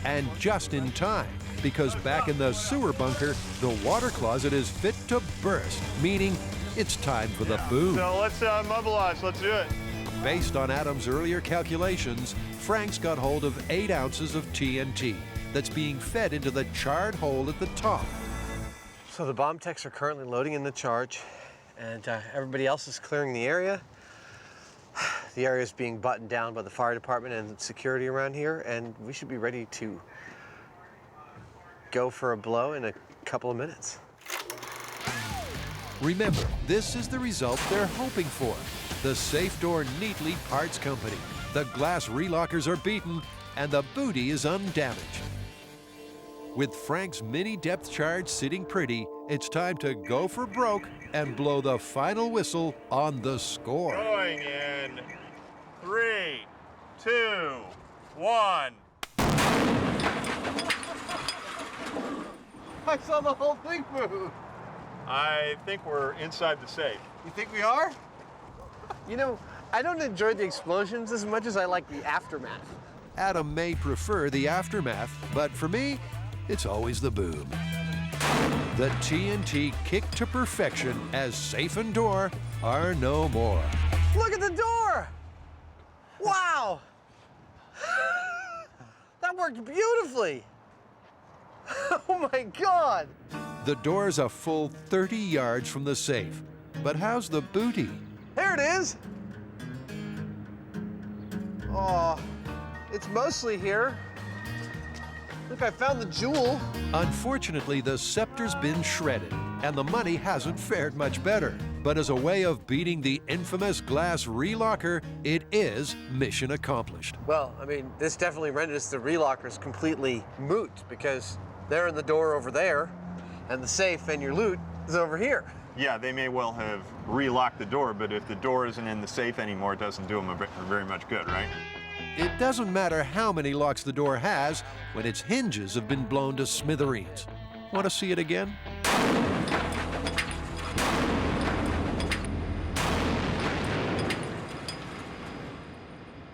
And just in time, because back in the sewer bunker, the water closet is fit to burst, meaning it's time for the boom. So let's mobilize, let's do it. Based on Adam's earlier calculations, Frank's got hold of 8 ounces of TNT that's being fed into the charred hole at the top. So the bomb techs are currently loading in the charge, and everybody else is clearing the area. The area is being buttoned down by the fire department and security around here, and we should be ready to go for a blow in a couple of minutes. Remember, this is the result they're hoping for. The safe door neatly parts company. The glass relockers are beaten, and the booty is undamaged. With Frank's mini depth charge sitting pretty, it's time to go for broke and blow the final whistle on the score. Going in 3, 2, 1. I saw the whole thing move. I think we're inside the safe. You think we are? You know, I don't enjoy the explosions as much as I like the aftermath. Adam may prefer the aftermath, but for me, it's always the boom. The TNT kicked to perfection as safe and door are no more. Look at the door! Wow! That worked beautifully! Oh my God! The door's a full 30 yards from the safe. But how's the booty? There it is! Oh, it's mostly here. Look, I found the jewel. Unfortunately, the scepter's been shredded, and the money hasn't fared much better. But as a way of beating the infamous glass relocker, it is mission accomplished. Well, I mean, this definitely renders the relockers completely moot because they're in the door over there, and the safe and your loot is over here. Yeah, they may well have relocked the door, but if the door isn't in the safe anymore, it doesn't do them very much good, right? It doesn't matter how many locks the door has when its hinges have been blown to smithereens. Want to see it again?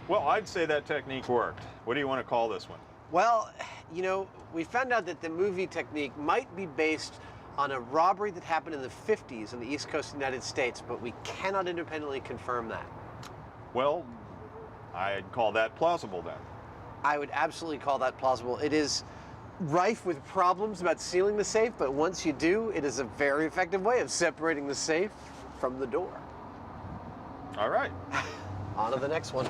Well, I'd say that technique worked. What do you want to call this one? Well, you know, we found out that the movie technique might be based on a robbery that happened in the 50s on the East Coast of the United States, but we cannot independently confirm that. Well, I'd call that plausible then. I would absolutely call that plausible. It is rife with problems about sealing the safe, but once you do, it is a very effective way of separating the safe from the door. All right. On to the next one.